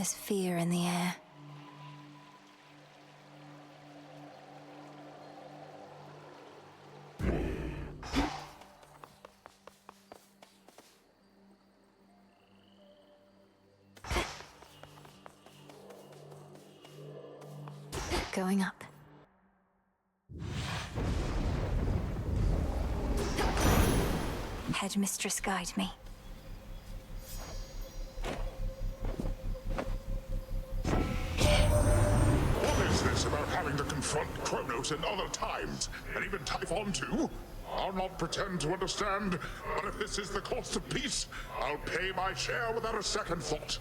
There's fear in the air. Going up. Headmistress, guide me. What is this about having to confront Kronos in other times, and even Typhon too? I'll not pretend to understand, but if this is the cost of peace, I'll pay my share without a second thought.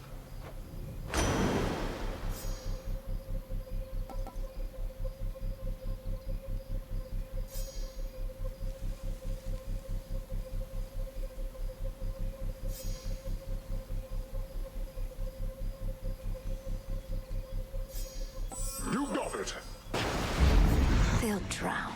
You got it! They'll drown.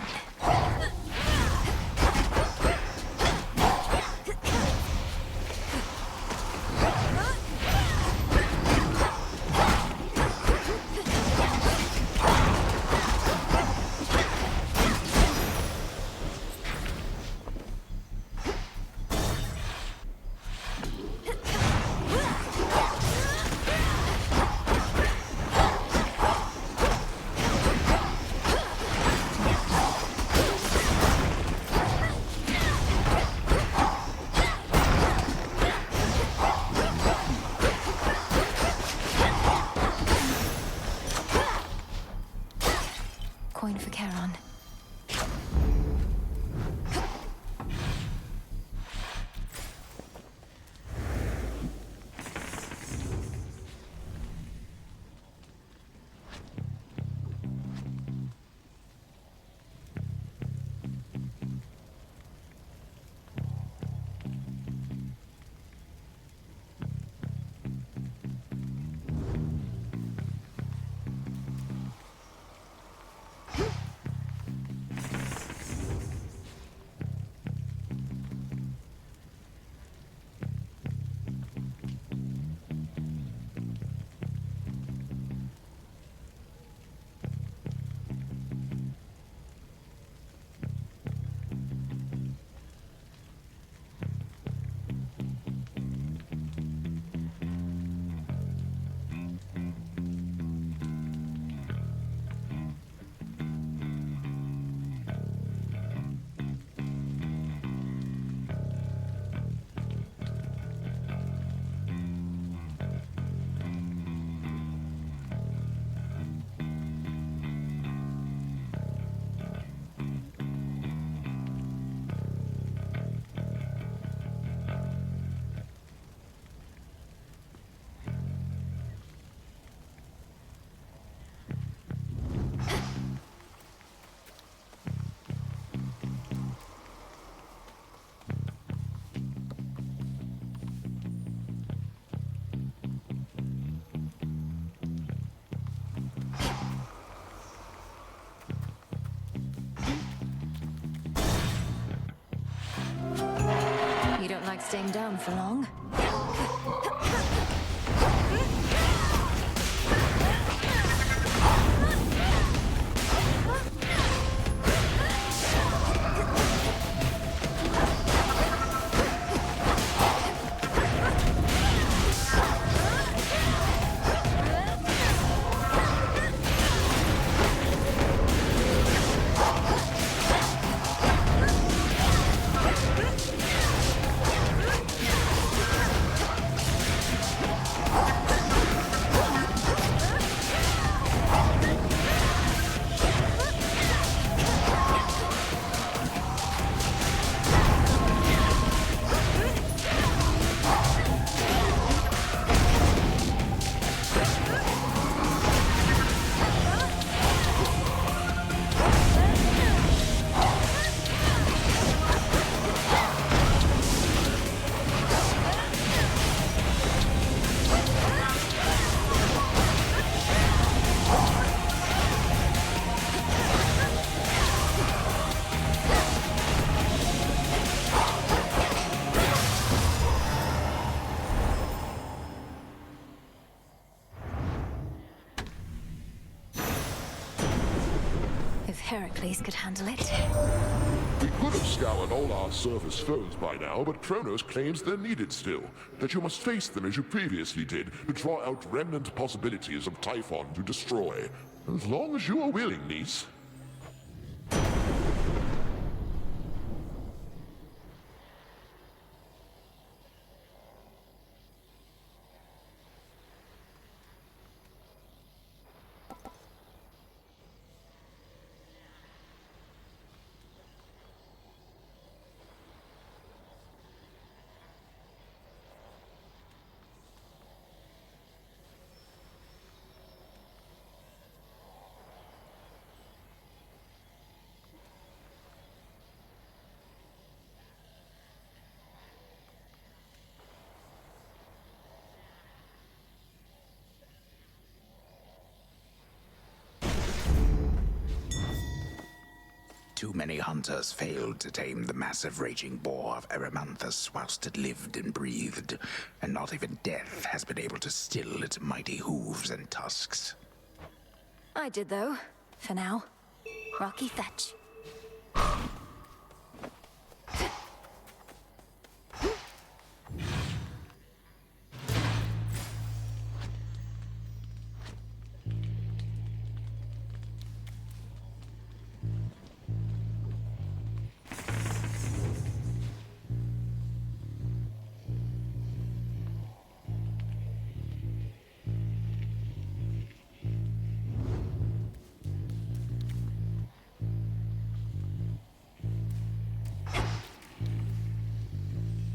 Coin for Charon. You don't like staying down for long? Heracles could handle it. We could have scoured all our surface foes by now, but Kronos claims they're needed still. That you must face them as you previously did, to draw out remnant possibilities of Typhon to destroy. As long as you are willing, niece. Too many hunters failed to tame the massive raging boar of Erymanthus whilst it lived and breathed, and not even death has been able to still its mighty hooves and tusks. I did, though. For now. Rocky Fetch.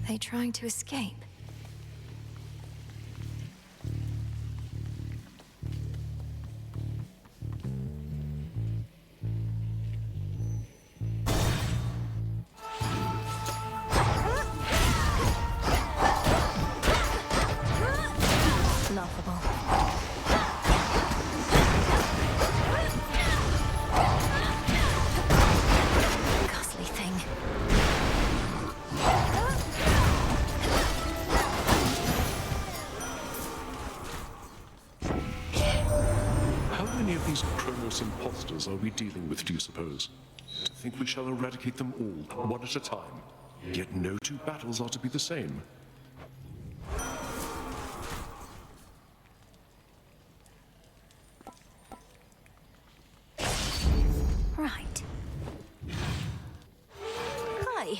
They trying to escape? Laughable. Ghastly thing. How many of these Kronos imposters are we dealing with, do you suppose? To think we shall eradicate them all, one at a time. Yet no two battles are to be the same. Right. Hi.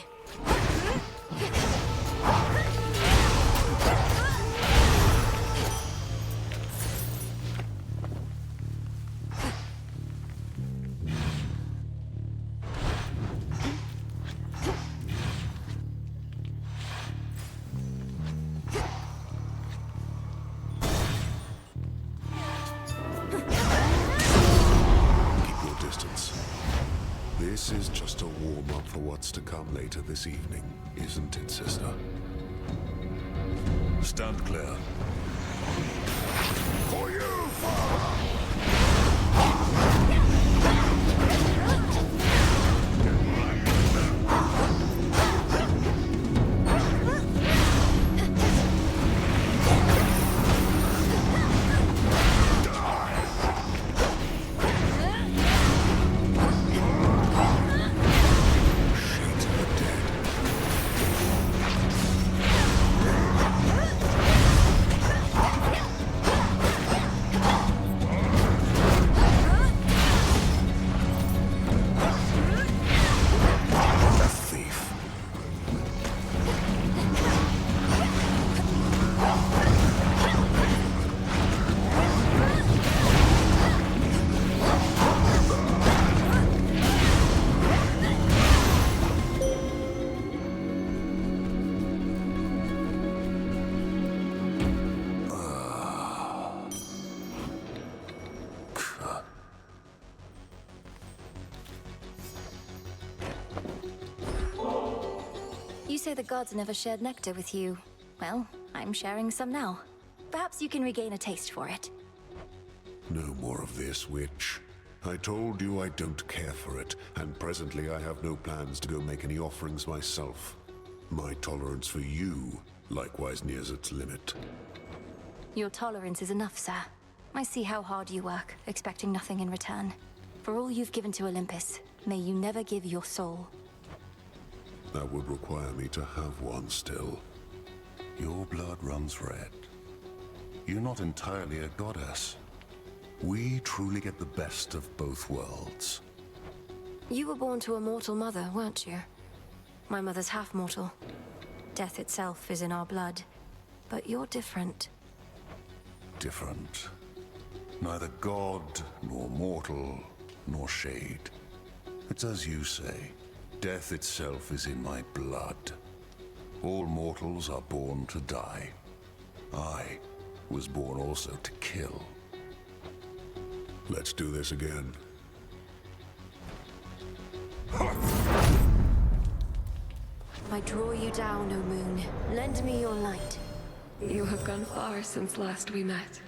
Keep your distance. This is just a warm-up for what's to come later this evening, isn't it, sister? Stand clear. For you, father! You say the gods never shared nectar with you. Well, I'm sharing some now. Perhaps you can regain a taste for it. No more of this, witch. I told you I don't care for it, and presently I have no plans to go make any offerings myself. My tolerance for you likewise nears its limit. Your tolerance is enough, sir. I see how hard you work, expecting nothing in return. For all you've given to Olympus, may you never give your soul. That would require me to have one still. Your blood runs red. You're not entirely a goddess. We truly get the best of both worlds. You were born to a mortal mother, weren't you? My mother's half-mortal. Death itself is in our blood. But you're different. Different. Neither god, nor mortal, nor shade. It's as you say. Death itself is in my blood. All mortals are born to die. I was born also to kill. Let's do this again. I draw you down, O moon. Lend me your light. You have gone far since last we met,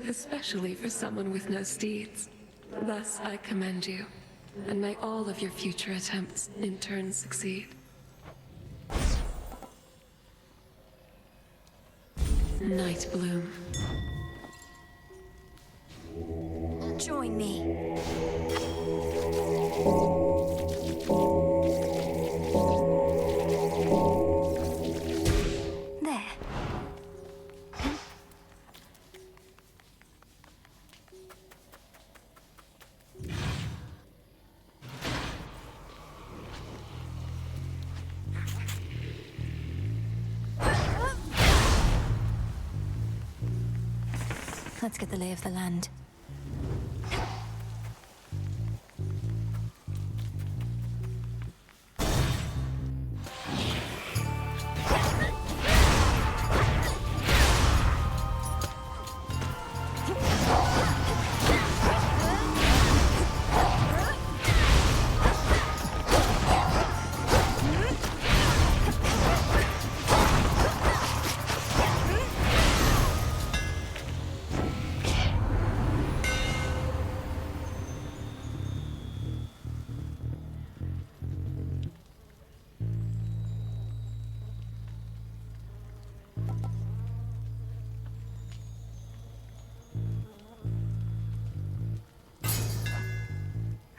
especially for someone with no steeds. Thus, I commend you, and may all of your future attempts in turn succeed. Night Bloom. Join me. There. Let's get the lay of the land.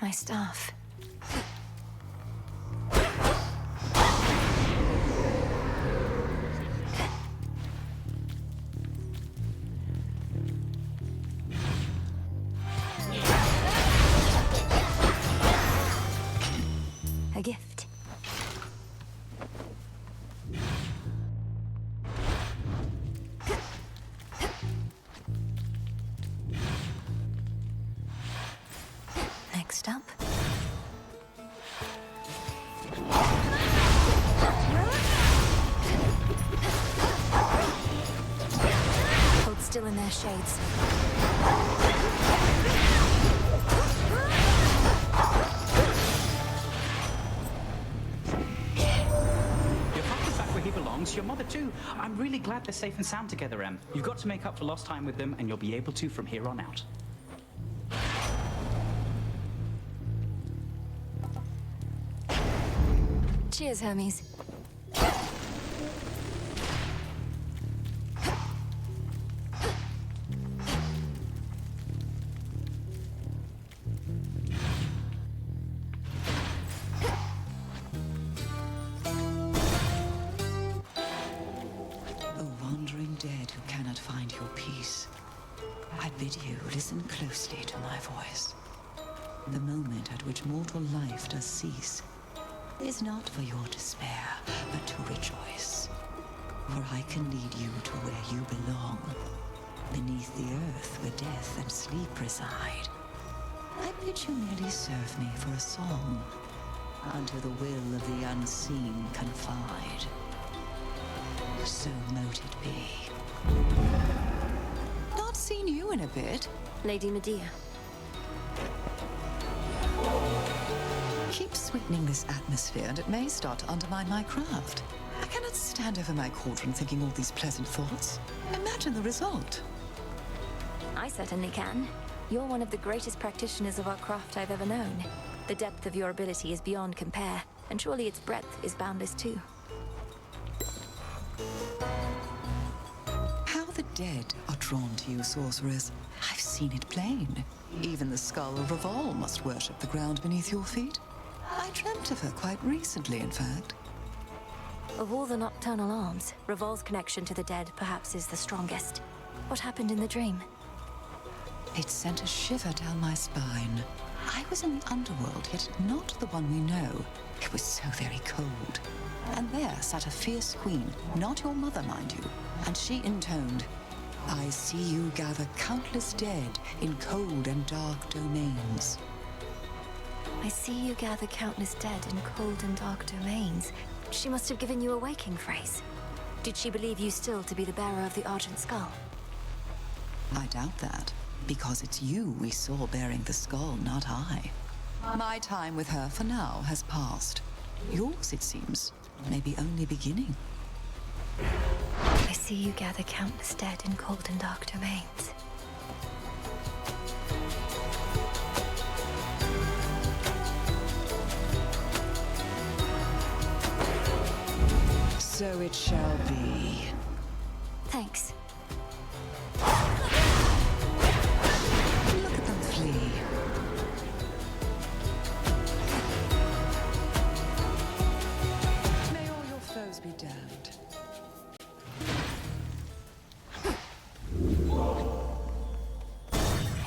My staff. A gift. Next up. Hold still in their shades. Your father's back where he belongs, your mother too. I'm really glad they're safe and sound together, Em. You've got to make up for lost time with them, and you'll be able to from here on out. Cheers, Hermes. O wandering dead who cannot find your peace, I bid you listen closely to my voice. The moment at which mortal life does cease is not for your despair, but to rejoice. For I can lead you to where you belong, beneath the earth where death and sleep reside. I bid you merely serve me for a song, unto the will of the unseen confide. So mote it be. Not seen you in a bit. Lady Medea. Keep sweetening this atmosphere and it may start to undermine my craft. I cannot stand over my cauldron thinking all these pleasant thoughts. Imagine the result. I certainly can. You're one of the greatest practitioners of our craft I've ever known. The depth of your ability is beyond compare, and surely its breadth is boundless too. How the dead are drawn to you, sorcerers. I've seen it plain. Even the skull of Reval must worship the ground beneath your feet. I dreamt of her quite recently, in fact. Of all the nocturnal arms, Revol's connection to the dead perhaps is the strongest. What happened in the dream? It sent a shiver down my spine. I was in the Underworld, yet not the one we know. It was so very cold. And there sat a fierce queen, not your mother, mind you. And she intoned, "I see you gather countless dead in cold and dark domains." I see you gather countless dead in cold and dark domains. She must have given you a waking phrase. Did she believe you still to be the bearer of the Argent Skull? I doubt that, because it's you we saw bearing the skull, not I. My time with her for now has passed. Yours, it seems, may be only beginning. I see you gather countless dead in cold and dark domains. So it shall be. Thanks. Look at them flee. May all your foes be damned.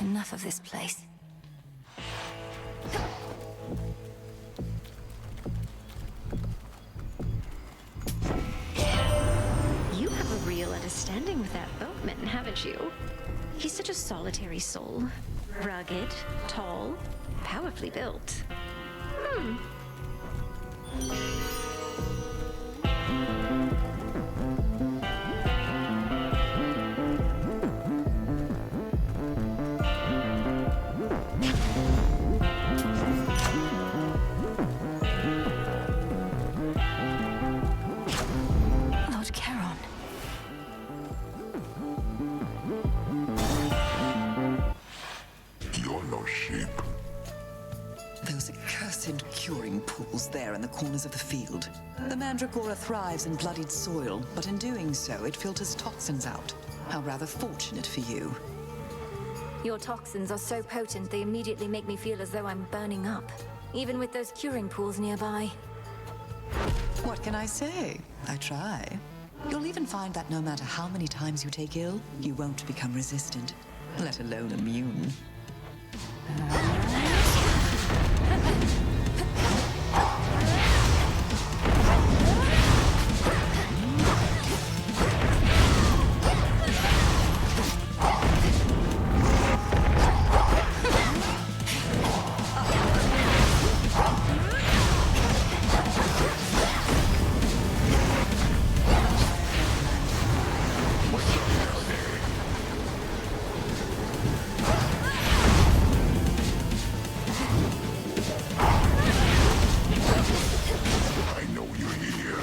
Enough of this place. You have a real understanding with that boatman, haven't you? He's such a solitary soul. Rugged, tall, powerfully built. Lord Charon. You're no sheep. Those accursed curing pools there in the corners of the field. The Mandragora thrives in bloodied soil, but in doing so, it filters toxins out. How rather fortunate for you. Your toxins are so potent they immediately make me feel as though I'm burning up. Even with those curing pools nearby. What can I say? I try. You'll even find that no matter how many times you take ill, you won't become resistant, let alone immune. I know you're here.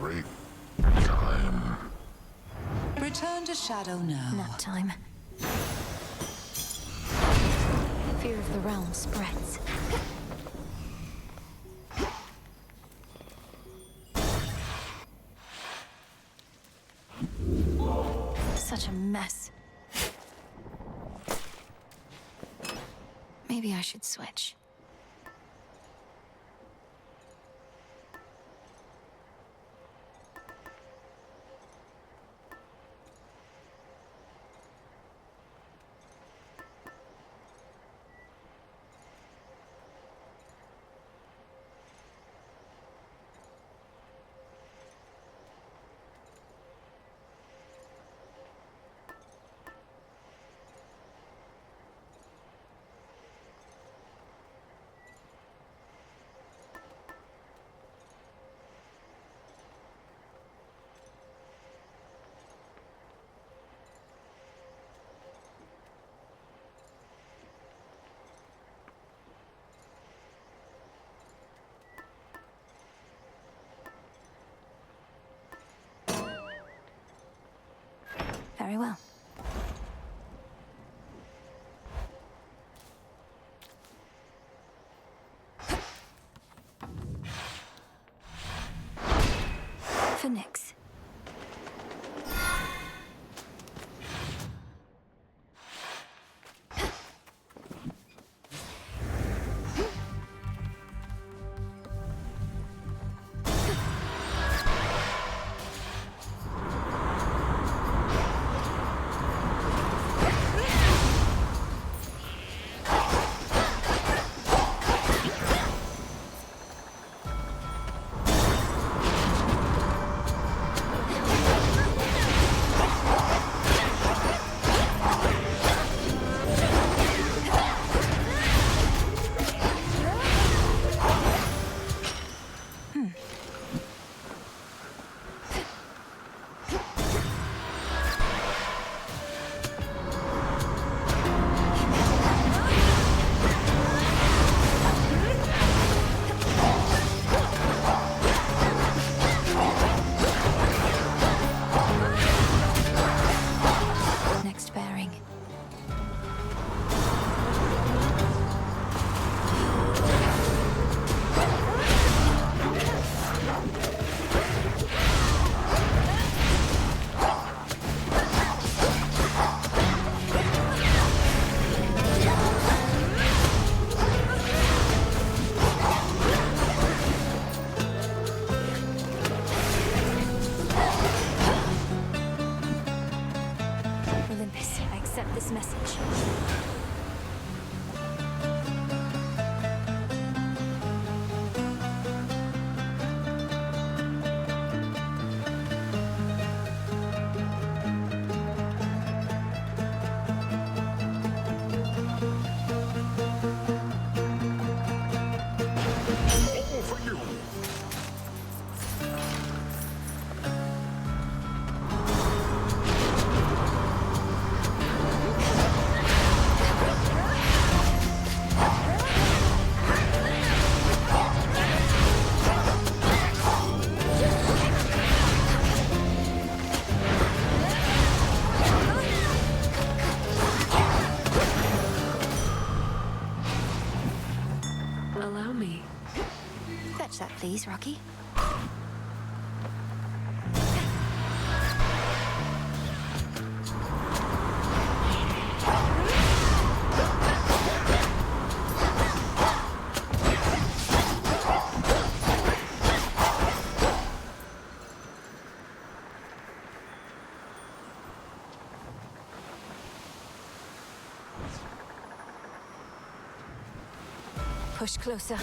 Great time. Return to Shadow now. Nap time. Fear of the realm spreads. Such a mess. Maybe I should switch. Very well. For Nyx. Next bearing. Olympus, I accept this message. All for you! Allow me. Fetch that, please, Rocky. Push closer.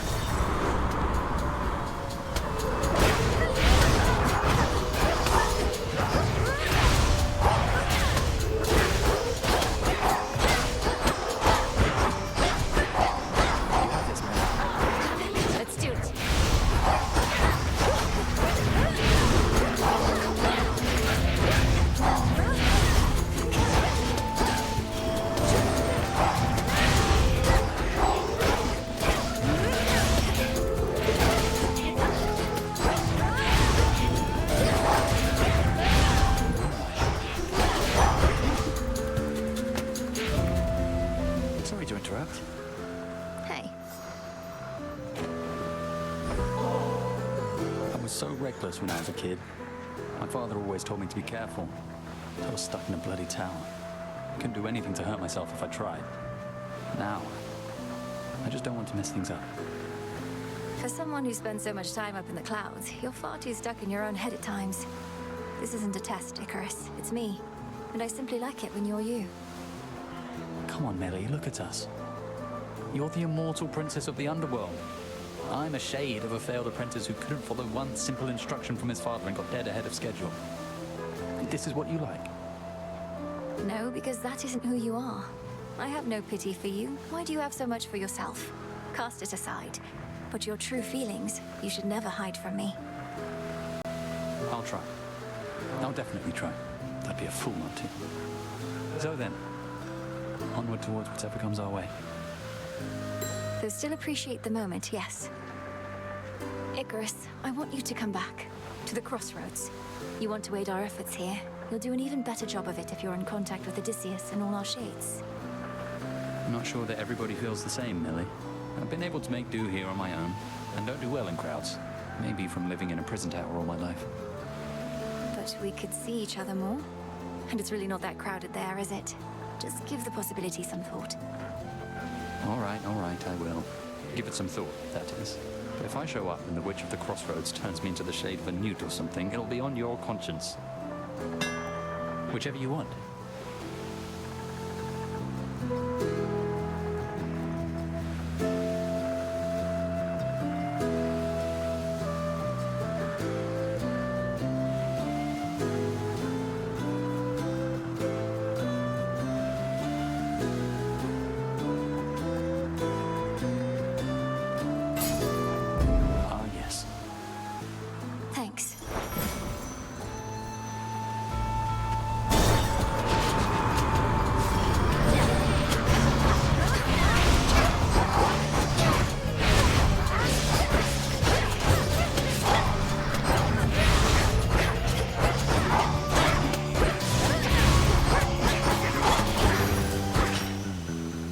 Let's do it. Sorry to interrupt. Hey, I was so reckless when I was a kid. My father always told me to be careful. I was stuck in a bloody tower. Couldn't do anything to hurt myself if I tried. Now, I just don't want to mess things up. for someone who spends so much time up in the clouds, you're far too stuck in your own head at times. This isn't a test, Icarus. It's me. And I simply like it when you're you. Come on, Millie, look at us. You're the immortal princess of the Underworld. I'm a shade of a failed apprentice who couldn't follow one simple instruction from his father and got dead ahead of schedule. This is what you like. No, because that isn't who you are. I have no pity for you. Why do you have so much for yourself? Cast it aside. But your true feelings, you should never hide from me. I'll try. I'll definitely try. I'd be a fool not to. So then, onward towards whatever comes our way. Though still appreciate the moment, yes. Icarus, I want you to come back. To the crossroads. You want to aid our efforts here. You'll do an even better job of it if you're in contact with Odysseus and all our shades. I'm not sure that everybody feels the same, Millie. I've been able to make do here on my own, and don't do well in crowds. Maybe from living in a prison tower all my life. But we could see each other more. And it's really not that crowded there, is it? Just give the possibility some thought. All right, I will. Give it some thought, that is. But if I show up and the Witch of the Crossroads turns me into the shade of a newt or something, it'll be on your conscience. Whichever you want. Ah, yes. Thanks.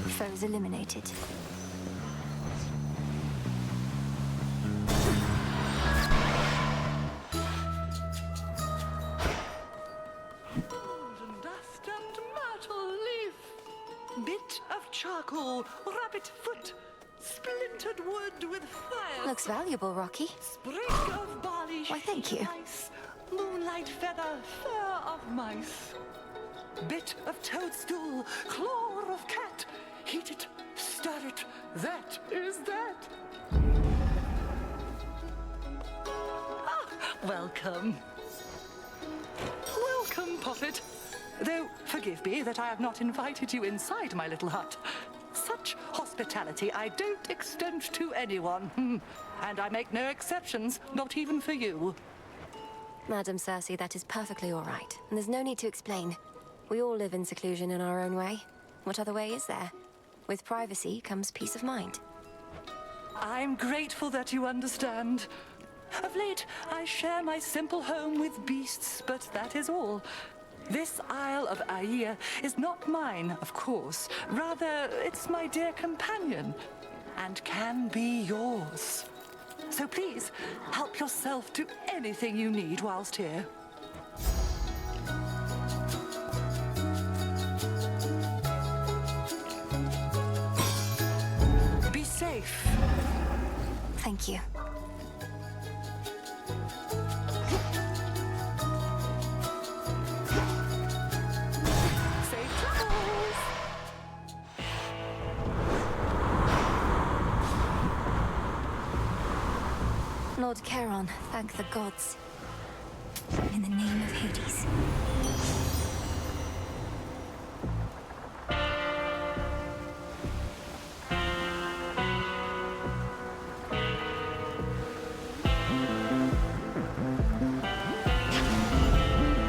Foes eliminated. Dust and myrtle leaf, bit of charcoal, rabbit foot, splintered wood with fire. Looks valuable, Rocky. Sprig of barley. Why, thank you. Rice, moonlight feather, fur of mice. Bit of toadstool, claw of cat. Heat it, stir it. That is that. Ah, welcome. Welcome, Poppet. Though, forgive me that I have not invited you inside my little hut. Such hospitality I don't extend to anyone. And I make no exceptions, not even for you. Madam Cersei, that is perfectly all right. And there's no need to explain. We all live in seclusion in our own way. What other way is there? With privacy comes peace of mind. I'm grateful that you understand. Of late, I share my simple home with beasts, but that is all. This Isle of Aia is not mine, of course. Rather, it's my dear companion, and can be yours. So please, help yourself to anything you need whilst here. Be safe. Thank you. Safe travels. Lord Charon, thank the gods. In the name of Hades.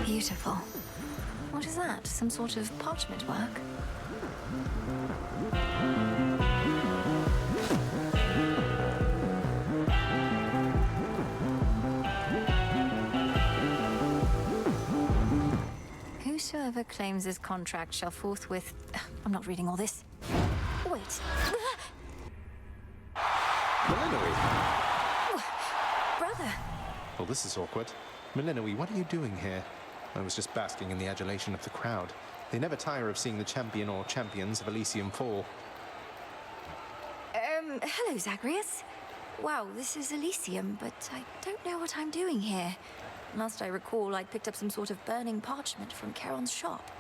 Beautiful. What is that? Some sort of parchment work? Whosoever claims his contract shall forthwith... I'm not reading all this. Wait. Melinoe! Brother! Well, this is awkward. Melinoe, what are you doing here? I was just basking in the adulation of the crowd. They never tire of seeing the champion or champions of Elysium fall. Hello, Zagreus. Wow, this is Elysium, but I don't know what I'm doing here. Last I recall, I'd picked up some sort of burning parchment from Charon's shop.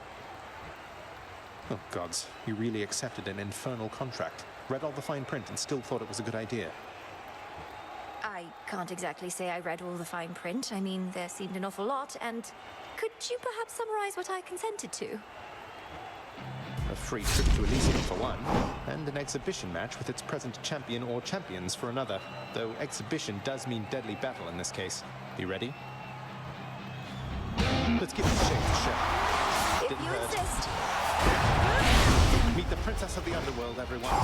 Oh, gods. You really accepted an infernal contract. Read all the fine print and still thought it was a good idea. I can't exactly say I read all the fine print. I mean, there seemed an awful lot, and... Could you perhaps summarize what I consented to? A free trip to Elysium for one, and an exhibition match with its present champion or champions for another. Though exhibition does mean deadly battle in this case. You ready? Let's give this shade a shot. If you insist. Meet the Princess of the Underworld, everyone.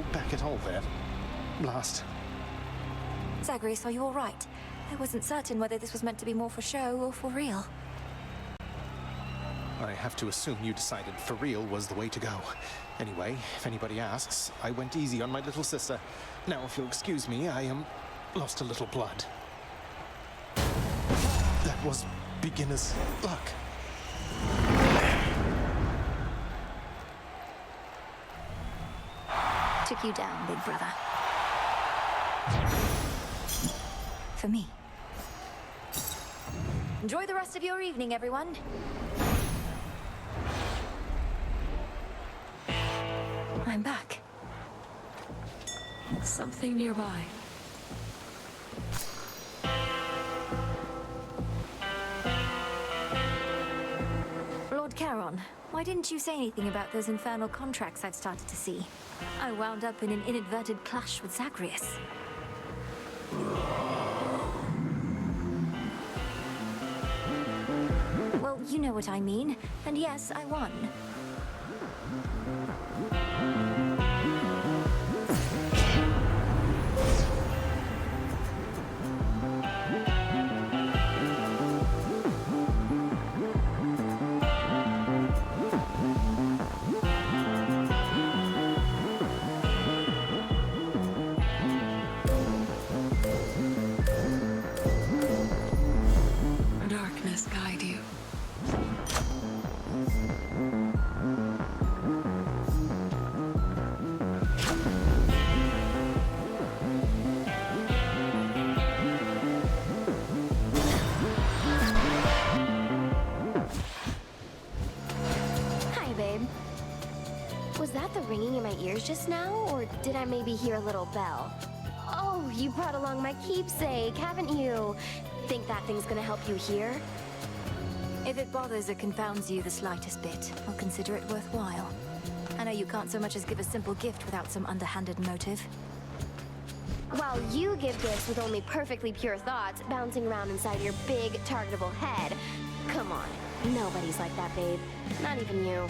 hold back at all there. Last. Zagreus, are you all right? I wasn't certain whether this was meant to be more for show or for real. I have to assume you decided for real was the way to go. Anyway, if anybody asks, I went easy on my little sister. Now, if you'll excuse me, I lost a little blood. That was beginner's luck. Took you down, big brother. For me. Enjoy the rest of your evening, everyone. I'm back. Something nearby. Lord Charon, why didn't you say anything about those infernal contracts I've started to see? I wound up in an inadvertent clash with Zagreus. Well, you know what I mean. And yes, I won. Darkness guide you. Hi, babe. Was that the ringing in my ears just now, or did I maybe hear a little bell? Oh, you brought along my keepsake, haven't you? Think that thing's gonna help you hear? If it bothers or confounds you the slightest bit, I'll consider it worthwhile. I know you can't so much as give a simple gift without some underhanded motive. While you give gifts with only perfectly pure thoughts bouncing around inside your big, targetable head. Come on, nobody's like that, babe. Not even you.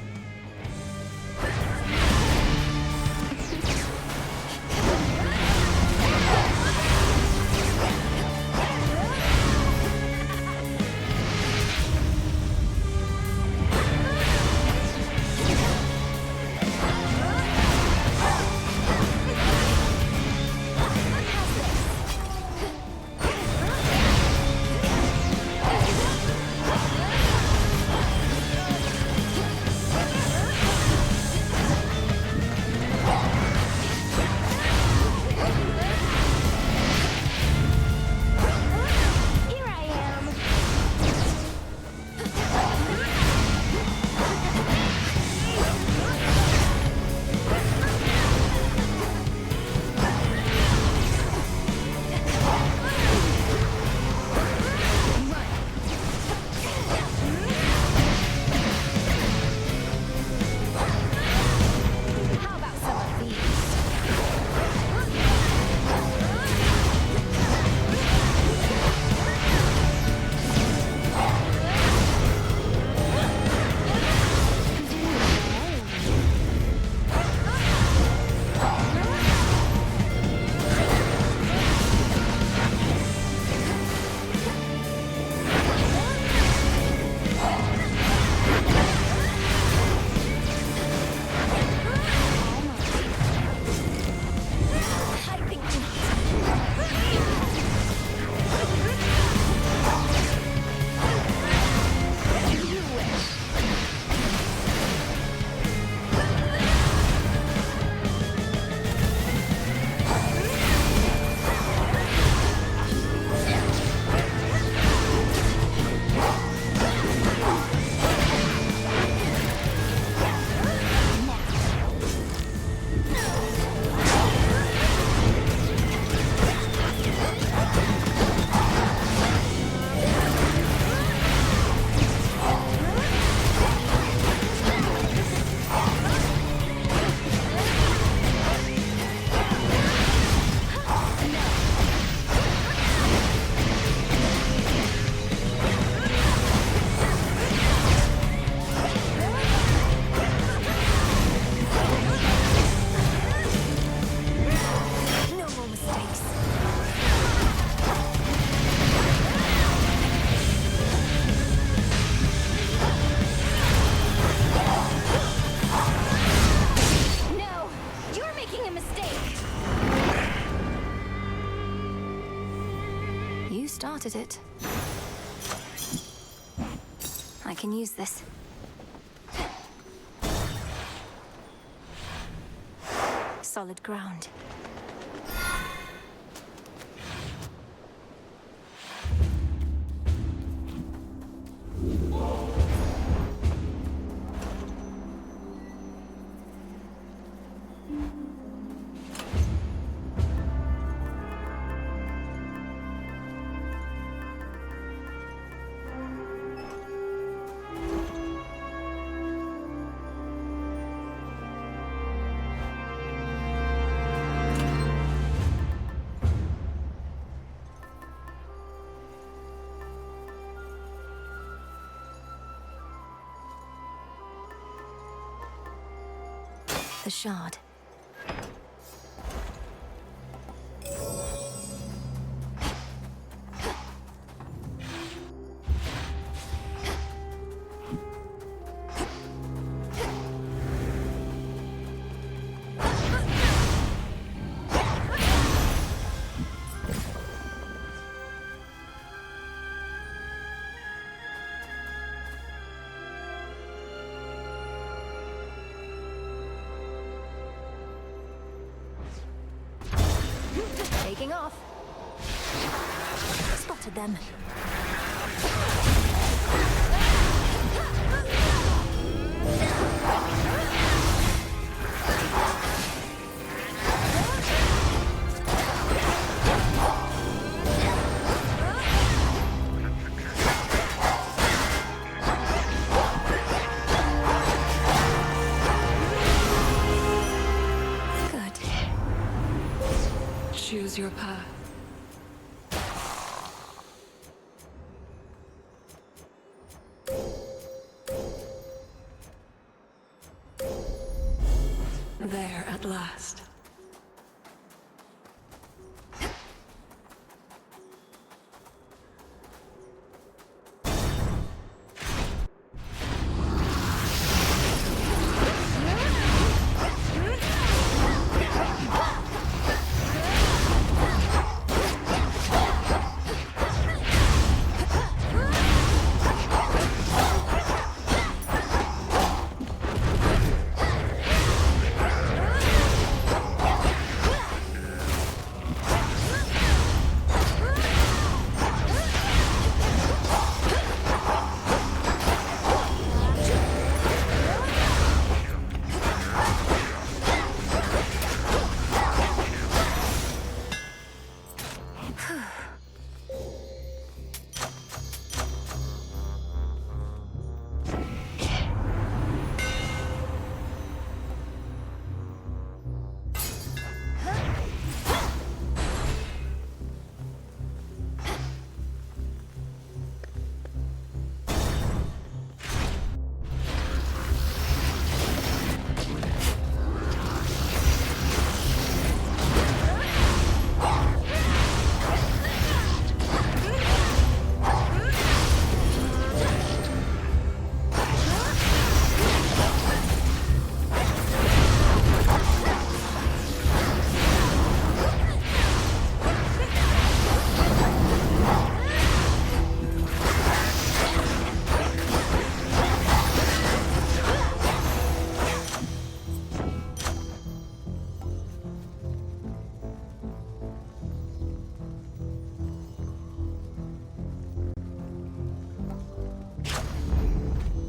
spotted it. I can use this. Solid ground. The shard. Taking off. Spotted them. Choose your path. There at last.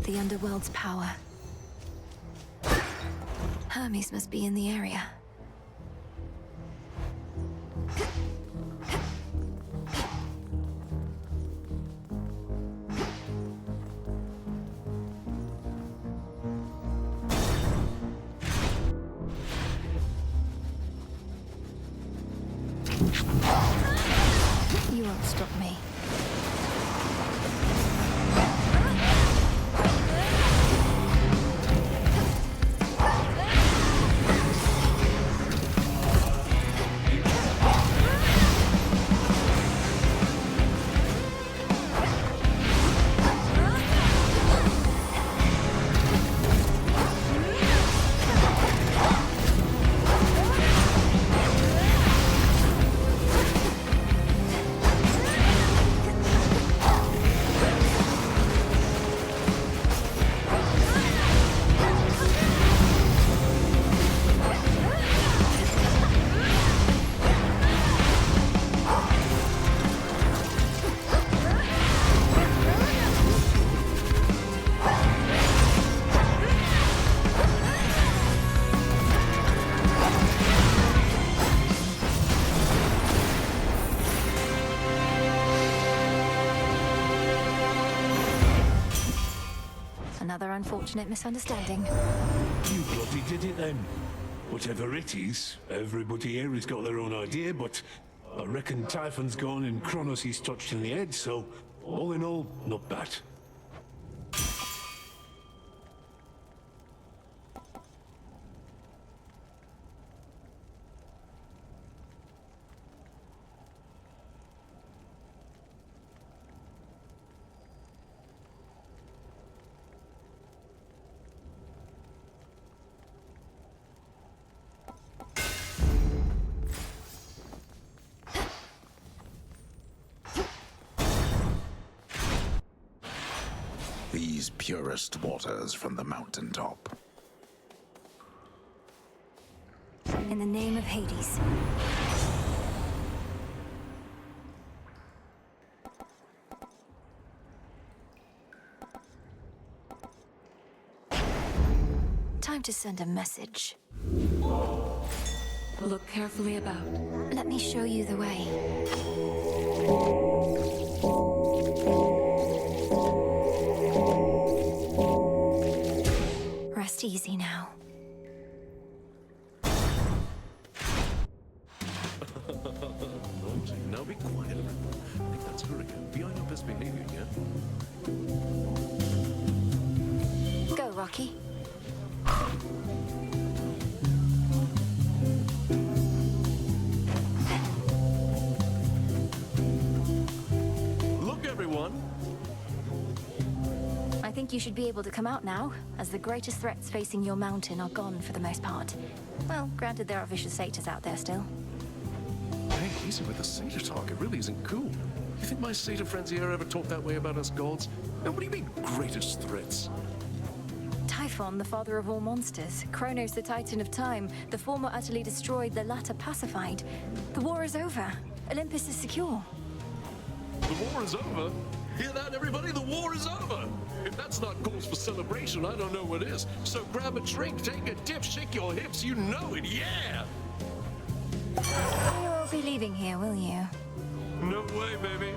The Underworld's power. Hermes must be in the area. You won't stop me. rather unfortunate misunderstanding. You bloody did it then. Whatever it is, everybody here has got their own idea, but I reckon Typhon's gone and Kronos he's touched in the head, so all in all, not bad. These purest waters from the mountaintop. In the name of Hades. Time to send a message. Look carefully about. Let me show you the way. Rest easy now. Now be quiet, everyone. I think that's her again. Be on your best behavior, yeah? Go, Rocky. Look, everyone! I think you should be able to come out now, as the greatest threats facing your mountain are gone for the most part. Well, granted there are vicious satyrs out there still. Hey, easy with the satyr talk. It really isn't cool. You think my satyr friends here ever talk that way about us gods? And what do you mean, greatest threats? Typhon, the father of all monsters. Kronos, the titan of time. The former utterly destroyed, the latter pacified. The war is over. Olympus is secure. The war is over? Hear that, everybody? The war is over! If that's not cause for celebration, I don't know what is. So grab a drink, take a dip, shake your hips, you know it, yeah! You won't be leaving here, will you? No way, baby.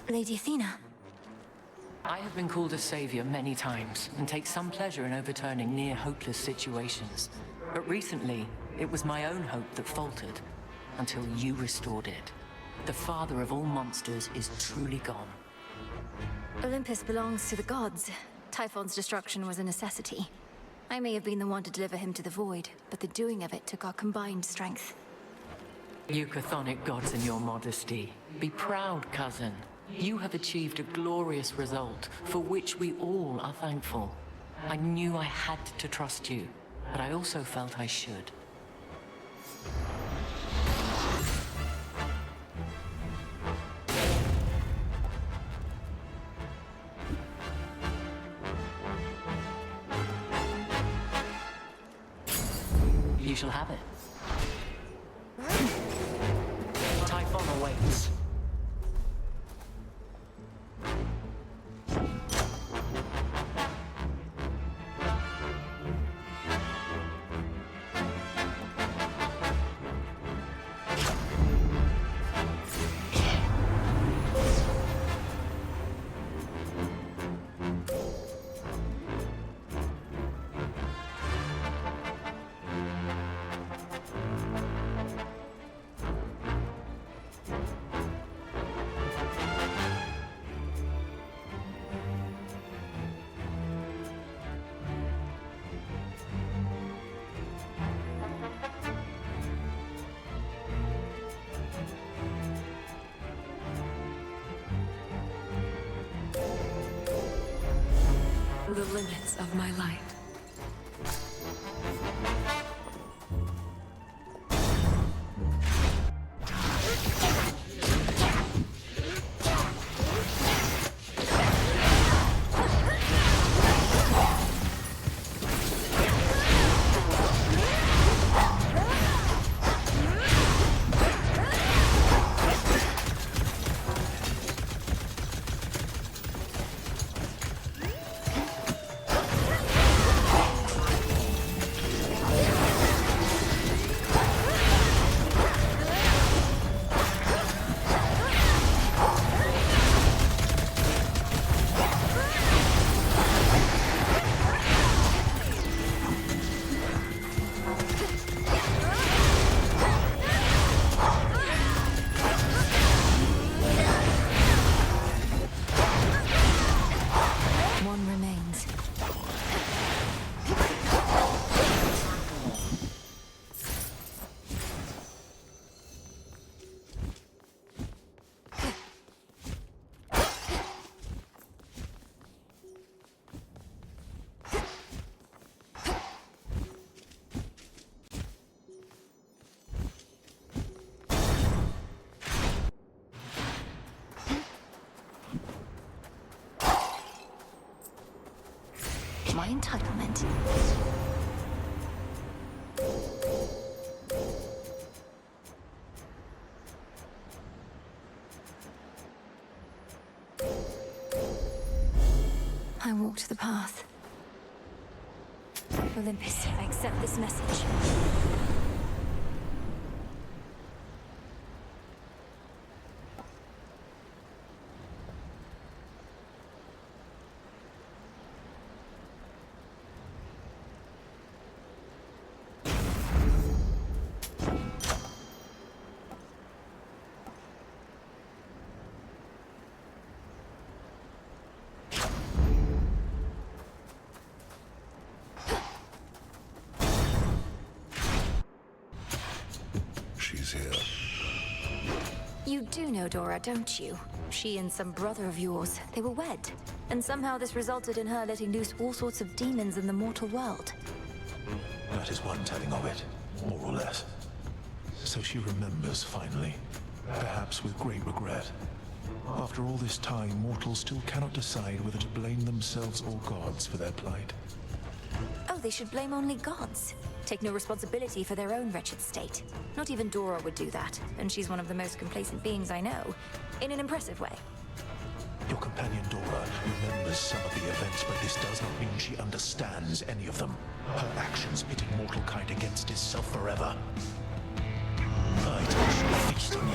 Lady Athena. I have been called a savior many times, and take some pleasure in overturning near-hopeless situations. But recently, it was my own hope that faltered, until you restored it. The father of all monsters is truly gone. Olympus belongs to the gods. Typhon's destruction was a necessity. I may have been the one to deliver him to the void, but the doing of it took our combined strength. You chthonic gods in your modesty. Be proud, cousin. You have achieved a glorious result, for which we all are thankful. I knew I had to trust you, but I also felt I should. You shall have it. Typhon awaits. The limits of my light. One remains. My entitlement. I walked the path. Olympus, I accept this message. She's here. You do know Dora, don't you? She and some brother of yours, they were wed. And somehow this resulted in her letting loose all sorts of demons in the mortal world. That is one telling of it, more or less. So she remembers, finally. Perhaps with great regret. After all this time, mortals still cannot decide whether to blame themselves or gods for their plight. Oh, they should blame only gods. Take no responsibility for their own wretched state. Not even Dora would do that, and she's one of the most complacent beings I know. In an impressive way. Your companion Dora remembers some of the events, but this does not mean she understands any of them. Her actions pitting mortal kind against itself forever. I shall feast on you.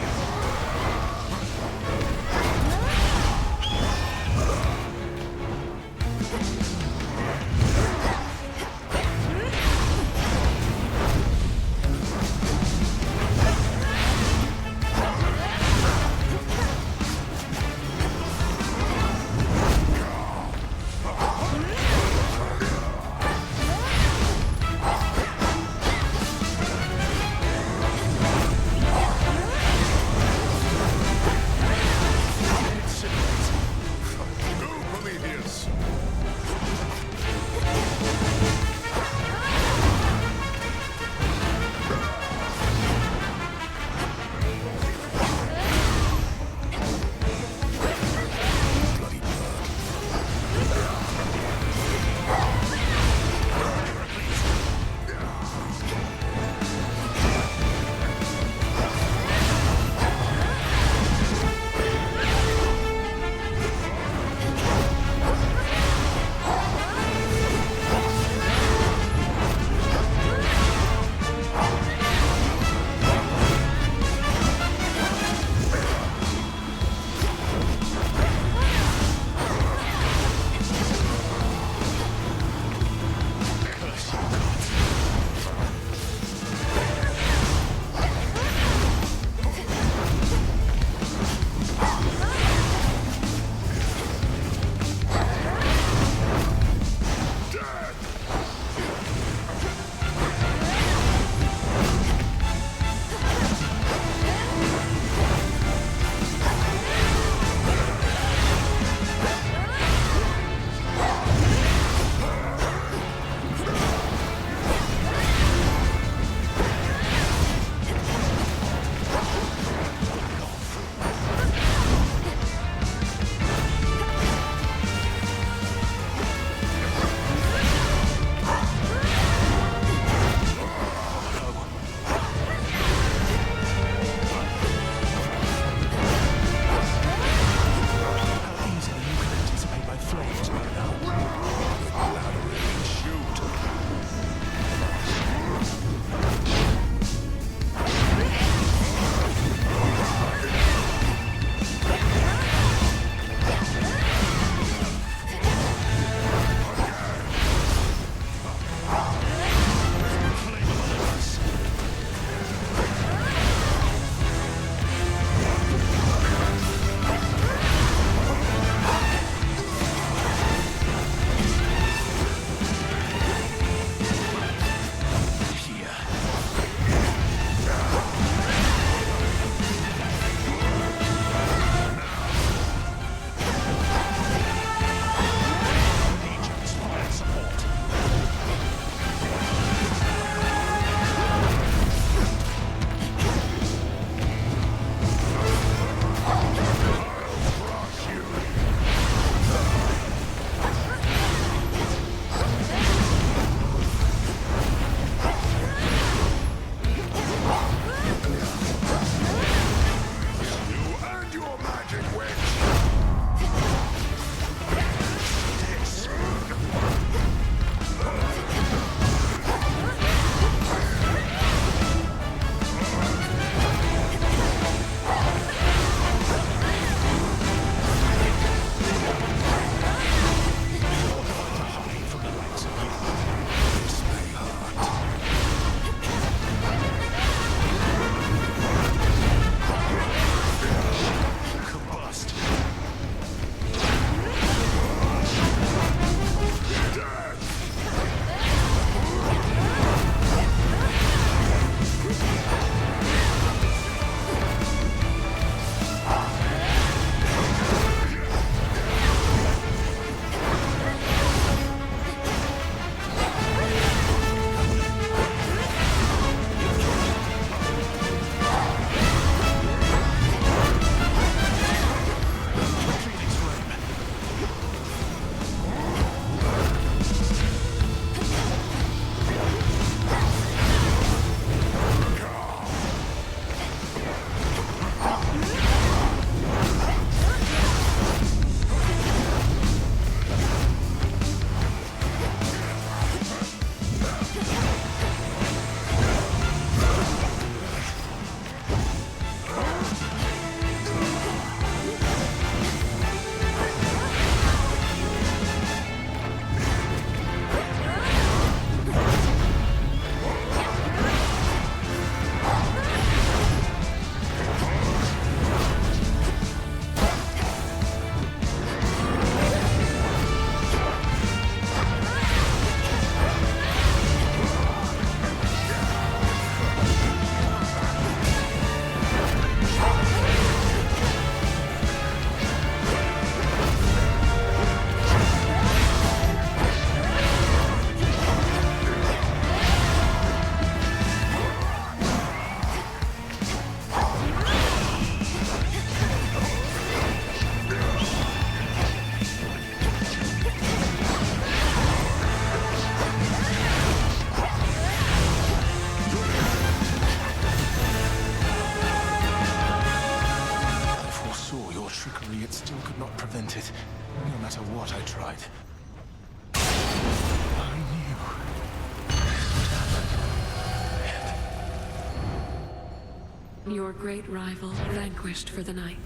Your great rival vanquished for the night.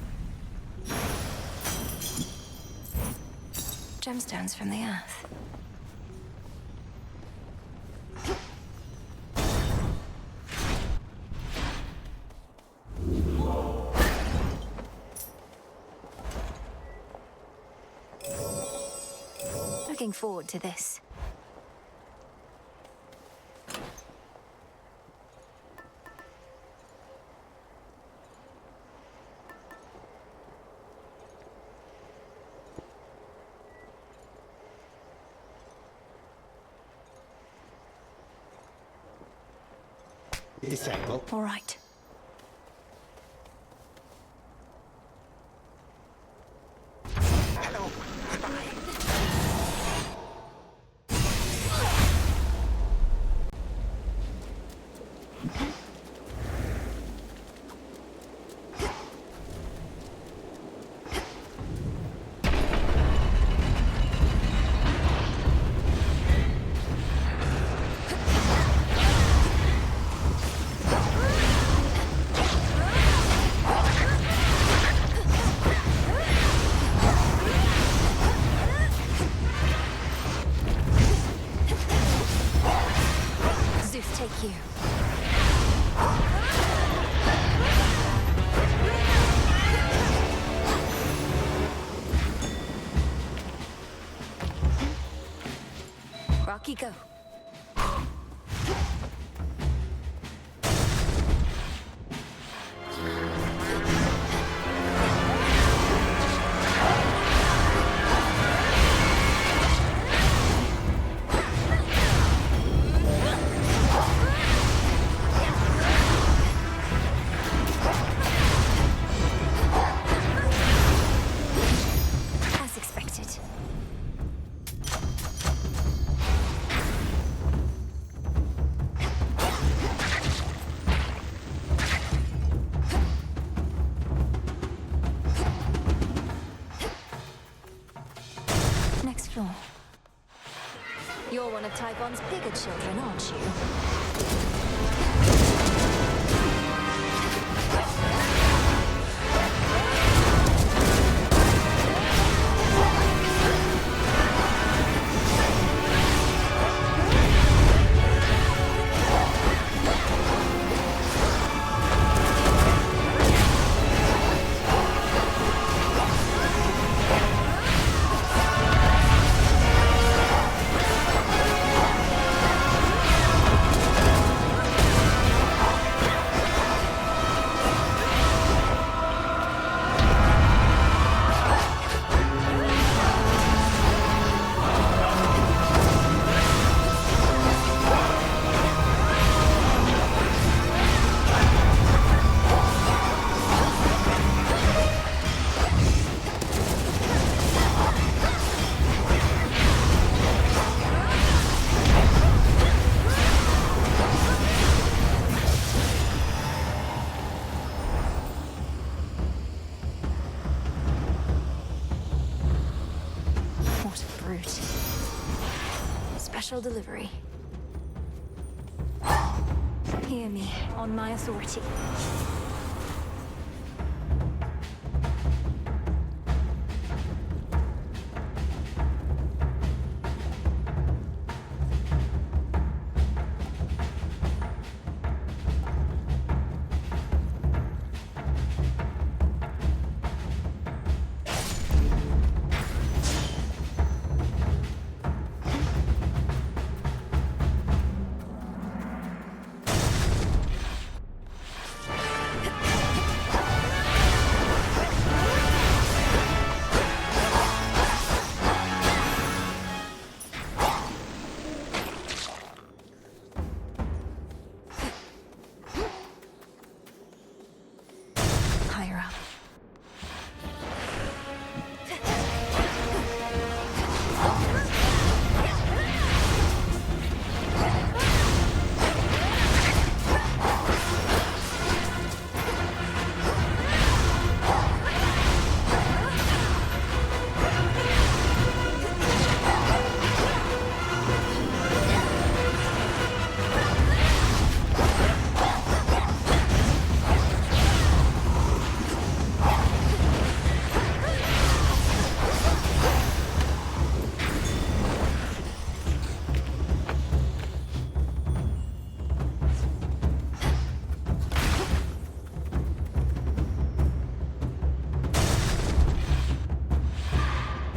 Gemstones from the earth. Looking forward to this. Disable. All right. Hello. Goodbye. Zeus, take you. Rocky, go. As expected. Next floor. You're one of Typhon's bigger children, aren't you? What a brute. Special delivery. Hear me, on my authority.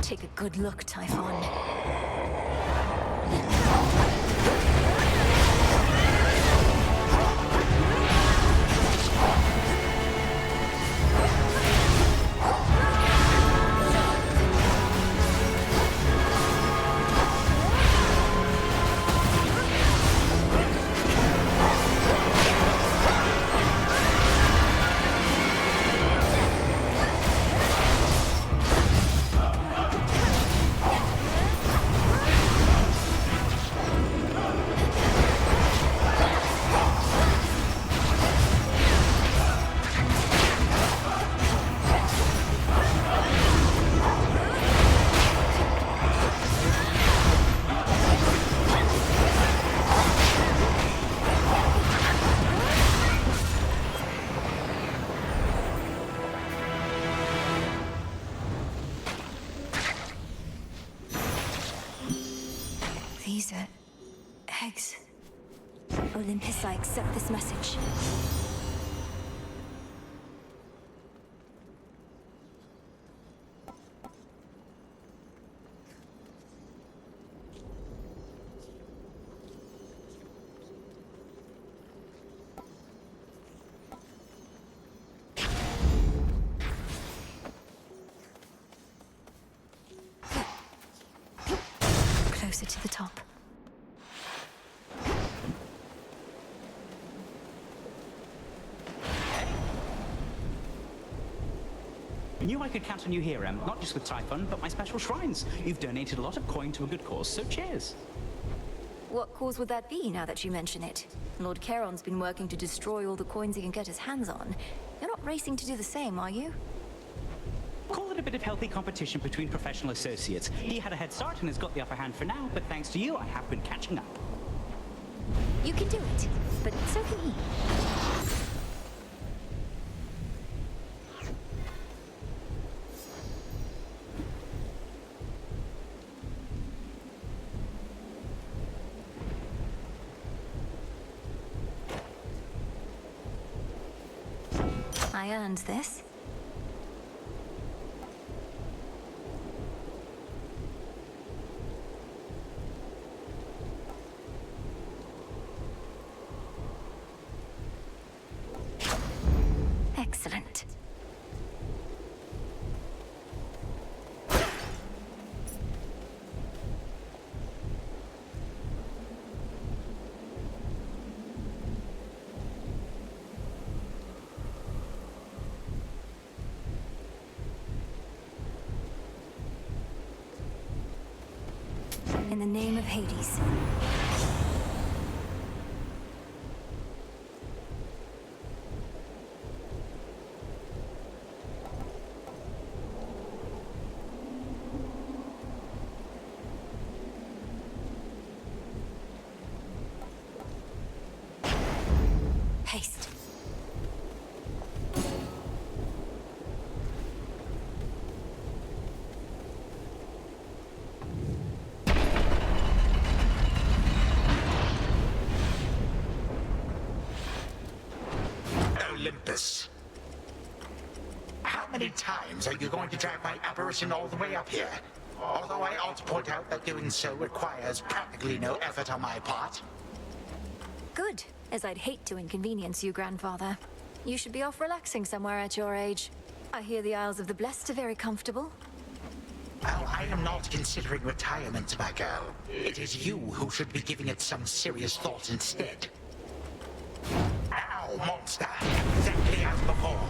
Take a good look, Typhon. These are eggs. Olympus, I accept this message. Closer to the top. Knew I could count on you here, Em. Not just with Typhon, but my special shrines. You've donated a lot of coin to a good cause, so cheers. What cause would that be, now that you mention it? Lord Charon's been working to destroy all the coins he can get his hands on. You're not racing to do the same, are you? Call it a bit of healthy competition between professional associates. He had a head start and has got the upper hand for now, but thanks to you, I have been catching up. You can do it, but so can he. I earned this. Excellent. In the name of Hades. Haste. Olympus. How many times are you going to drag my apparition all the way up here? Although I ought to point out that doing so requires practically no effort on my part. Good, as I'd hate to inconvenience you, Grandfather. You should be off relaxing somewhere at your age. I hear the Isles of the Blessed are very comfortable. Oh, I am not considering retirement, my girl. It is you who should be giving it some serious thought instead. Ow, monster! Exactly as before.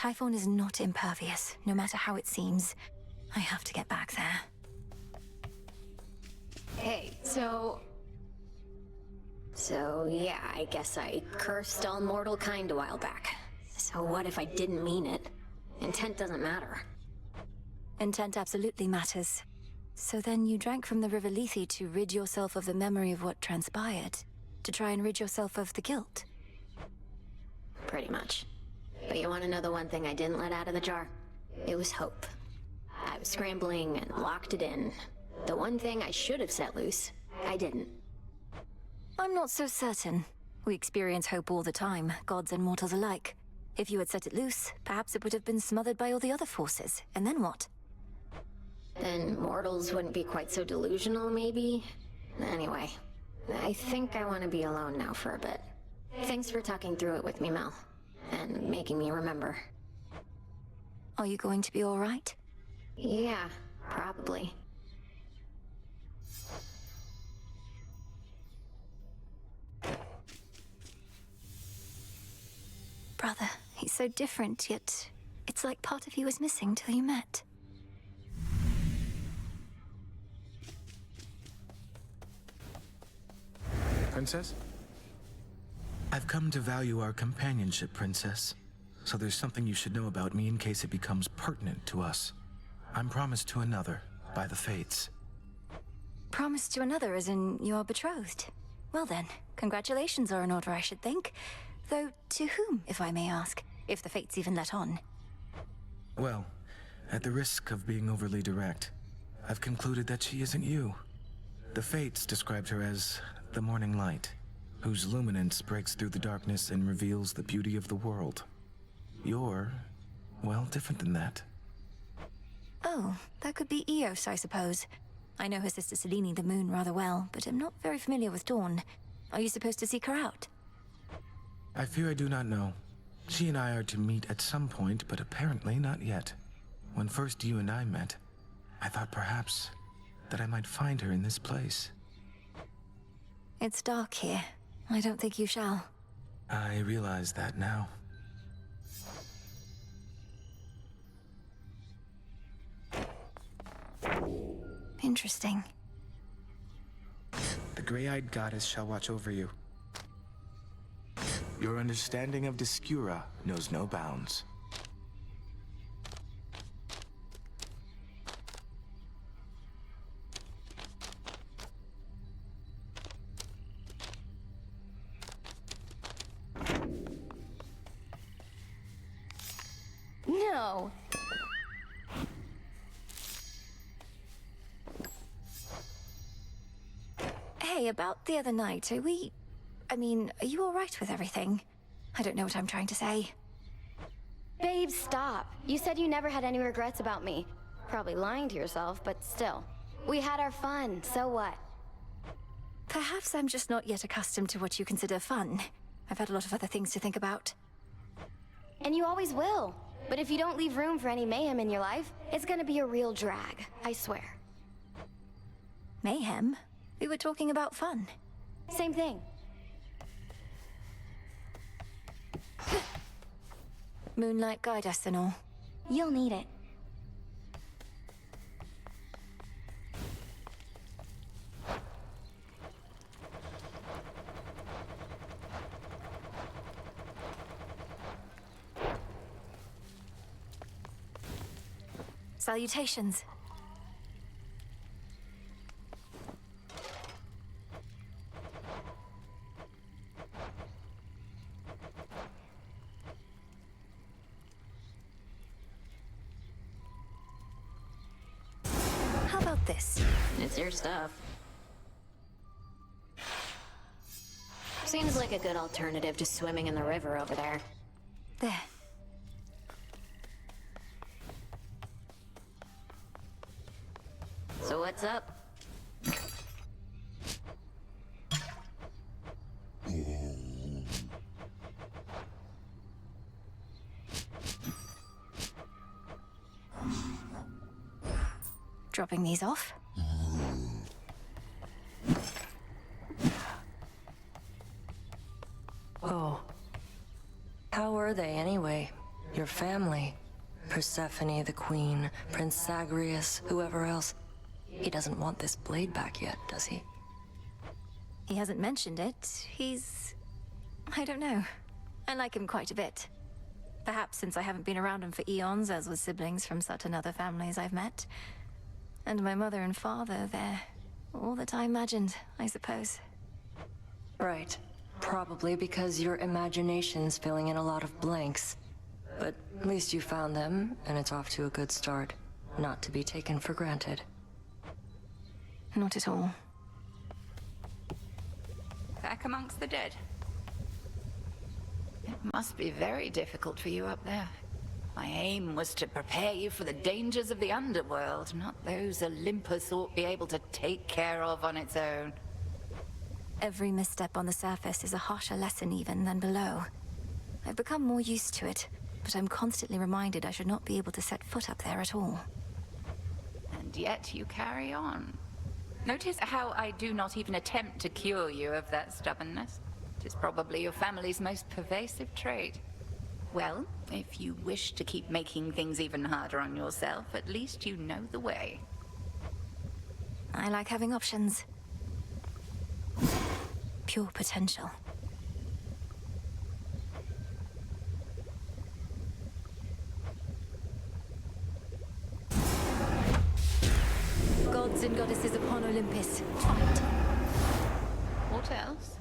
Typhon is not impervious, no matter how it seems. I have to get back there. Hey, So yeah, I guess I cursed all mortal kind a while back. So what if I didn't mean it? Intent doesn't matter. Intent absolutely matters. So then you drank from the River Lethe to rid yourself of the memory of what transpired? To try and rid yourself of the guilt? Pretty much. But you want to know the one thing I didn't let out of the jar? It was hope. I was scrambling and locked it in. The one thing I should have set loose, I didn't. I'm not so certain. We experience hope all the time, gods and mortals alike. If you had set it loose, perhaps it would have been smothered by all the other forces. And then what? Then mortals wouldn't be quite so delusional, maybe? Anyway, I think I want to be alone now for a bit. Thanks for talking through it with me, Mel. And making me remember. Are you going to be all right? Yeah, probably. Brother, he's so different, yet it's like part of you was missing till you met. Princess? I've come to value our companionship, Princess. So there's something you should know about me in case it becomes pertinent to us. I'm promised to another, by the Fates. Promised to another as in you are betrothed? Well then, congratulations are in order, I should think. Though, to whom, if I may ask? If the Fates even let on. Well, at the risk of being overly direct, I've concluded that she isn't you. The Fates described her as the morning light, whose luminance breaks through the darkness and reveals the beauty of the world. You're, well, different than that. Oh, that could be Eos, I suppose. I know her sister Selene the Moon rather well, but am not very familiar with Dawn. Are you supposed to seek her out? I fear I do not know. She and I are to meet at some point, but apparently not yet. When first you and I met, I thought perhaps that I might find her in this place. It's dark here. I don't think you shall. I realize that now. Interesting. The gray-eyed goddess shall watch over you. Your understanding of Discura knows no bounds. No. Hey, about the other night, are you all right with everything? I don't know what I'm trying to say. Babe, stop. You said you never had any regrets about me. Probably lying to yourself, but still. We had our fun, so what? Perhaps I'm just not yet accustomed to what you consider fun. I've had a lot of other things to think about. And you always will. But if you don't leave room for any mayhem in your life, it's gonna be a real drag, I swear. Mayhem? We were talking about fun. Same thing. Moonlight guide us and all. You'll need it. Salutations. How about this? It's your stuff. Seems like a good alternative to swimming in the river over there. There. So what's up? Dropping these off? Oh. How were they, anyway? Your family. Persephone, the queen, Prince Zagreus, whoever else. He doesn't want this blade back yet, does he? He hasn't mentioned it. I don't know. I like him quite a bit. Perhaps since I haven't been around him for eons, as with siblings from certain other families I've met. And my mother and father, they're all that I imagined, I suppose. Right. Probably because your imagination's filling in a lot of blanks. But at least you found them, and it's off to a good start. Not to be taken for granted. Not at all. Back amongst the dead. It must be very difficult for you up there. My aim was to prepare you for the dangers of the Underworld, not those Olympus ought be able to take care of on its own. Every misstep on the surface is a harsher lesson even than below. I've become more used to it, but I'm constantly reminded I should not be able to set foot up there at all. And yet you carry on. Notice how I do not even attempt to cure you of that stubbornness. It is probably your family's most pervasive trait. Well, if you wish to keep making things even harder on yourself, at least you know the way. I like having options. Pure potential. Gods and goddesses upon Olympus, fight. What else?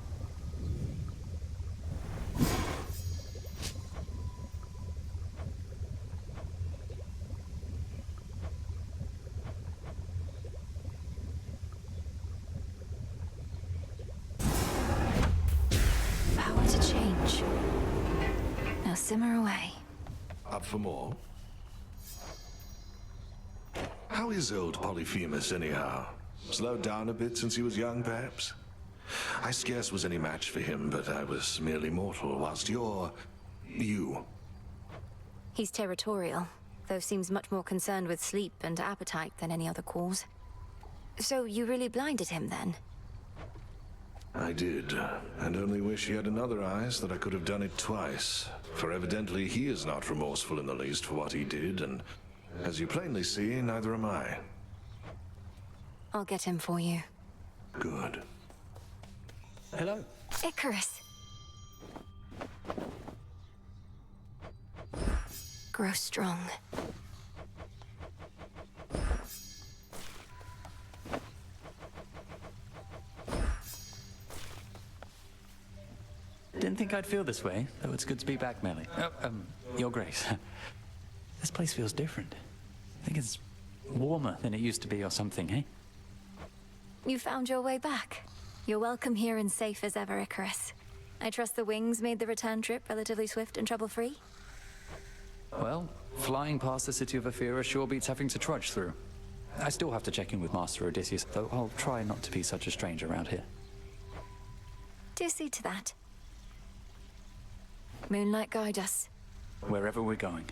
Power to change. Now simmer away. Up for more? How is old Polyphemus, anyhow? Slowed down a bit since he was young, perhaps? I scarce was any match for him, but I was merely mortal, whilst you. He's territorial, though seems much more concerned with sleep and appetite than any other cause. So you really blinded him, then? I did, and only wish he had another eye so that I could have done it twice. For evidently he is not remorseful in the least for what he did, and as you plainly see, neither am I. I'll get him for you. Good. Hello. Icarus! Grow strong. Didn't think I'd feel this way, though it's good to be back, Melly. Your Grace. This place feels different. I think it's warmer than it used to be or something, eh? You found your way back. You're welcome here and safe as ever, Icarus. I trust the wings made the return trip relatively swift and trouble-free? Well, flying past the city of Ephyra sure beats having to trudge through. I still have to check in with Master Odysseus, though I'll try not to be such a stranger around here. Do see to that. Moonlight guide us. Wherever we're going.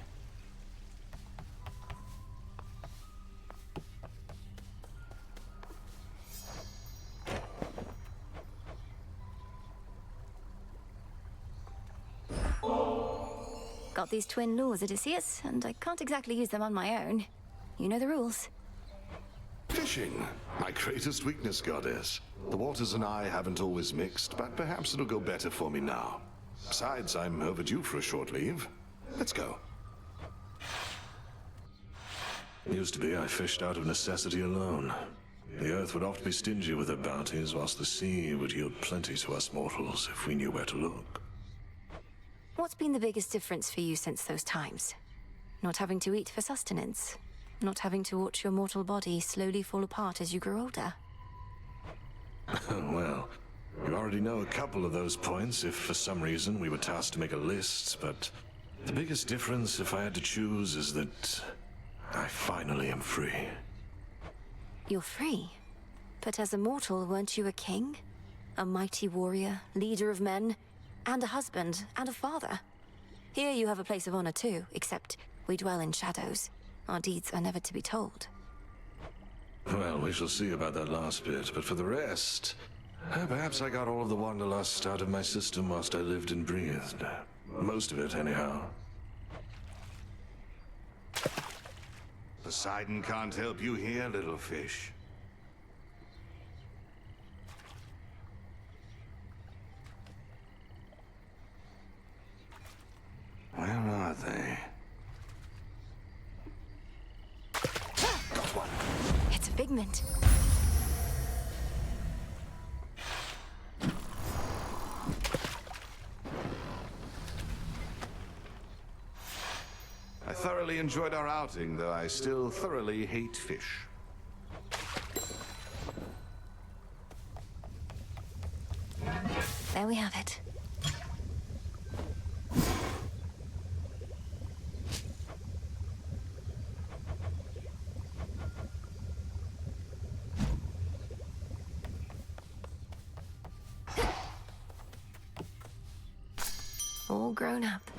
Got these twin laws, Odysseus, and I can't exactly use them on my own. You know the rules. Fishing, my greatest weakness, goddess. The waters and I haven't always mixed, but perhaps it'll go better for me now. Besides, I'm overdue for a short leave. Let's go. Used to be I fished out of necessity alone. The earth would oft be stingy with her bounties, whilst the sea would yield plenty to us mortals if we knew where to look. What's been the biggest difference for you since those times? Not having to eat for sustenance? Not having to watch your mortal body slowly fall apart as you grow older? Well, you already know a couple of those points if for some reason we were tasked to make a list, but the biggest difference, if I had to choose, is that I finally am free. You're free? But as a mortal, weren't you a king? A mighty warrior, leader of men, and a husband, and a father. Here you have a place of honor too, except we dwell in shadows. Our deeds are never to be told. Well, we shall see about that last bit, but for the rest, perhaps I got all of the wanderlust out of my system whilst I lived and breathed. Most of it, anyhow. Poseidon can't help you here, little fish. Where are they? Got one. It's a figment. I thoroughly enjoyed our outing, though I still thoroughly hate fish. There we have it. All grown up.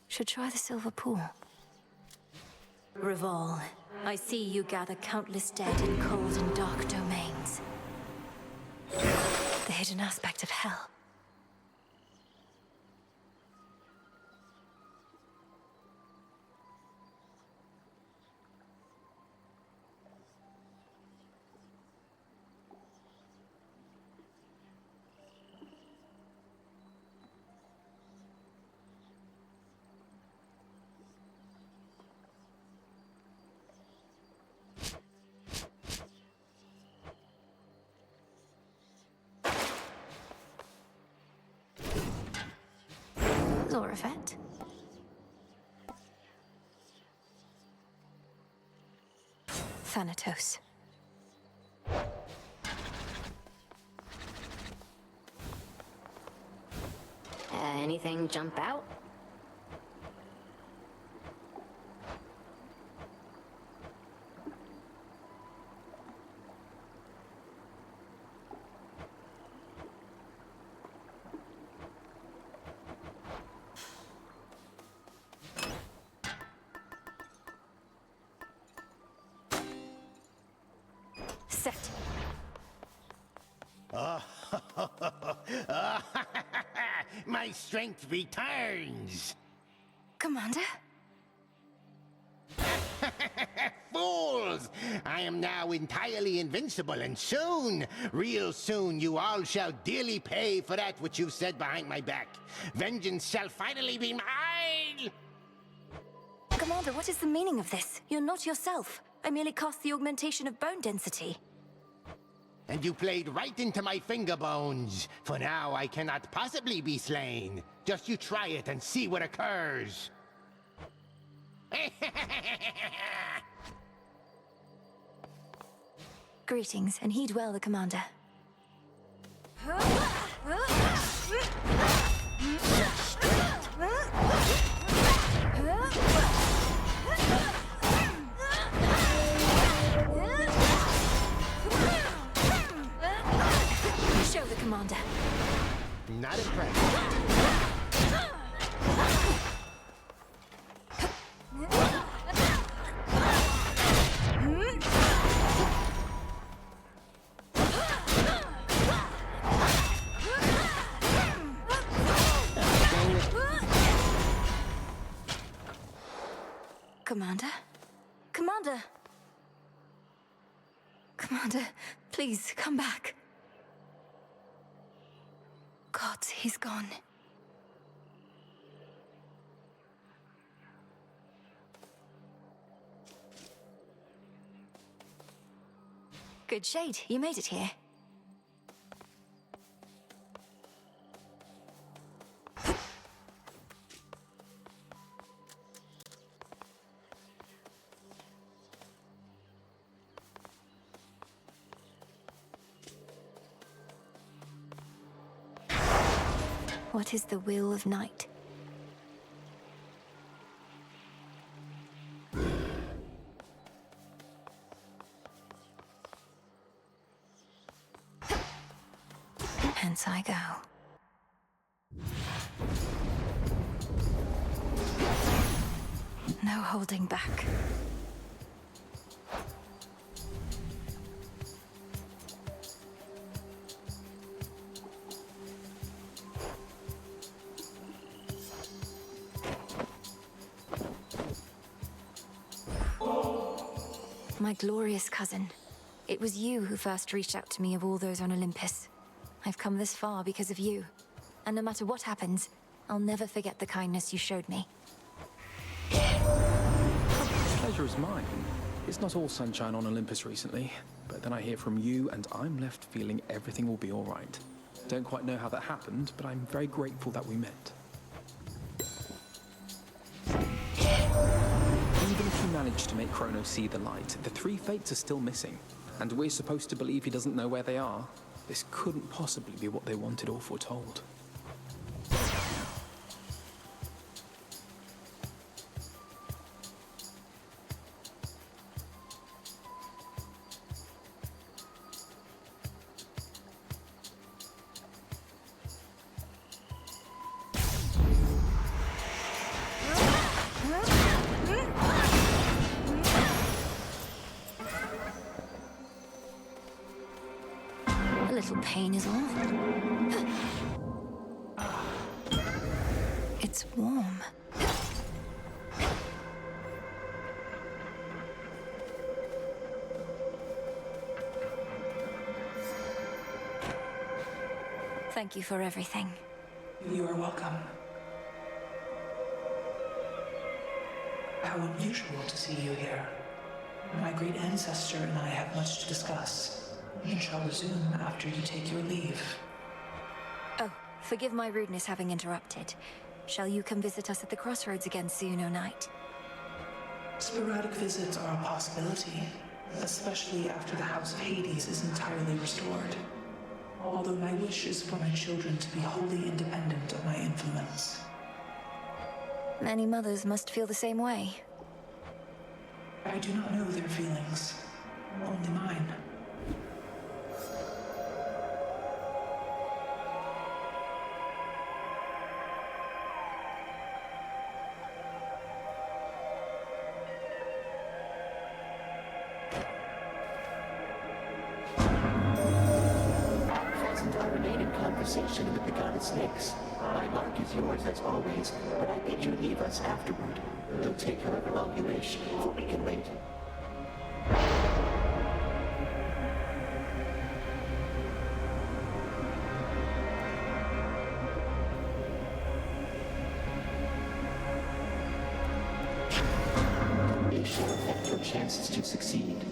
Should try the silver pool. Revol, I see you gather countless dead in cold and dark domains. The hidden aspect of hell. Lorifet. Thanatos. Anything jump out? Set. My strength returns! Commander? Fools! I am now entirely invincible, and soon, real soon, you all shall dearly pay for that which you said behind my back. Vengeance shall finally be mine! Commander, what is the meaning of this? You're not yourself. I merely cast the augmentation of bone density. And you played right into my finger bones. For now, I cannot possibly be slain. Just you try it and see what occurs. Greetings, and heed well the commander. Show the commander. Not impressed. Commander? Commander! Commander, please, come back. God, he's gone. Good shade, you made it here. What is the will of night? Hence I go. No holding back. My glorious cousin. It was you who first reached out to me of all those on Olympus. I've come this far because of you. And no matter what happens, I'll never forget the kindness you showed me. Pleasure is mine. It's not all sunshine on Olympus recently, but then I hear from you and I'm left feeling everything will be all right. Don't quite know how that happened, but I'm very grateful that we met. Even if you manage to make Kronos see the light, the three fates are still missing, and we're supposed to believe he doesn't know where they are. This couldn't possibly be what they wanted or foretold. A little pain is all. It's warm. Thank you for everything. You are welcome. How unusual to see you here. My great ancestor and I have much to discuss. We shall resume after you take your leave. Oh, forgive my rudeness having interrupted. Shall you come visit us at the crossroads again soon or night? Sporadic visits are a possibility, especially after the House of Hades is entirely restored. Although my wish is for my children to be wholly independent of my influence. Many mothers must feel the same way. I do not know their feelings, only mine. Conversation with the goddess Nyx. My mark is yours as always, but I bid you leave us afterward. Don't take however long you wish, for we can wait. They shall affect your chances to succeed.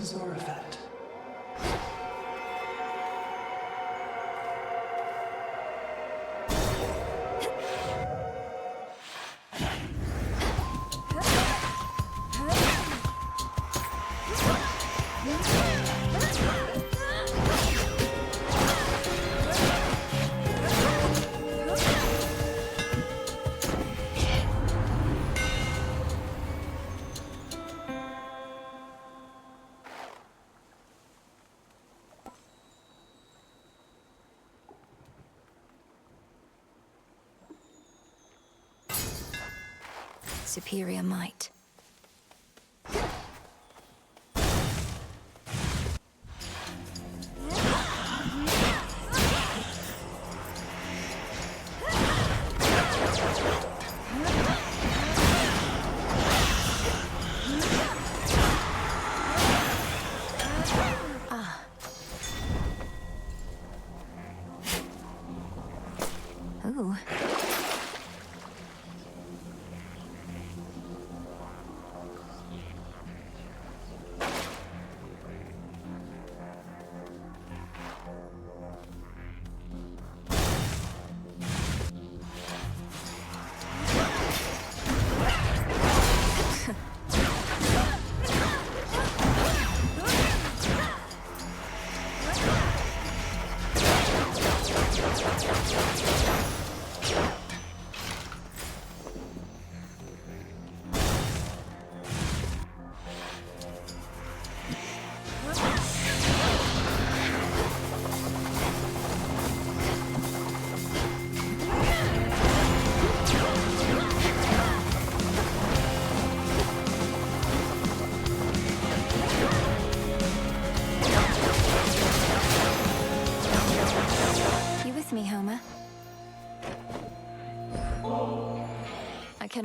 Zorafet. Superior might.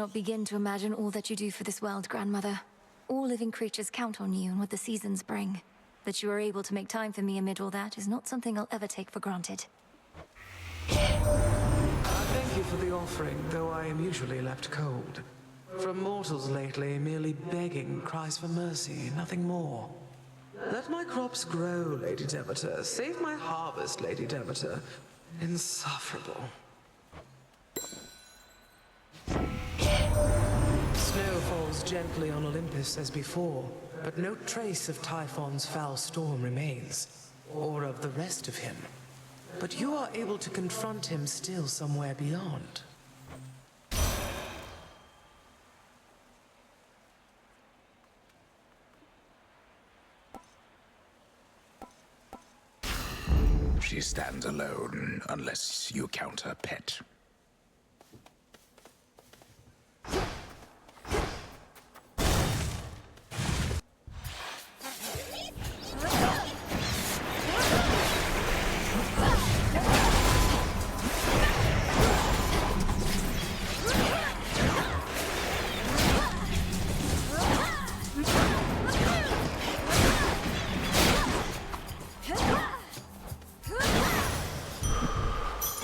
cannot begin to imagine all that you do for this world, Grandmother. All living creatures count on you and what the seasons bring. That you are able to make time for me amid all that is not something I'll ever take for granted. Thank you for the offering, though I am usually left cold. From mortals lately, merely begging cries for mercy, nothing more. Let my crops grow, Lady Demeter. Save my harvest, Lady Demeter. Insufferable. Snow falls gently on Olympus as before, but no trace of Typhon's foul storm remains, or of the rest of him. But you are able to confront him still somewhere beyond. She stands alone, unless you count her pet.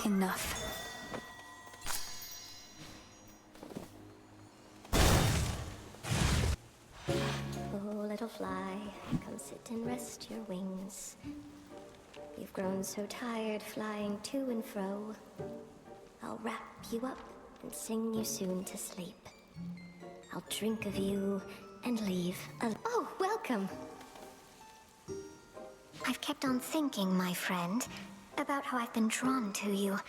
Enough. Oh, little fly, come sit and rest your wings. You've grown so tired flying to and fro. I'll wrap you up and sing you soon to sleep. I'll drink of you and leave. Oh, welcome! I've kept on thinking, my friend, about how I've been drawn to you,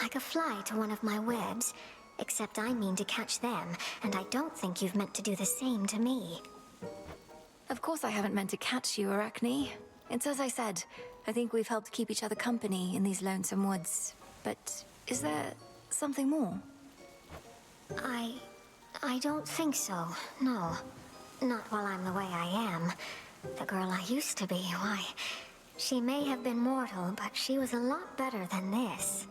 like a fly to one of my webs, except I mean to catch them, and I don't think you've meant to do the same to me. Of course I haven't meant to catch you, Arachne. It's as I said, I think we've helped keep each other company in these lonesome woods. But is there something more? I don't think so, no. Not while I'm the way I am. The girl I used to be, why... She may have been mortal, but she was a lot better than this.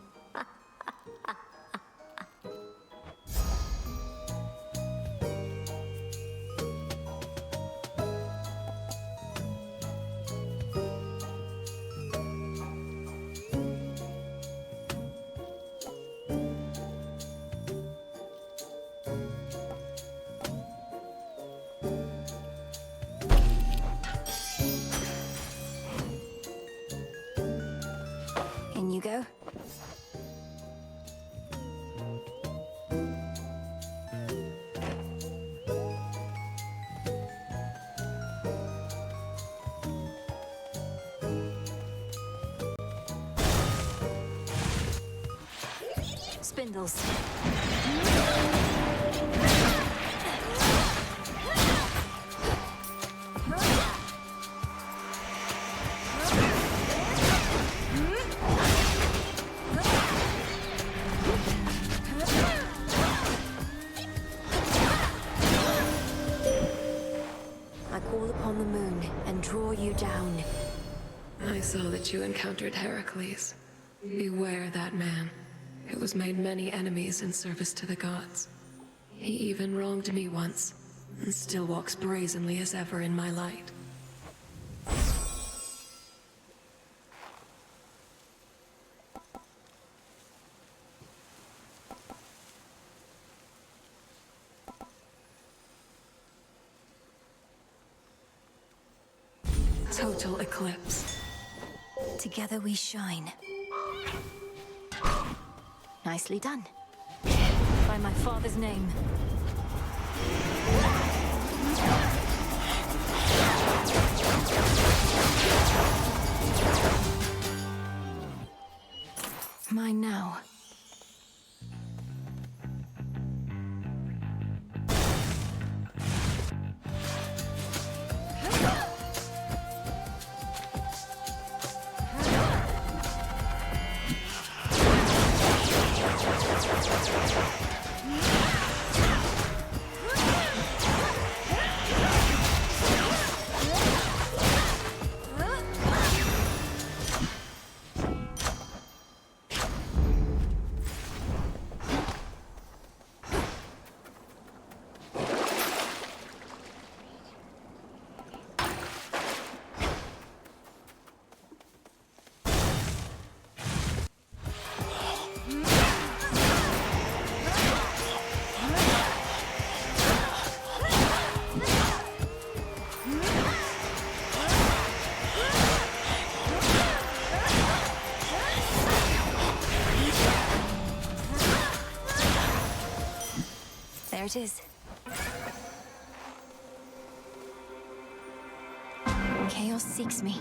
In you go. Spindles. I call upon the moon and draw you down. I saw that you encountered Heracles. Beware that man. It was made many enemies in service to the gods. He even wronged me once, and still walks brazenly as ever in my light. Total eclipse. Together we shine. Nicely done. By my father's name. Mine now. it is. Chaos seeks me.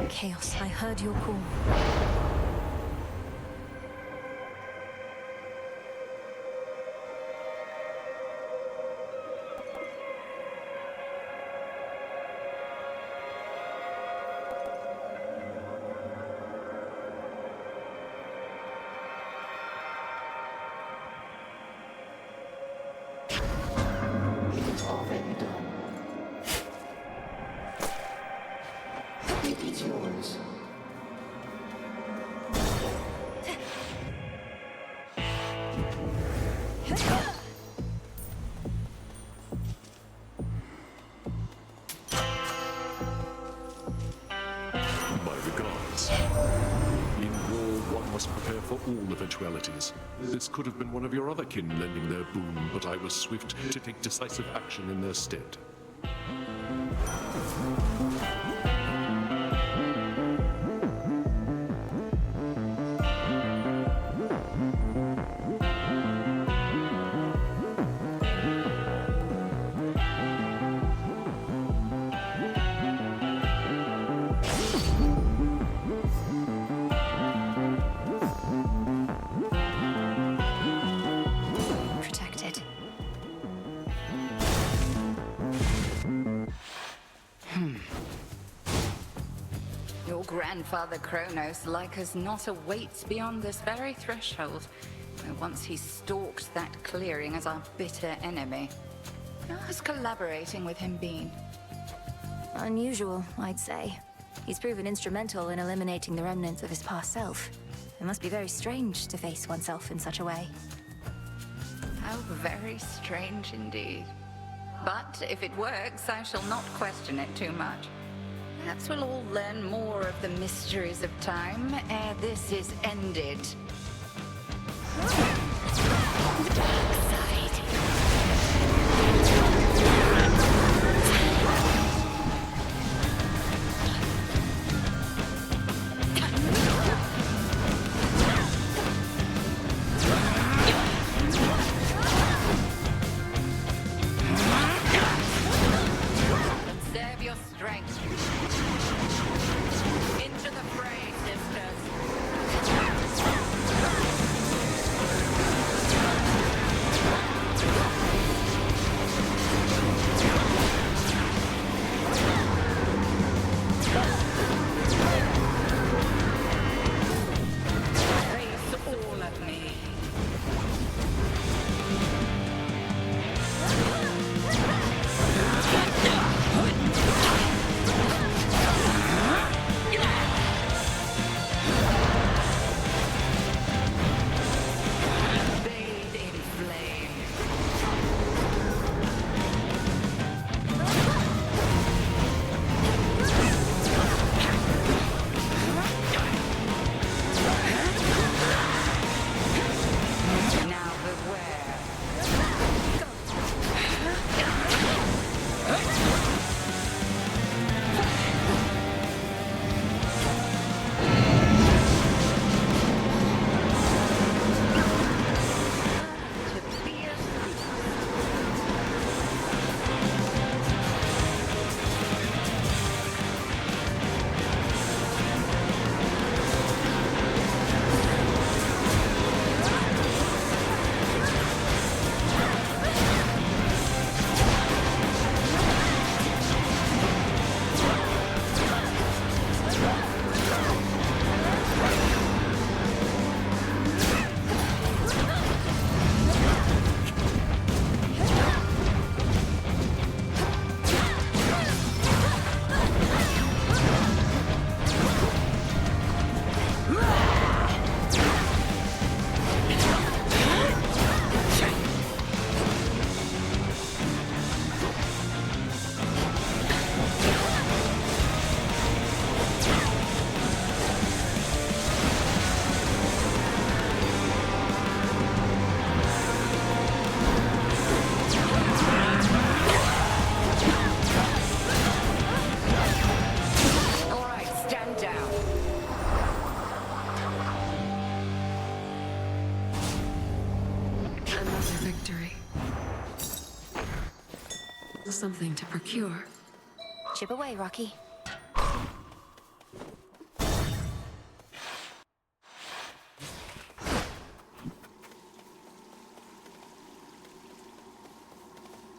Chaos, I heard your call. It's already done. It's yours. My regards. In war, one must prepare for all eventualities. This could have been one of your other kin lending their boon, but I was swift to take decisive action in their stead. Protected. Your grandfather Kronos, like us not, awaits beyond this very threshold, where once he stalked that clearing as our bitter enemy. How has collaborating with him been? Unusual, I'd say. He's proven instrumental in eliminating the remnants of his past self. It must be very strange to face oneself in such a way. How very strange indeed. But if it works, I shall not question it too much. Perhaps we'll all learn more of the mysteries of time ere this is ended. Conserve your strength. Into the fray, sisters. victory. Something to procure. Chip away, Rocky.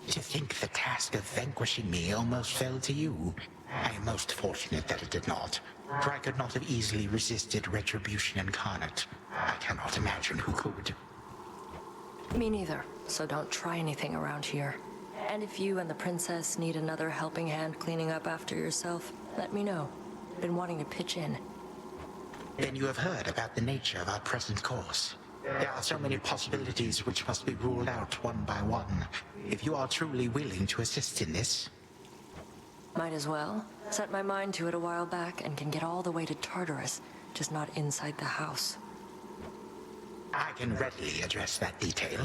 To think the task of vanquishing me almost fell to you. I am most fortunate that it did not, for I could not have easily resisted retribution incarnate. I cannot imagine who could. Me neither, so don't try anything around here. And if you and the princess need another helping hand cleaning up after yourself, let me know. Been wanting to pitch in. Then you have heard about the nature of our present course. There are so many possibilities which must be ruled out one by one. If you are truly willing to assist in this... Might as well. Set my mind to it a while back and can get all the way to Tartarus, just not inside the house. I can readily address that detail.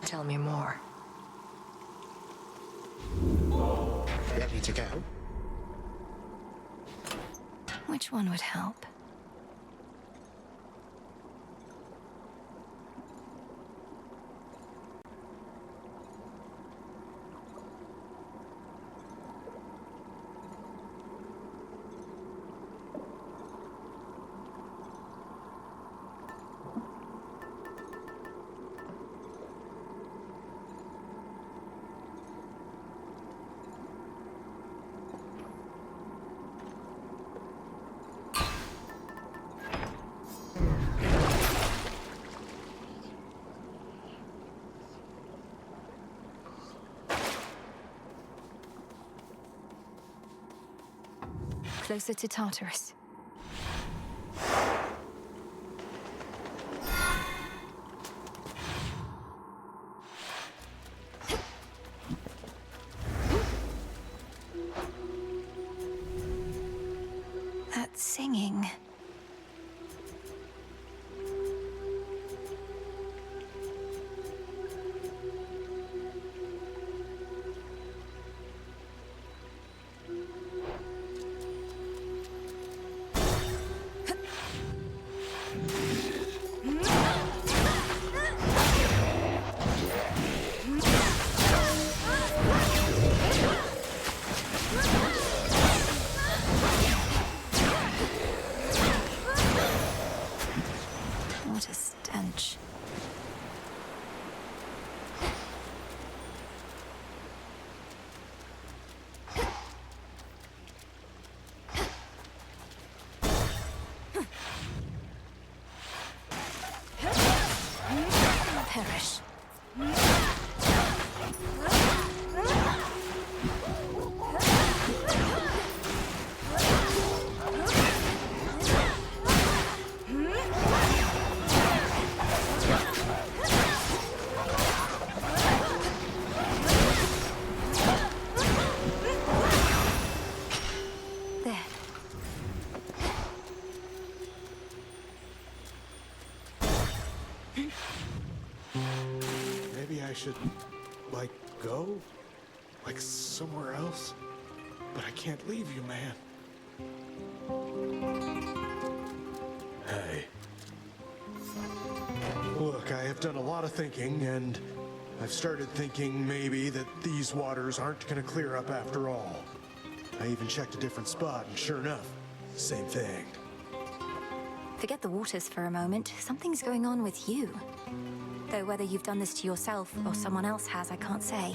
Tell me more. Ready to go? Which one would help? Closer to Tartarus. That singing. What a stench. Perish. There. Maybe I should, like, go? Like, somewhere else? But I can't leave you, man. Hey. Look, I have done a lot of thinking, and I've started thinking maybe that these waters aren't gonna clear up after all. I even checked a different spot, and sure enough, same thing. Forget the waters for a moment. Something's going on with you. Though whether you've done this to yourself or someone else has, I can't say.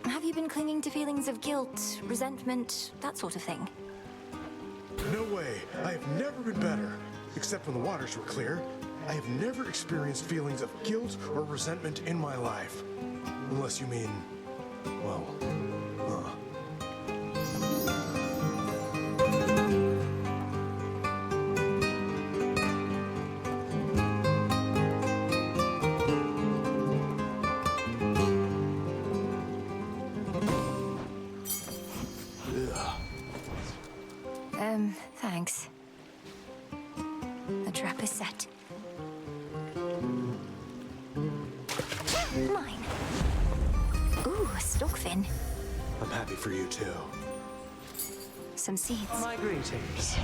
Have you been clinging to feelings of guilt, resentment, that sort of thing? No way. I have never been better. Except when the waters were clear. I have never experienced feelings of guilt or resentment in my life. Unless you mean, well, Thanks. The trap is set. Mine. Ooh, a stockfin. I'm happy for you too. Some seeds. My greetings.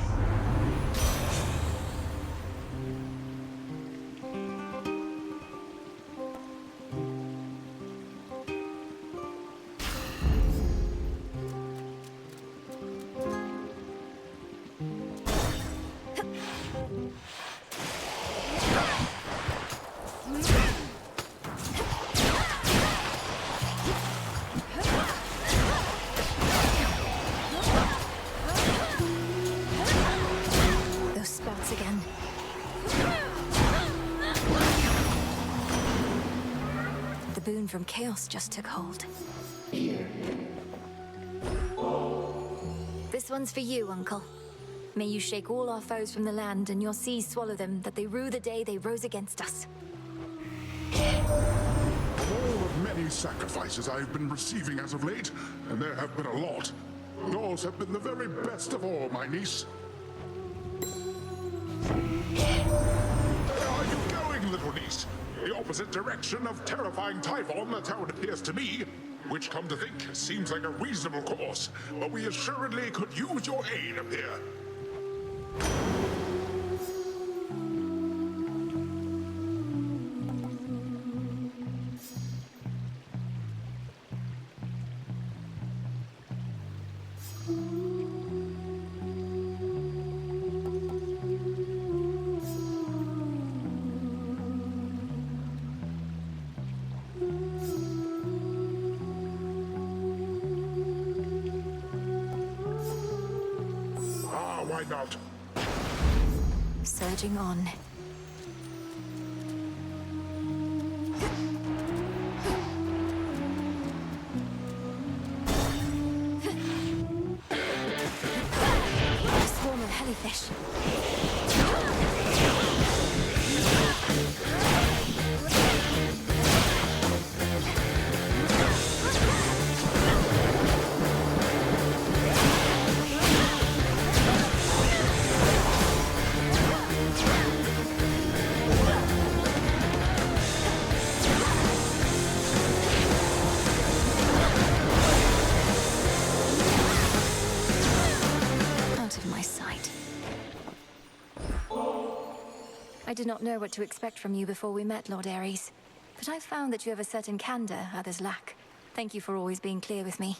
once again. The boon from chaos just took hold. This one's for you, Uncle. May you shake all our foes from the land, and your seas swallow them, that they rue the day they rose against us. Of all the many sacrifices I've been receiving as of late, and there have been a lot, yours have been the very best of all, my niece. Where are you going, little niece? The opposite direction of terrifying Typhon, that's how it appears to me. Which, come to think, seems like a reasonable course, but we assuredly could use your aid up here. Why not? Surging on. A swarm of jellyfish. I did not know what to expect from you before we met, Lord Ares. But I've found that you have a certain candor others lack. Thank you for always being clear with me.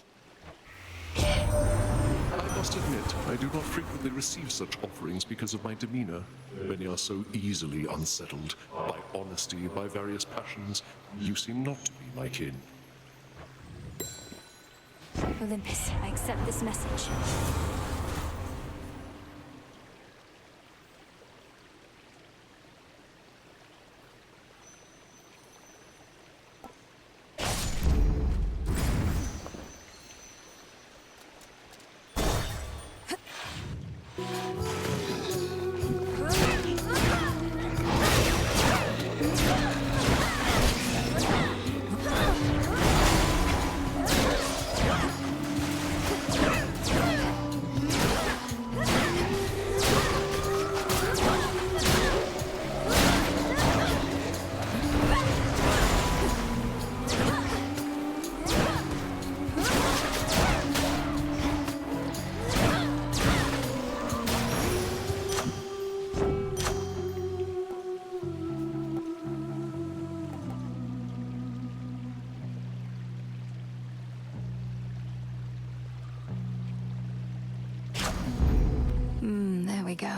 I must admit, I do not frequently receive such offerings because of my demeanor. Many are so easily unsettled by honesty, by various passions. You seem not to be my kin. Olympus, I accept this message. There we go.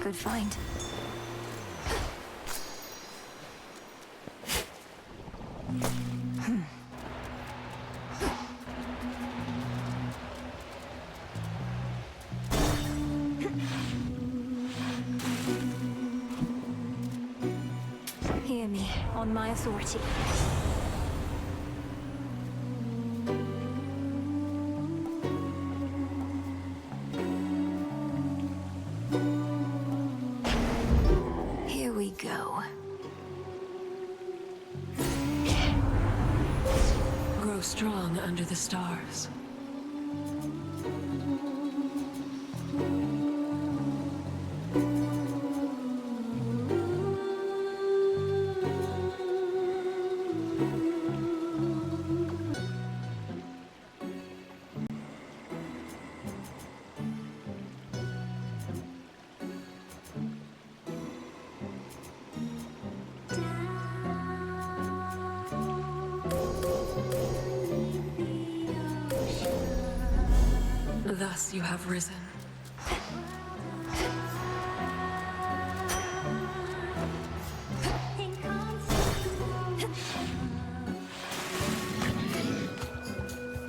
Good find. Hear me, on my authority. Here we go. Grow strong under the stars. Thus you have risen.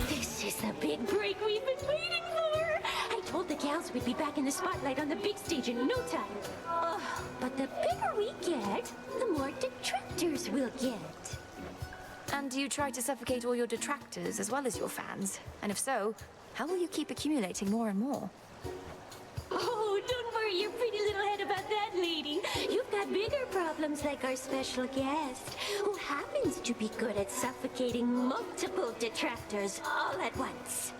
This is the big break we've been waiting for! I told the gals we'd be back in the spotlight on the big stage in no time. But the bigger we get, the more detractors we'll get. And you try to suffocate all your detractors as well as your fans? And if so, how will you keep accumulating more and more? Oh, don't worry your pretty little head about that, lady. You've got bigger problems like our special guest, who happens to be good at suffocating multiple detractors all at once.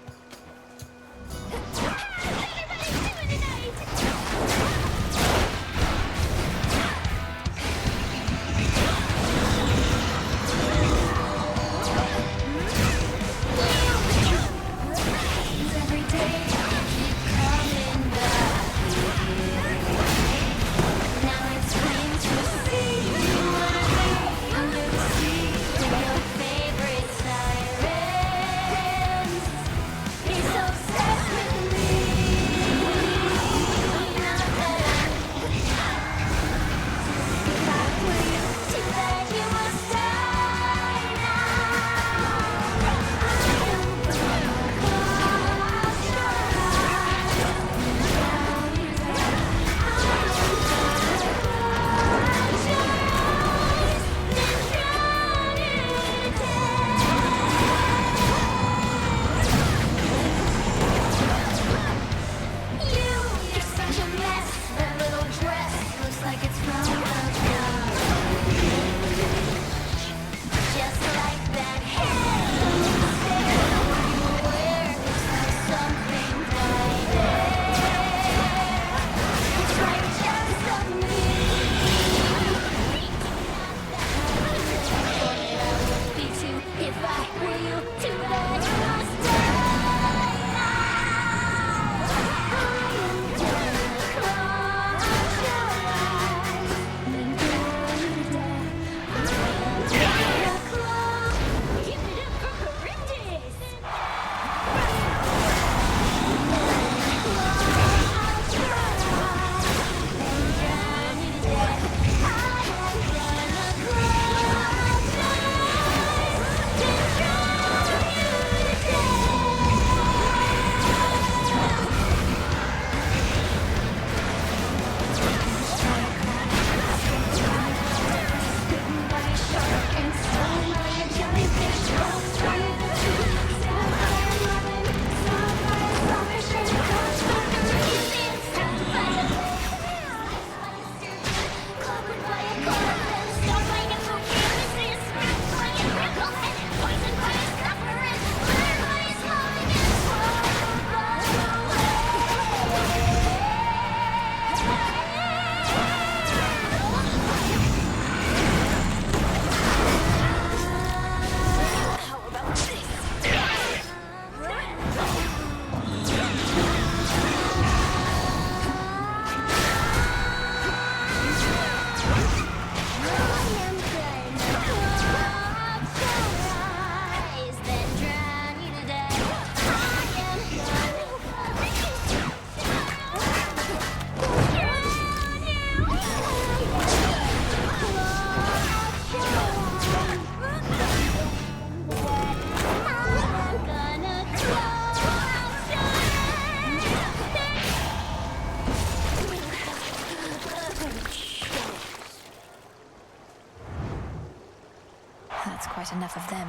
Quite enough of them.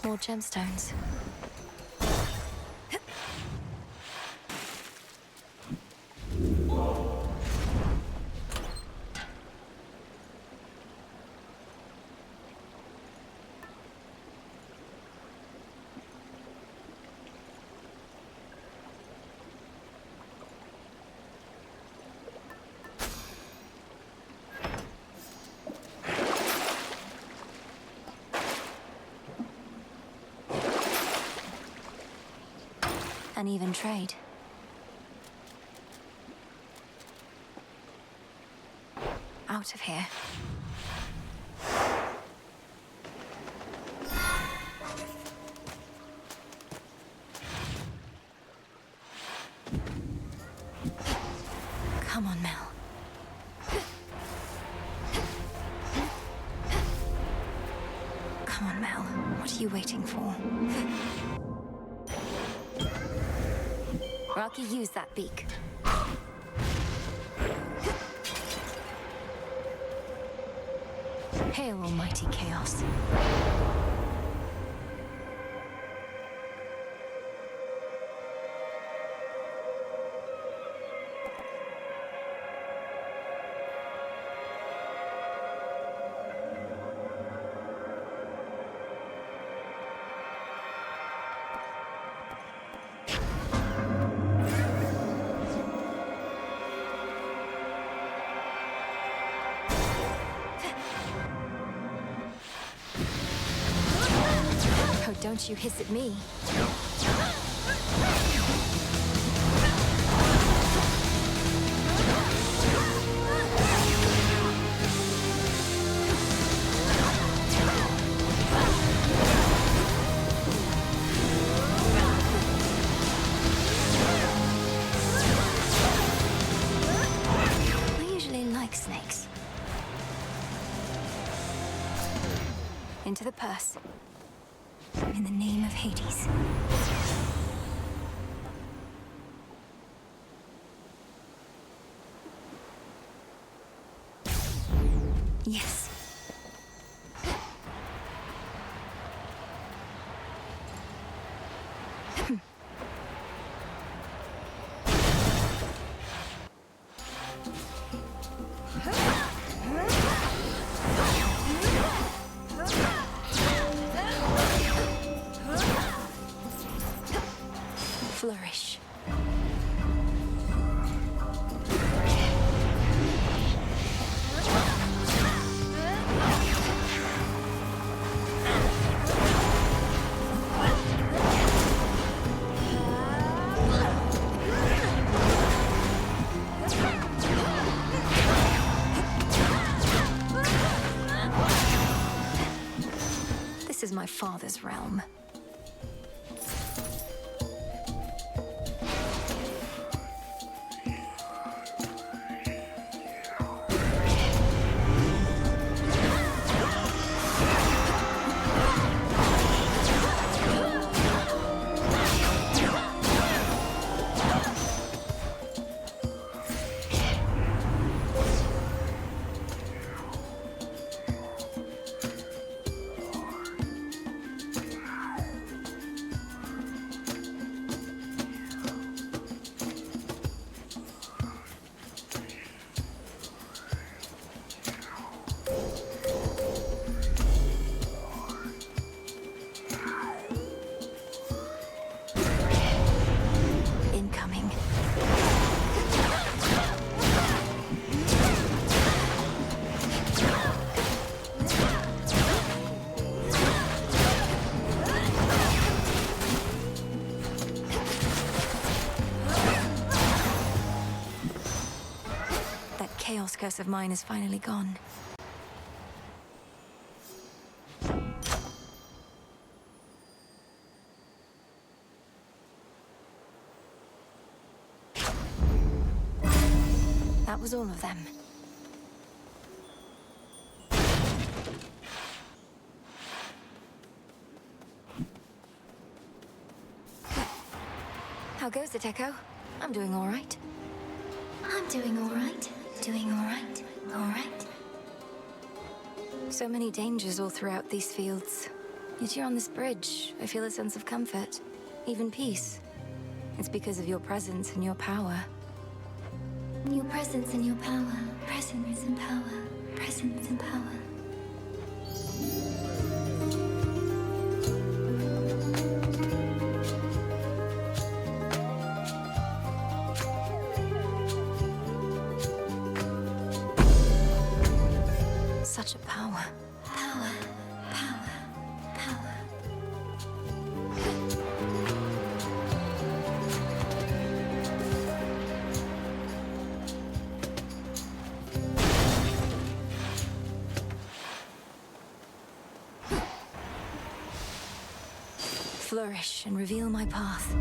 More gemstones. An even trade. Out of here. Come on, Mel. Come on, Mel. What are you waiting for? Rocky, use that beak. Hail, almighty chaos. Oh, don't you hiss at me. I usually like snakes. Into the purse. In the name of Hades. Yes. Flourish. This is my father's realm. Incoming. That chaos curse of mine is finally gone. That was all of them. How goes it, Echo? I'm doing all right. I'm doing all right. Doing all right. All right. So many dangers all throughout these fields. Yet you're on this bridge. I feel a sense of comfort, even peace. It's because of your presence and your power. Your presence and your power. Presence and power. Presence and power. Such a power. Power. Power. Power. Flourish and reveal my path.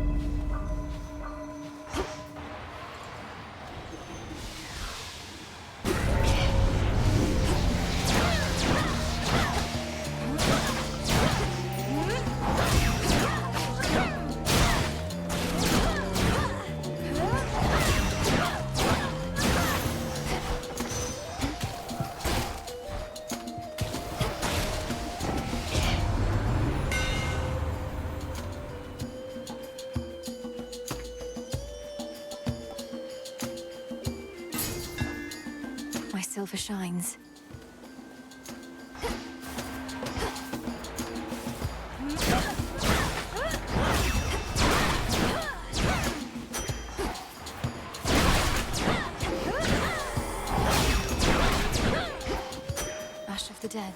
silver shines. Ash of the dead.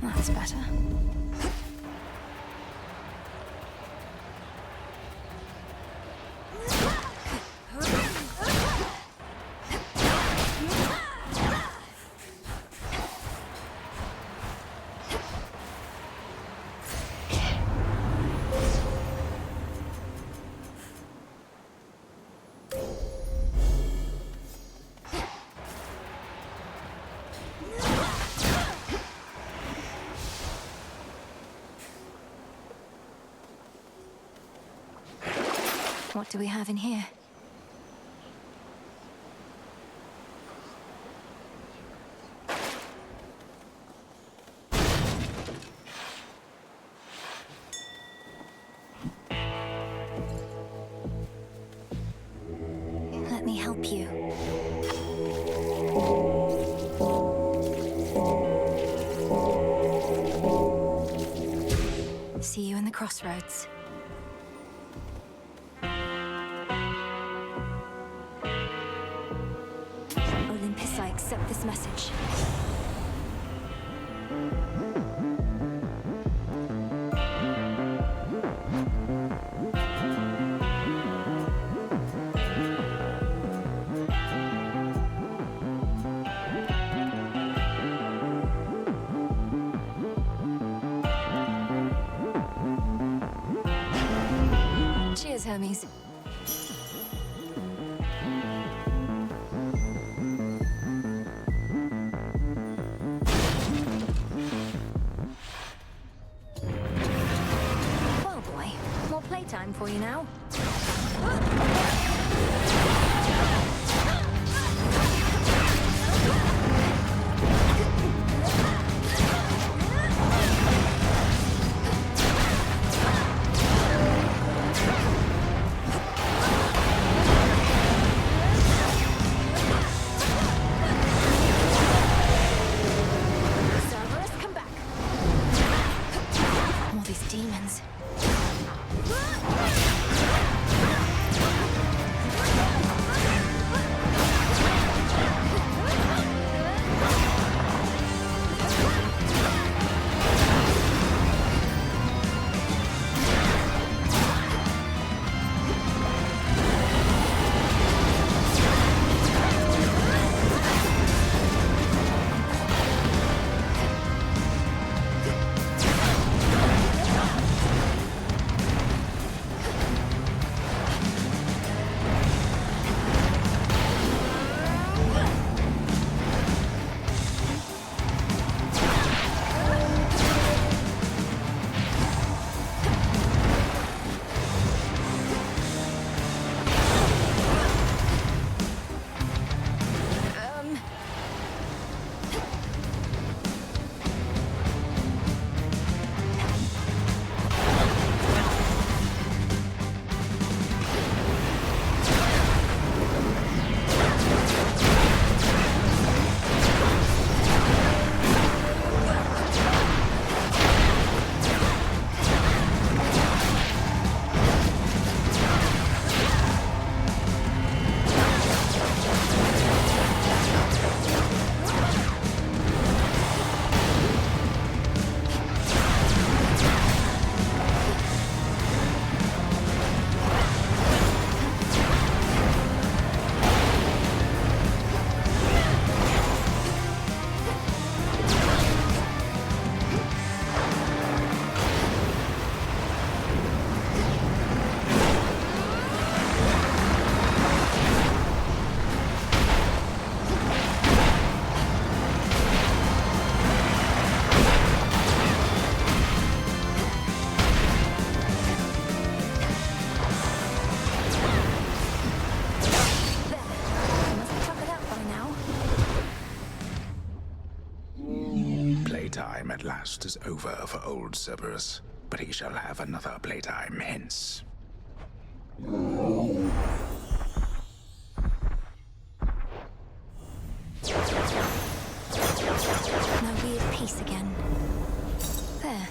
That's better. What do we have in here? Let me help you. See you in the crossroads. Olympus, I accept this message. Cheers, Hermes. Well, boy, more playtime for you now. Cerberus, come back. All these demons. worst is over for old Cerberus, but he shall have another playtime hence. Now be at peace again. There.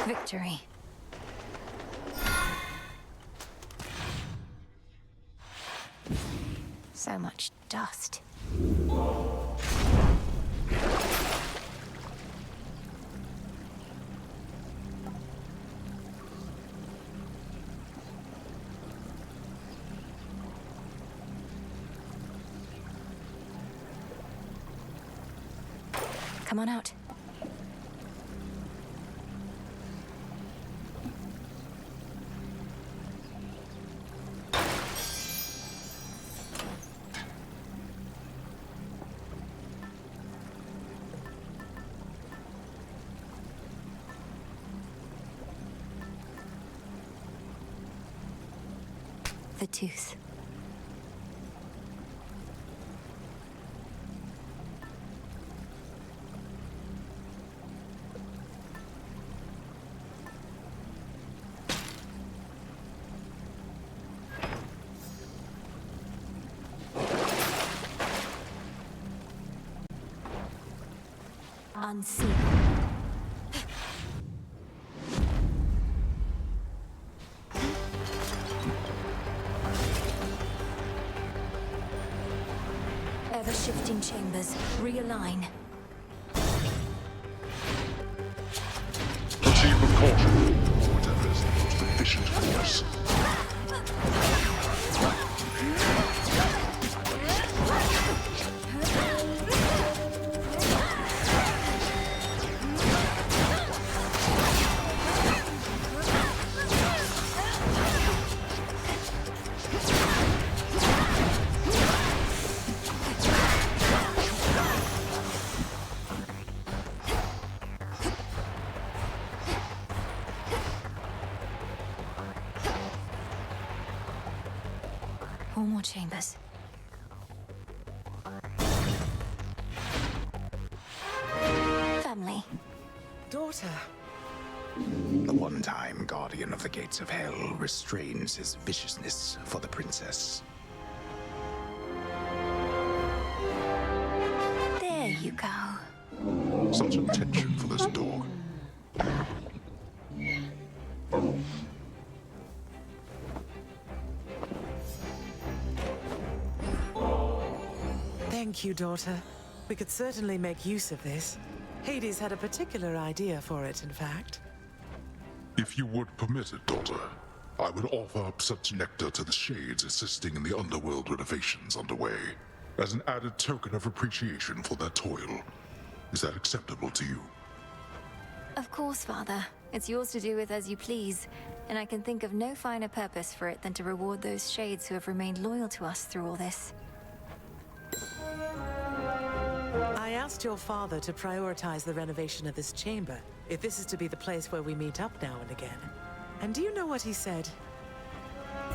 Victory. So much dust. Come on out. The tooth. Unseal. Ever-shifting chambers. Realign. Proceed with caution. Whatever is the most efficient force. Four more chambers. Family. Daughter. The one-time guardian of the gates of hell restrains his viciousness for the princess. There you go. Such attention for this dog. Thank you, daughter. We could certainly make use of this. Hades had a particular idea for it, in fact. If you would permit it, daughter, I would offer up such nectar to the Shades assisting in the Underworld renovations underway, as an added token of appreciation for their toil. Is that acceptable to you? Of course, Father. It's yours to do with as you please, and I can think of no finer purpose for it than to reward those Shades who have remained loyal to us through all this. I asked your father to prioritize the renovation of this chamber, if this is to be the place where we meet up now and again. And do you know what he said?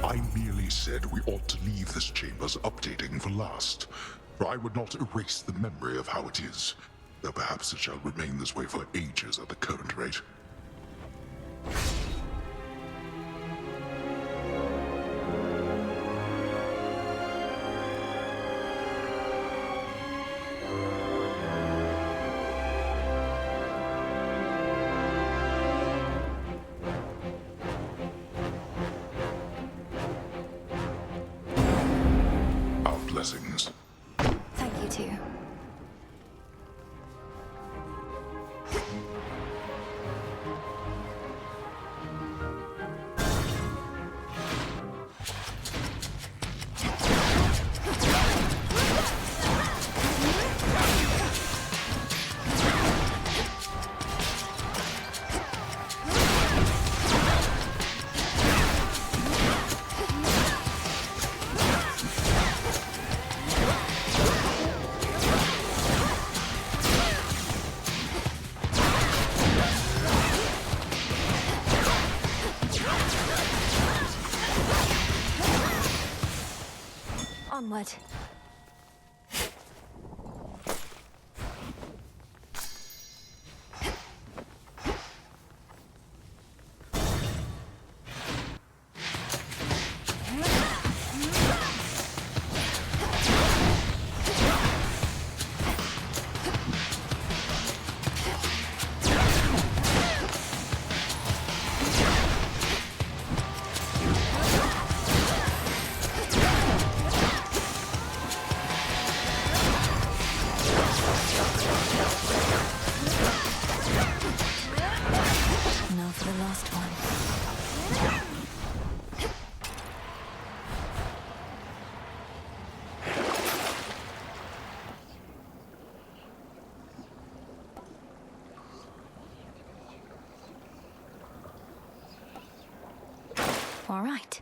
I merely said we ought to leave this chamber's updating for last, for I would not erase the memory of how it is, though perhaps it shall remain this way for ages at the current rate. Our blessings. Thank you, too. Onward. Now for the last one. All right.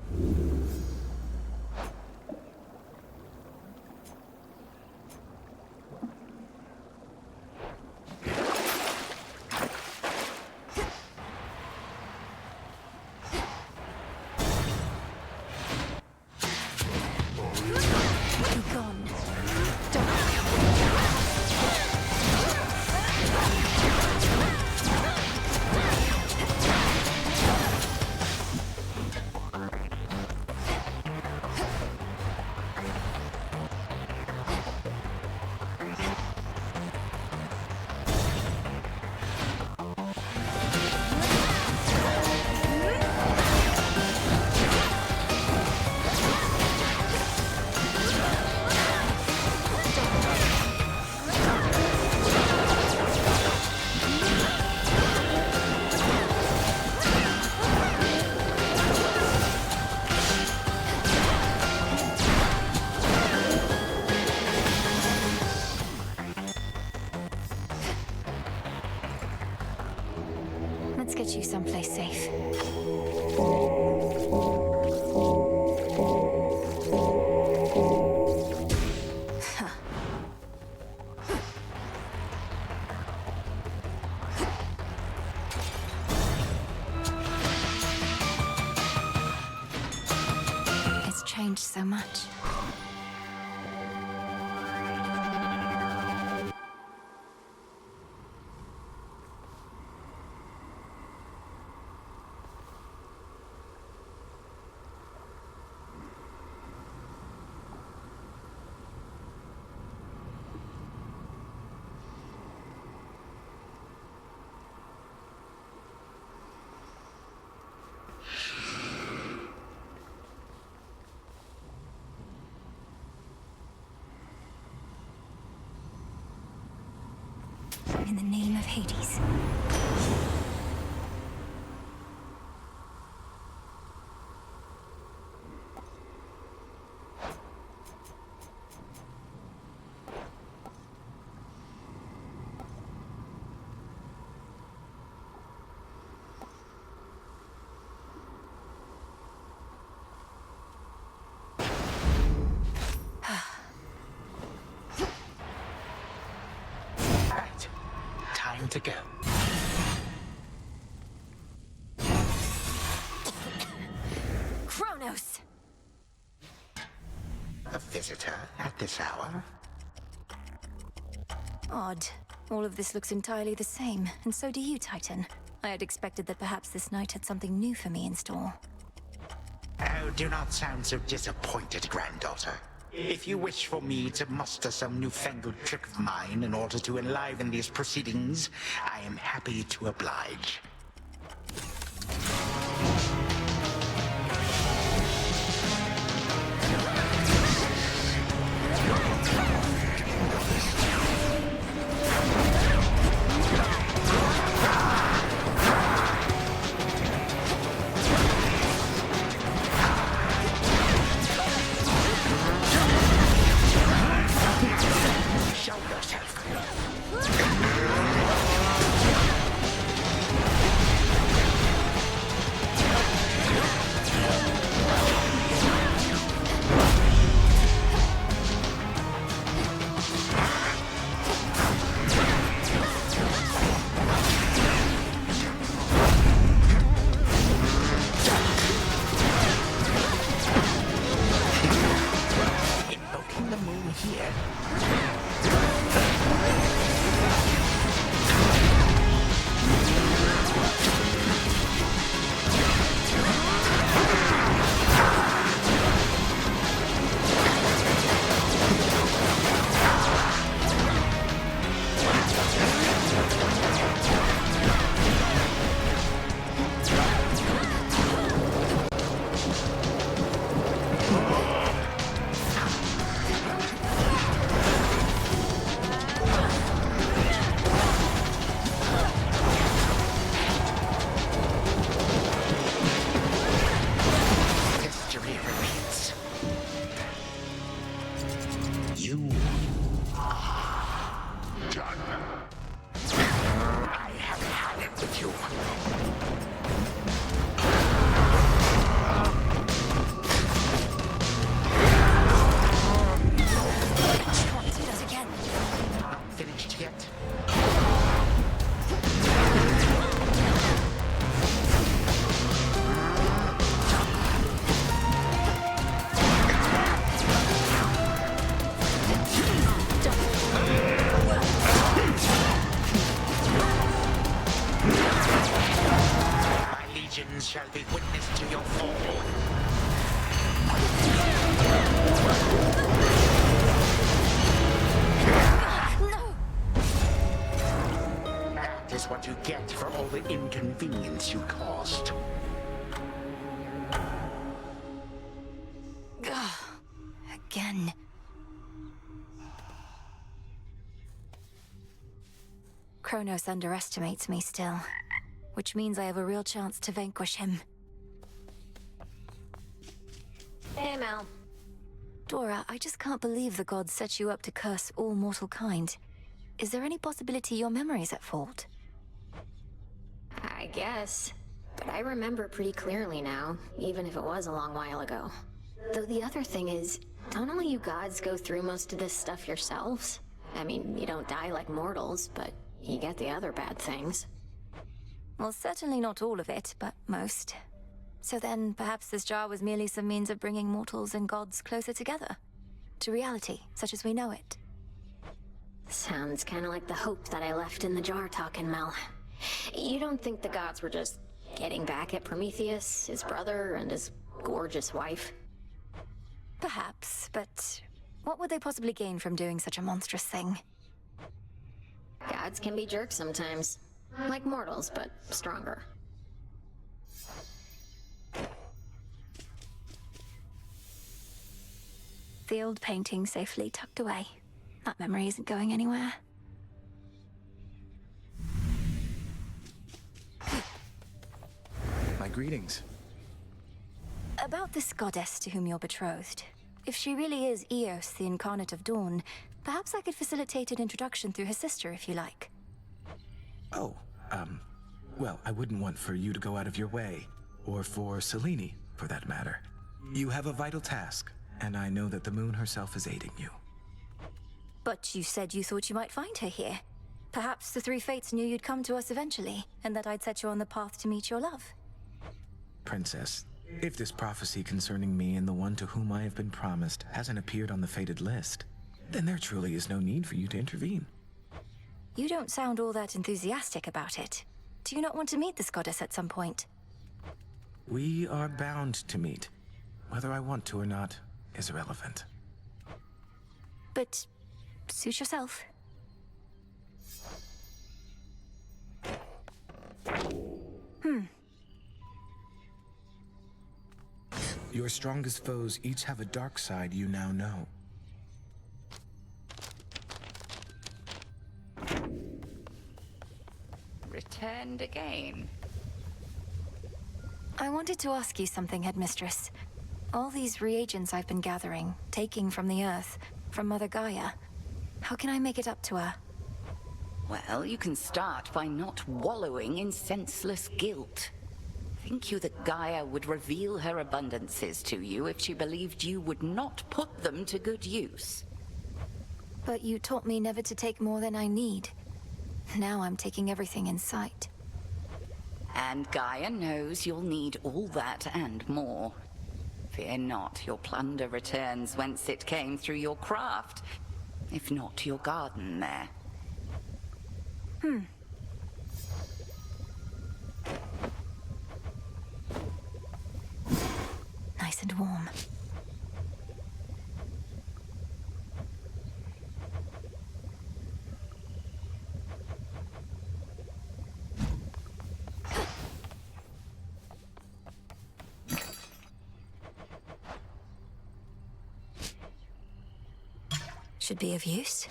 Be gone. Let's get you someplace safe. Huh. It's changed so much. In the name of Hades. Right. Time to go. Kronos! A visitor at this hour? Odd. All of this looks entirely the same, and so do you, Titan. I had expected that perhaps this night had something new for me in store. Oh, do not sound so disappointed, granddaughter. If you wish for me to muster some newfangled trick of mine in order to enliven these proceedings, I am happy to oblige. Show yourself. here. Shall be witness to your fall. No! That is what you get for all the inconvenience you caused. Again. Kronos underestimates me still, which means I have a real chance to vanquish him. Hey, Mel. Dora, I just can't believe the gods set you up to curse all mortal kind. Is there any possibility your memory's at fault? I guess. But I remember pretty clearly now, even if it was a long while ago. Though the other thing is, don't all you gods go through most of this stuff yourselves? I mean, you don't die like mortals, but you get the other bad things. Well, certainly not all of it, but most. So then, perhaps this jar was merely some means of bringing mortals and gods closer together. To reality, such as we know it. Sounds kinda like the hope that I left in the jar talking, Mel. You don't think the gods were just getting back at Prometheus, his brother, and his gorgeous wife? Perhaps, but what would they possibly gain from doing such a monstrous thing? Gods can be jerks sometimes. Like mortals, but stronger. The old painting safely tucked away. That memory isn't going anywhere. My greetings. About this goddess to whom you're betrothed. If she really is Eos, the incarnate of dawn, perhaps I could facilitate an introduction through her sister, if you like. Oh, well, I wouldn't want for you to go out of your way, or for Selene, for that matter. You have a vital task, and I know that the moon herself is aiding you. But you said you thought you might find her here. Perhaps the three fates knew you'd come to us eventually, and that I'd set you on the path to meet your love. Princess, if this prophecy concerning me and the one to whom I have been promised hasn't appeared on the fated list, then there truly is no need for you to intervene. You don't sound all that enthusiastic about it. Do you not want to meet this goddess at some point? We are bound to meet. Whether I want to or not is irrelevant. But suit yourself. Your strongest foes each have a dark side you now know. Returned again. I wanted to ask you something, Headmistress. All these reagents I've been gathering, taking from the Earth, from Mother Gaia, how can I make it up to her? Well, you can start by not wallowing in senseless guilt. Think you that Gaia would reveal her abundances to you if she believed you would not put them to good use? But you taught me never to take more than I need. Now I'm taking everything in sight. And Gaia knows you'll need all that and more. Fear not, your plunder returns whence it came through your craft, if not your garden there. Nice and warm. Should be of use.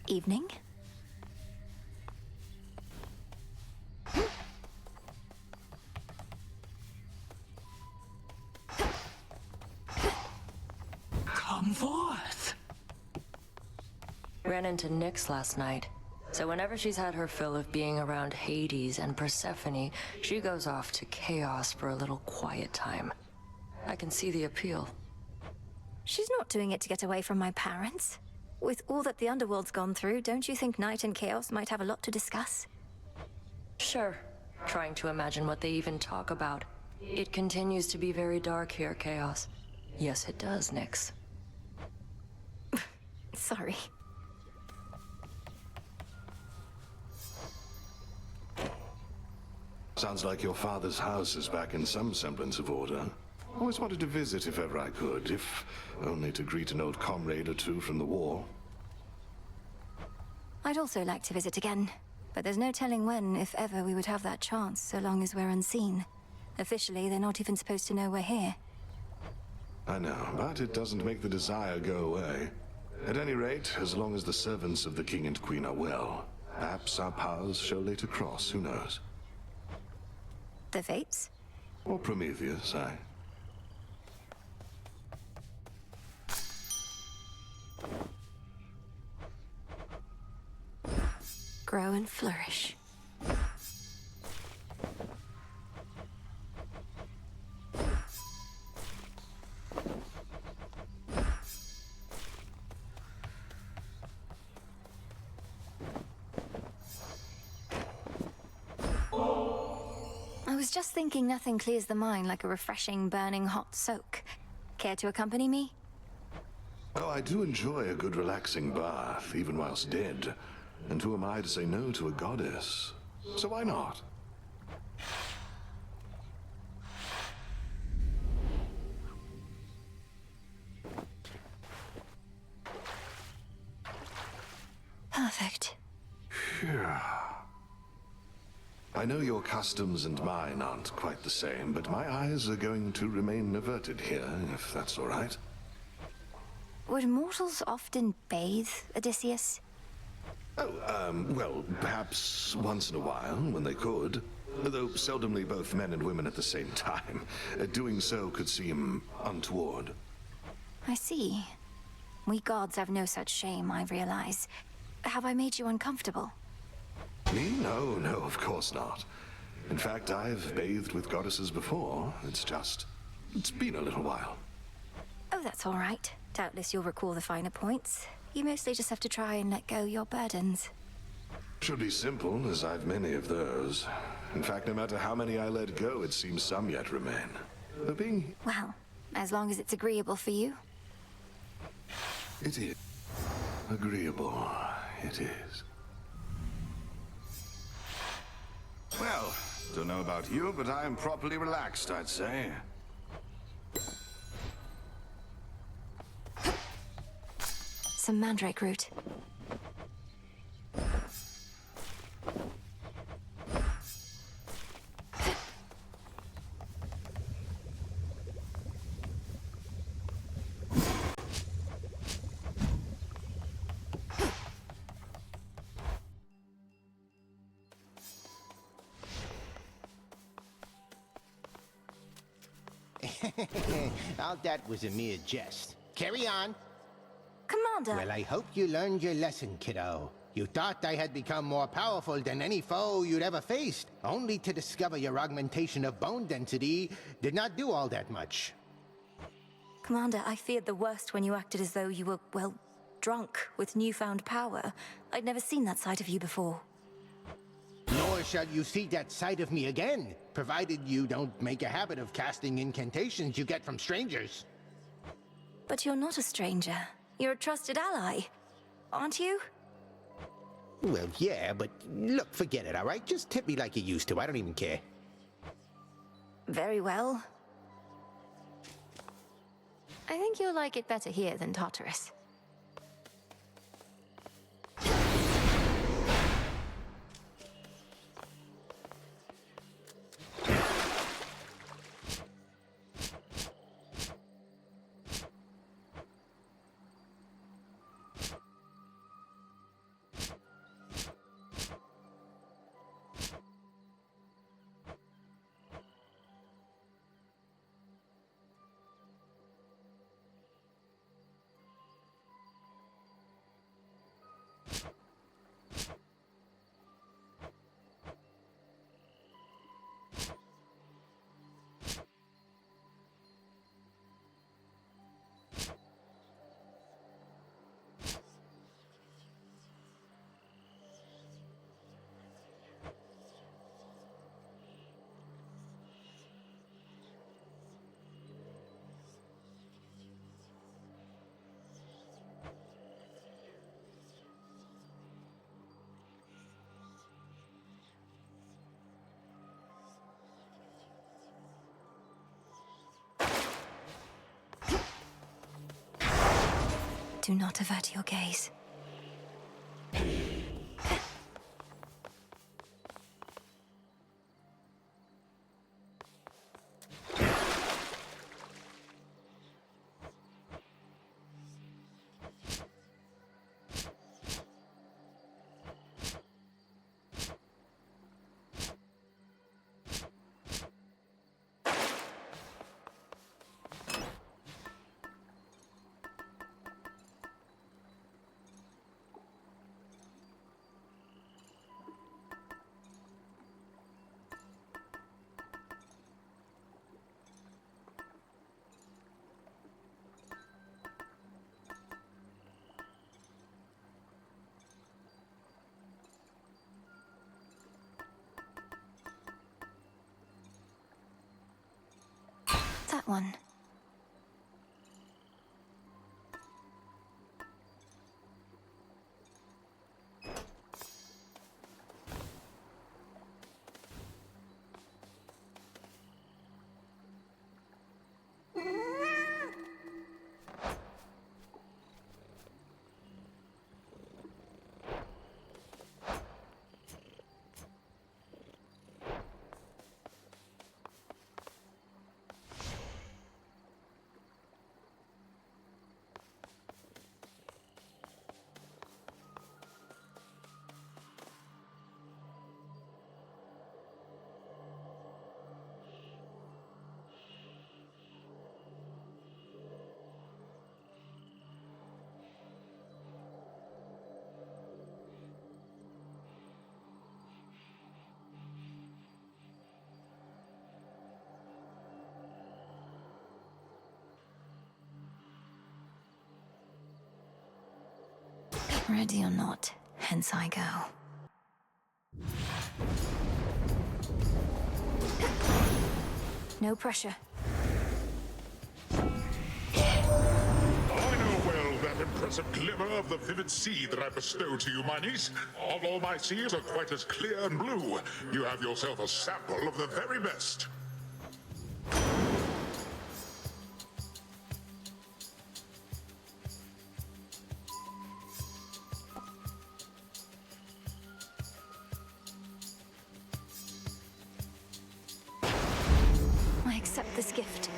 Evening. Come forth. Ran into Nyx last night. So whenever she's had her fill of being around Hades and Persephone, she goes off to Chaos for a little quiet time. I can see the appeal. She's not doing it to get away from my parents. With all that the Underworld's gone through, don't you think Night and Chaos might have a lot to discuss? Sure. Trying to imagine what they even talk about. It continues to be very dark here, Chaos. Yes, it does, Nyx. Sorry. Sounds like your father's house is back in some semblance of order. Always wanted to visit if ever I could, if only to greet an old comrade or two from the war. I'd also like to visit again, but there's no telling when, if ever, we would have that chance, so long as we're unseen. Officially, they're not even supposed to know we're here. I know, but it doesn't make the desire go away. At any rate, as long as the servants of the King and Queen are well, perhaps our paths shall later cross, who knows? The Fates? Or Prometheus, aye. Grow and flourish. I was just thinking nothing clears the mind like a refreshing, burning hot soak. Care to accompany me? Oh, I do enjoy a good relaxing bath, even whilst dead. And who am I to say no to a goddess? So why not? Perfect. Phew. I know your customs and mine aren't quite the same, but my eyes are going to remain averted here, if that's all right. Would mortals often bathe, Odysseus? Oh, well, perhaps once in a while, when they could. Though seldomly both men and women at the same time. Doing so could seem untoward. I see. We gods have no such shame, I realize. Have I made you uncomfortable? Me? No, no, of course not. In fact, I've bathed with goddesses before. It's been a little while. Oh, that's all right. Doubtless you'll recall the finer points. You mostly just have to try and let go your burdens. Should be simple, as I've many of those. In fact, no matter how many I let go, it seems some yet remain. Though being... Well, as long as it's agreeable for you. It is. Agreeable. It is. Well, don't know about you, but I am properly relaxed, I'd say. Some mandrake root. All that was a mere jest. Carry on. Commander! Well, I hope you learned your lesson, kiddo. You thought I had become more powerful than any foe you'd ever faced, only to discover your augmentation of bone density did not do all that much. Commander, I feared the worst when you acted as though you were, well, drunk with newfound power. I'd never seen that side of you before. Nor shall you see that side of me again, provided you don't make a habit of casting incantations you get from strangers. But you're not a stranger. You're a trusted ally, aren't you? Well, yeah, but look, forget it, all right? Just tip me like you used to. I don't even care. Very well. I think you'll like it better here than Tartarus. Do not avert your gaze. That one. Ready or not, hence I go. No pressure. I know well that impressive glimmer of the vivid sea that I bestow to you, my niece. Although my seas are quite as clear and blue, you have yourself a sample of the very best. I accept this gift.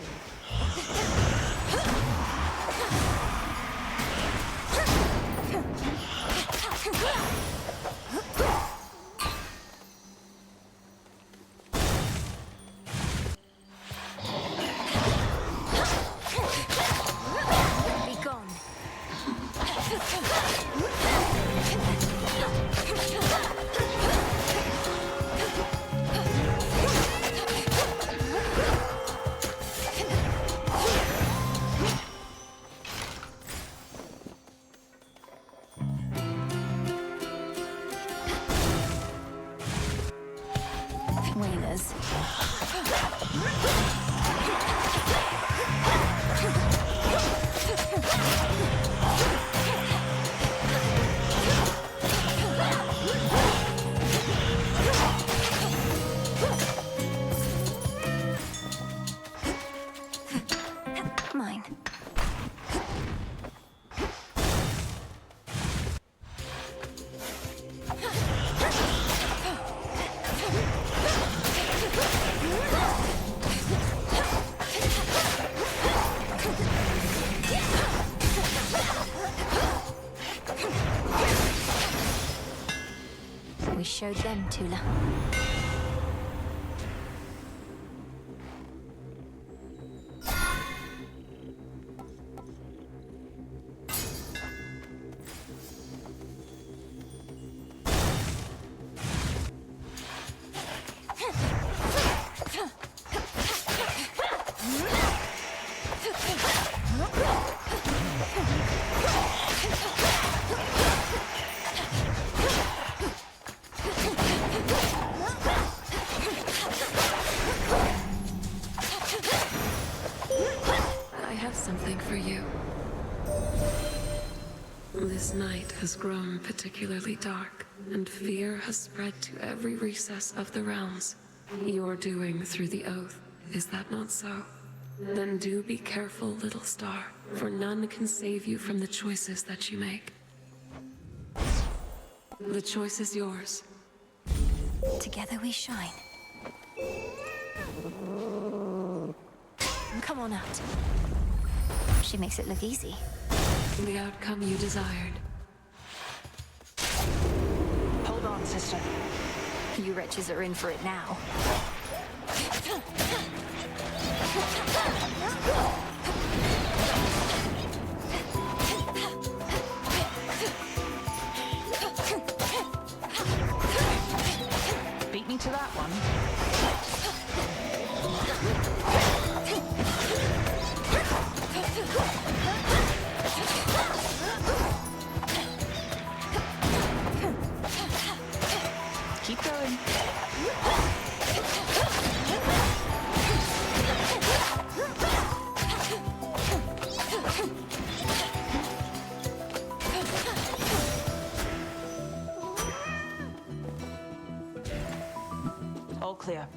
mine. We showed them, Tula. I have something for you. This night has grown particularly dark, and fear has spread to every recess of the realms. Your doing through the oath, is that not so? Then do be careful, little star, for none can save you from the choices that you make. The choice is yours. Together we shine. Come on out. She makes it look easy. The outcome you desired. Hold on, sister. You wretches are in for it now. Beat me to that one. Keep going. All clear.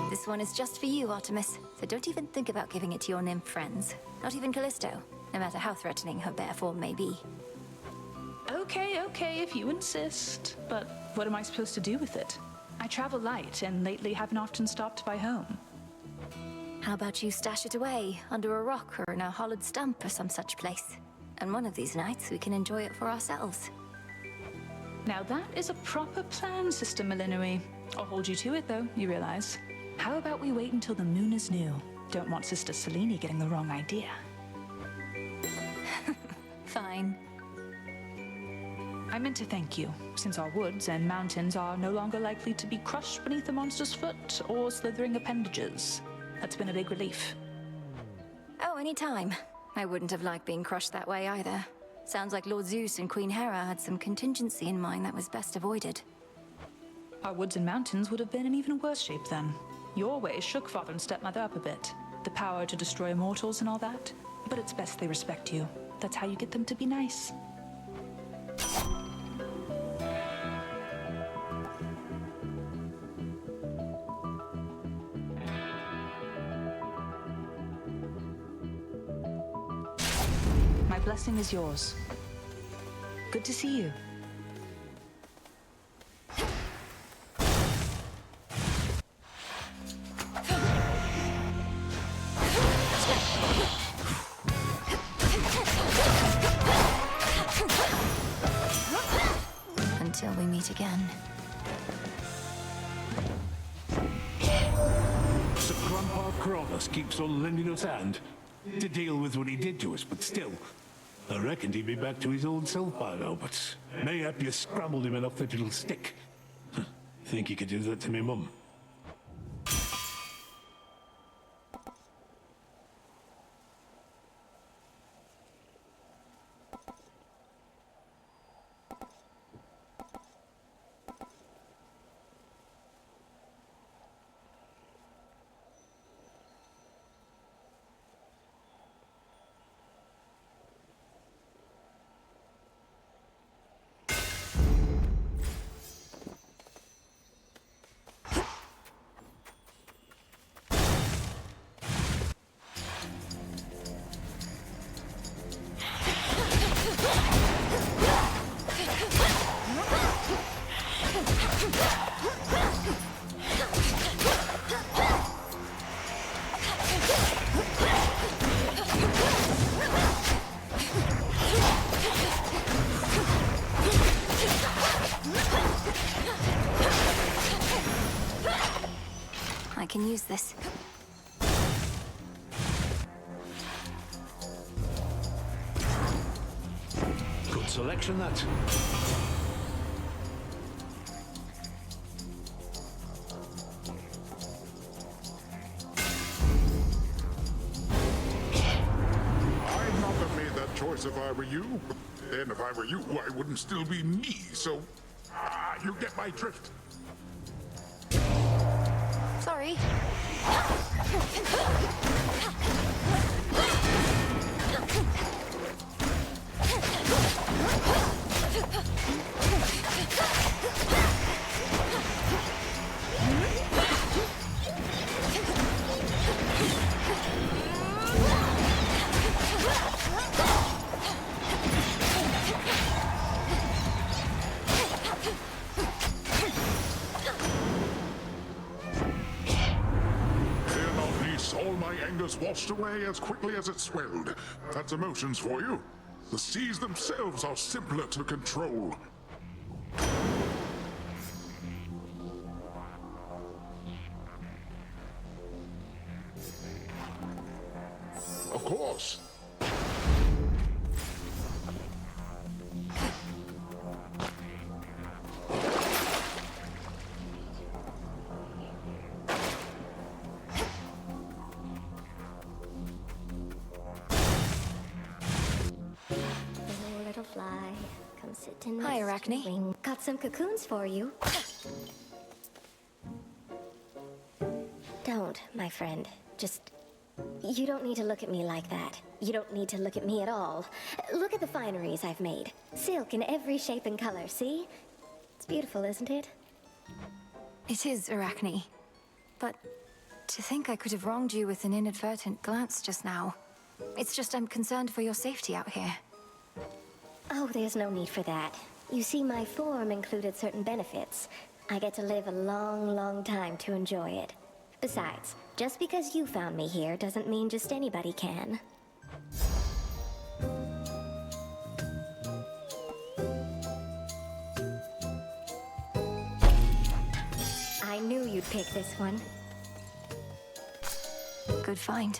This one is just for you, Artemis. So don't even think about giving it to your nymph friends. Not even Callisto, no matter how threatening her bare form may be. Okay, if you insist. But what am I supposed to do with it? I travel light, and lately haven't often stopped by home. How about you stash it away, under a rock or in a hollowed stump or some such place? And one of these nights we can enjoy it for ourselves. Now that is a proper plan, Sister Millenary. I'll hold you to it, though, you realize. How about we wait until the moon is new? Don't want Sister Selene getting the wrong idea. Fine. I meant to thank you, since our woods and mountains are no longer likely to be crushed beneath a monster's foot or slithering appendages. That's been a big relief. Oh, anytime. I wouldn't have liked being crushed that way either. Sounds like Lord Zeus and Queen Hera had some contingency in mind that was best avoided. Our woods and mountains would have been in even worse shape then. Your ways shook Father and Stepmother up a bit. The power to destroy immortals and all that. But it's best they respect you. That's how you get them to be nice. My blessing is yours. Good to see you. Until we meet again. So Grandpa Cronus keeps on lending us hand to deal with what he did to us, but still, I reckoned he'd be back to his old self by now, but mayhap you scrambled him enough that it'll stick. Think you could do that to me, Mum? I can use this. Good selection, that. I'd not have made that choice if I were you. And if I were you, I wouldn't still be me, so... you get my drift. Sorry. All my anger's washed away as quickly as it swelled. That's emotions for you. The seas themselves are simpler to control. Of course. Fly, come sit and Hi, rest Arachne. your wing. Got some cocoons for you. Don't, my friend. Just... You don't need to look at me like that. You don't need to look at me at all. Look at the fineries I've made. Silk in every shape and color, see? It's beautiful, isn't it? It is, Arachne. But to think I could have wronged you with an inadvertent glance just now. It's just I'm concerned for your safety out here. Oh, there's no need for that. You see, my form included certain benefits. I get to live a long, long time to enjoy it. Besides, just because you found me here doesn't mean just anybody can. I knew you'd pick this one. Good find.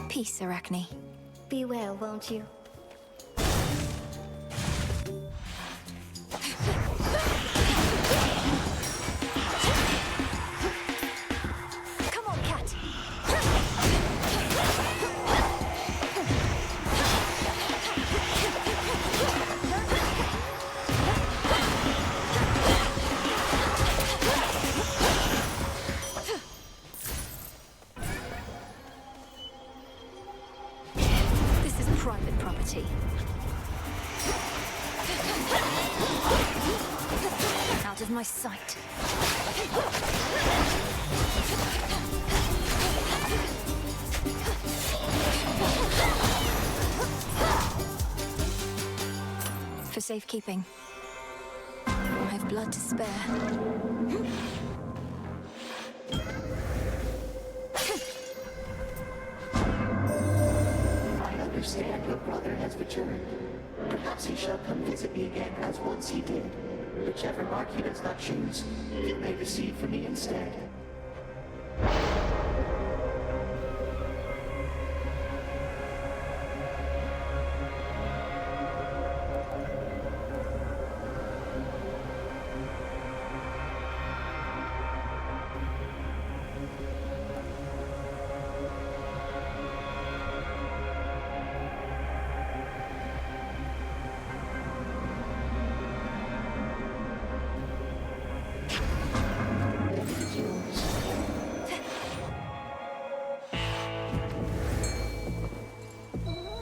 Peace, Arachne. Be well, won't you? Come on, cat. Private property. Out of my sight. For safekeeping. I have blood to spare. I understand your brother has returned. Perhaps he shall come visit me again as once he did. Whichever mark he does not choose, you may receive from me instead.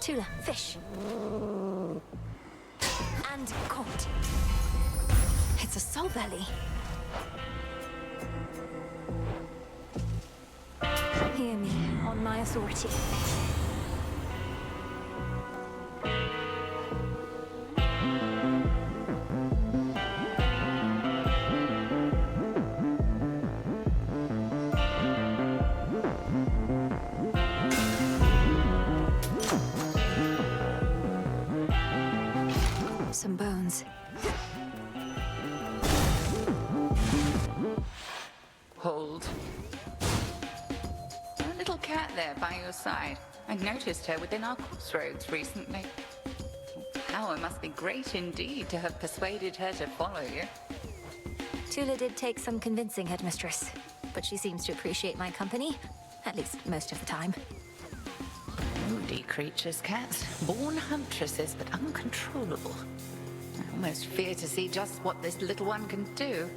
Tula, fish. And caught. It's a soul belly. Hear me, on my authority. some bones. Hold. A little cat there by your side. I noticed her within our crossroads recently. Power must be great indeed to have persuaded her to follow you. Tula did take some convincing, Headmistress, but she seems to appreciate my company, at least most of the time. Moody creatures, cats. Born huntresses, but uncontrollable. I almost fear to see just what this little one can do.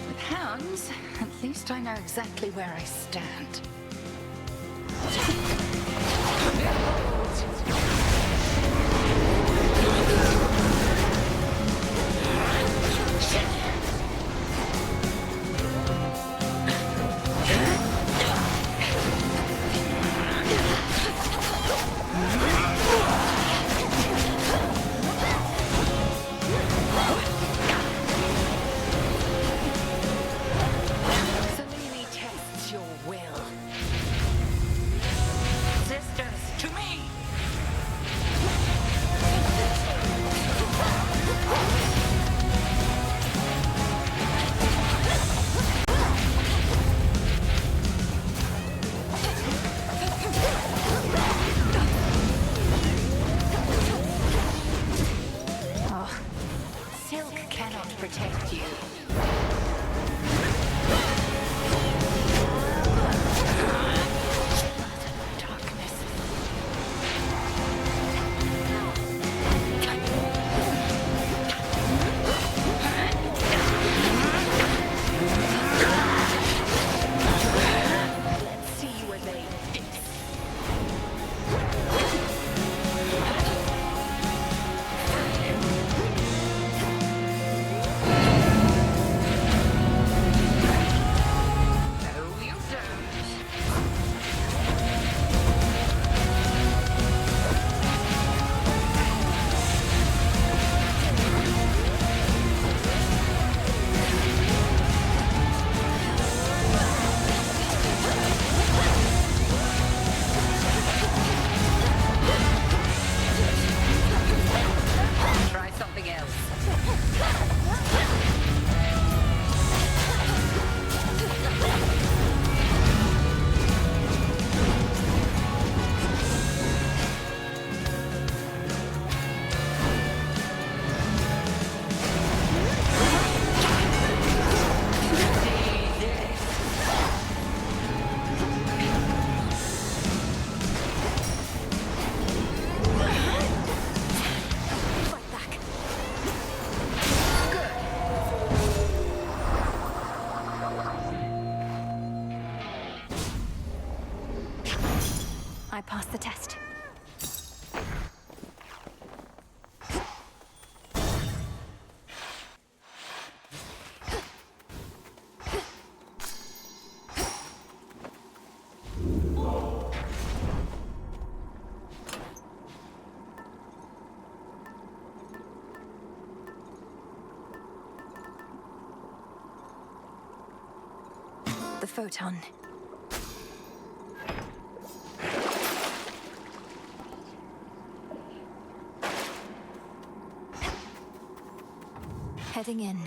With hounds, at least I know exactly where I stand. Selene tests your will. Sisters, to me! Oh, silk cannot protect you. Let's see you evade this. No, you don't. Try something else. I passed the test. The photon. Heading in.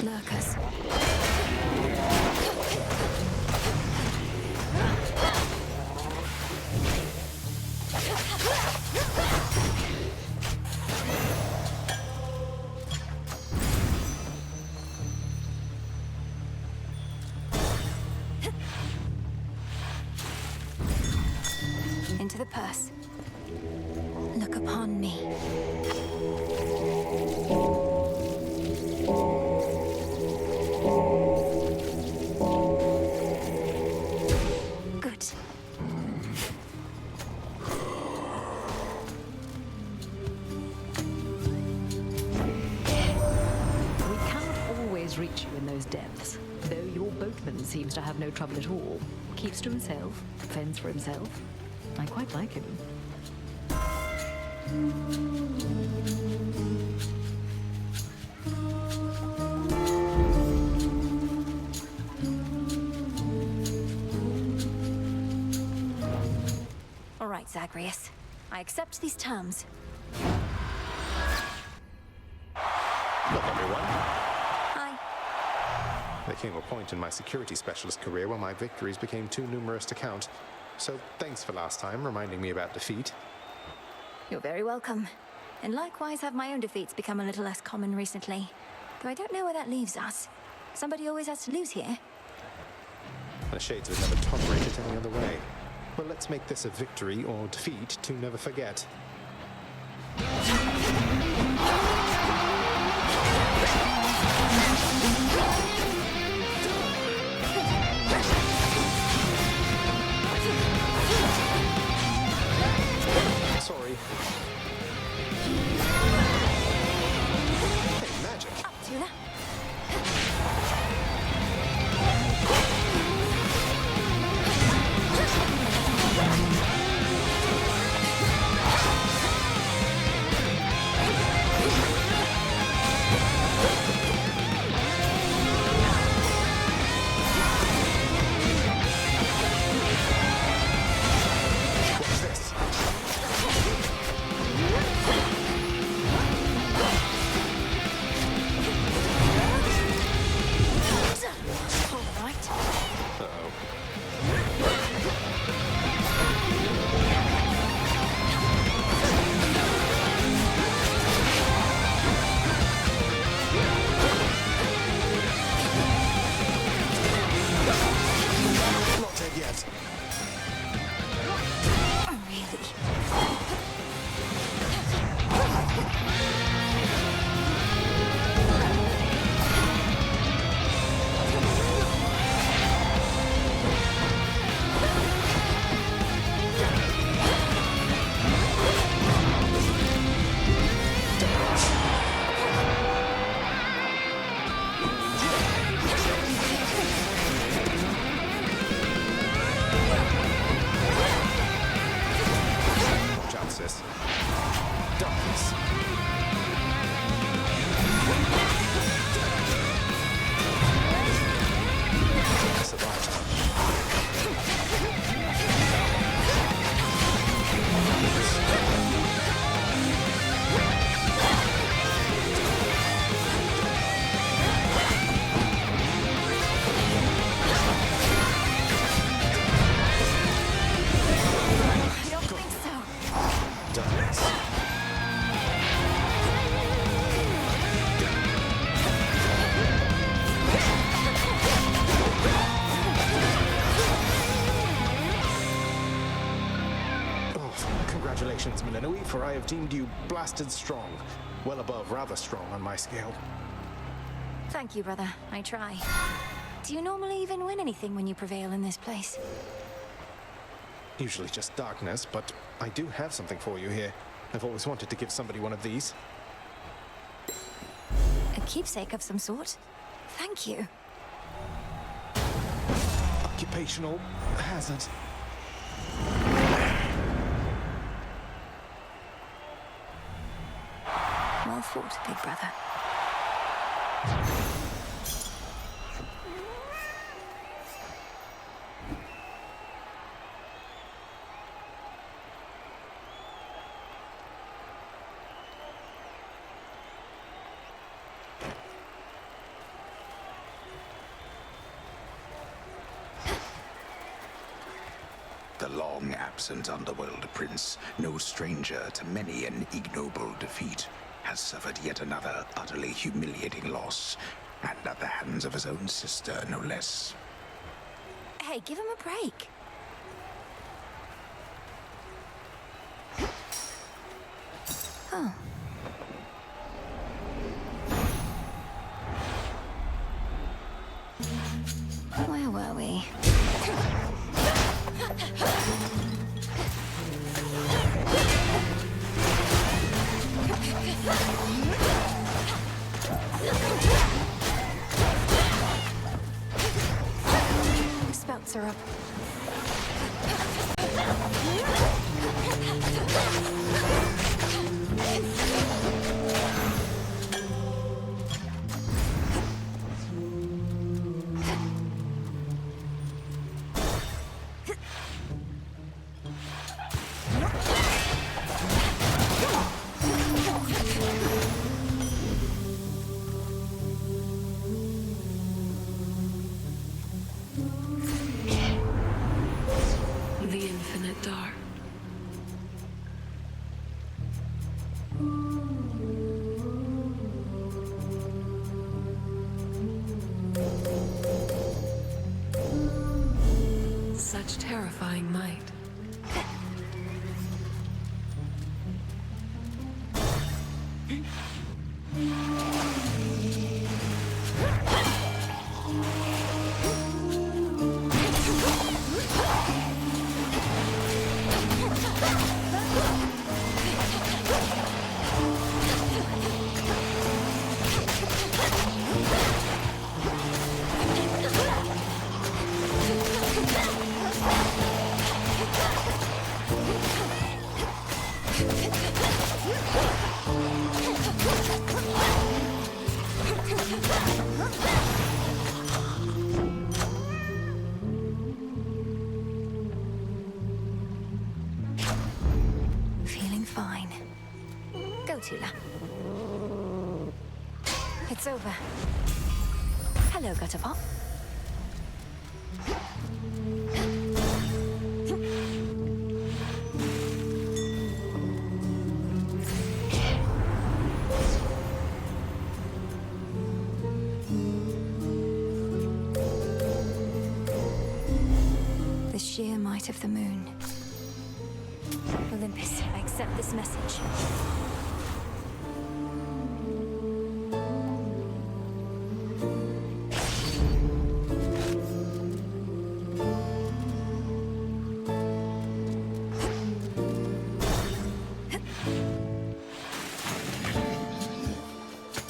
Lurkers. Into the purse. Look upon me. Good. depths. Though your boatman seems to have no trouble at all. Keeps to himself, fends for himself. I quite like him. All right, Zagreus. I accept these terms. Look, everyone. Hi. There came a point in my security specialist career where my victories became too numerous to count. So thanks for last time, reminding me about defeat. You're very welcome. And likewise have my own defeats become a little less common recently. Though I don't know where that leaves us. Somebody always has to lose here. The Shades would never tolerate it any other way. Well, let's make this a victory or defeat to never forget. Sorry. Hey, magic. Up, Tuna. What's this? All right. Uh-oh. Not dead yet. Watch out, sis. Darkness. Survived. I don't think so. Darkness. Oh, congratulations, Melinoi, for I have deemed you blasted strong. Well above rather strong on my scale. Thank you, brother. I try. Do you normally even win anything when you prevail in this place? Usually just darkness, but I do have something for you here. I've always wanted to give somebody one of these. A keepsake of some sort? Thank you. Occupational hazard. Well fought, big brother. The long-absent Underworld prince, no stranger to many an ignoble defeat, has suffered yet another utterly humiliating loss, and at the hands of his own sister, no less. Hey, give him a break. Oh. Where were we? The infinite dark. Such terrifying might. Feeling fine. Go, Tula. It's over. Hello, Gutterpop. The sheer might of the moon. Olympus, I accept this message.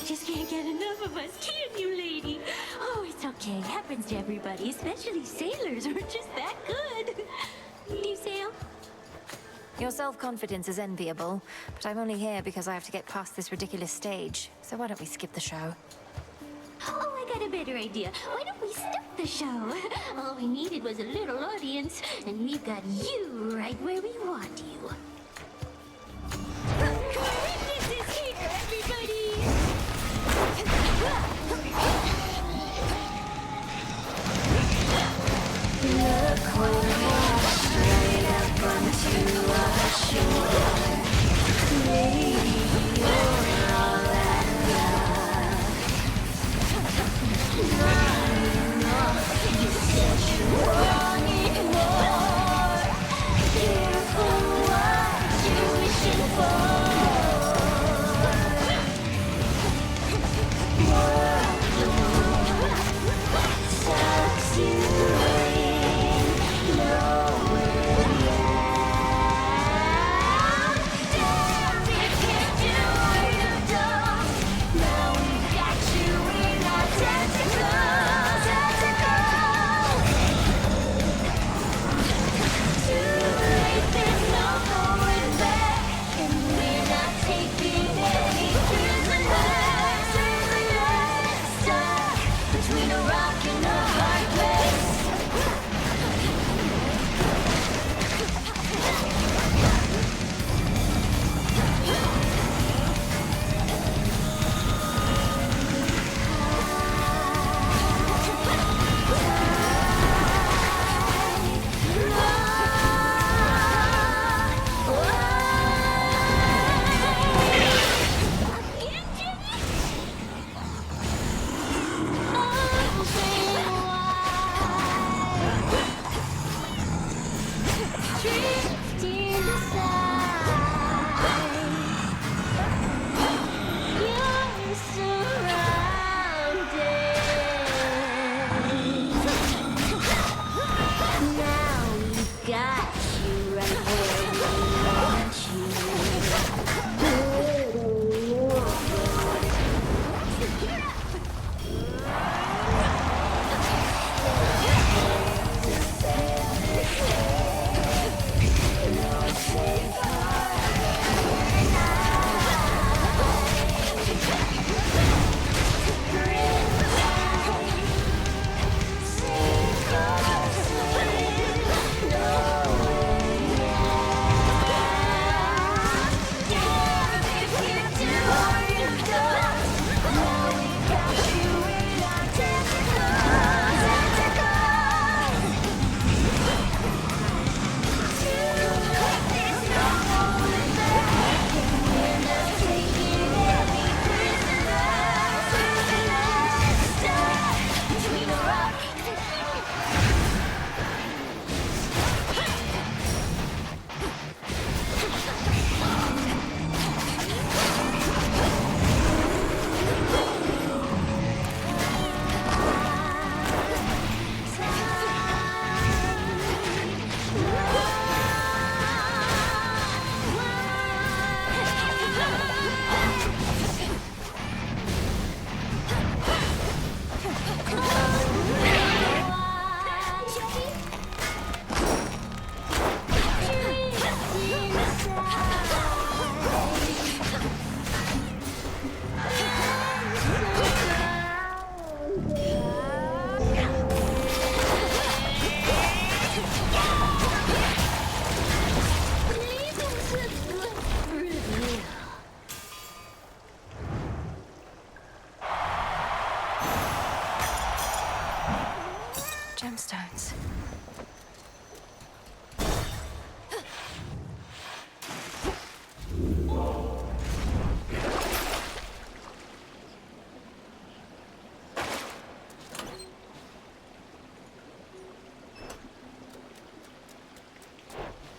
Just can't get enough of us, can you, lady? Oh, it's okay. Happens to everybody, especially sailors. We're just that good. Do you sail? Your self-confidence is enviable, but I'm only here because I have to get past this ridiculous stage. So why don't we skip the show? Oh, I got a better idea. Why don't we start the show? All we needed was a little audience, and we've got you right where we want you. This is here, everybody! Look what washed right up onto our shore. Lady, you're all that love. You said you wanted more. Careful what you're wishing for. Sucks you in, nowhere down, we can't do what you've done. Now we've got you in our tentacles. Too late, there's no going back, and we're not taking any prisoners. Stuck between a rock and a hard place. Drifting aside, you're surrounded. Now we've got you right where we want you. Safe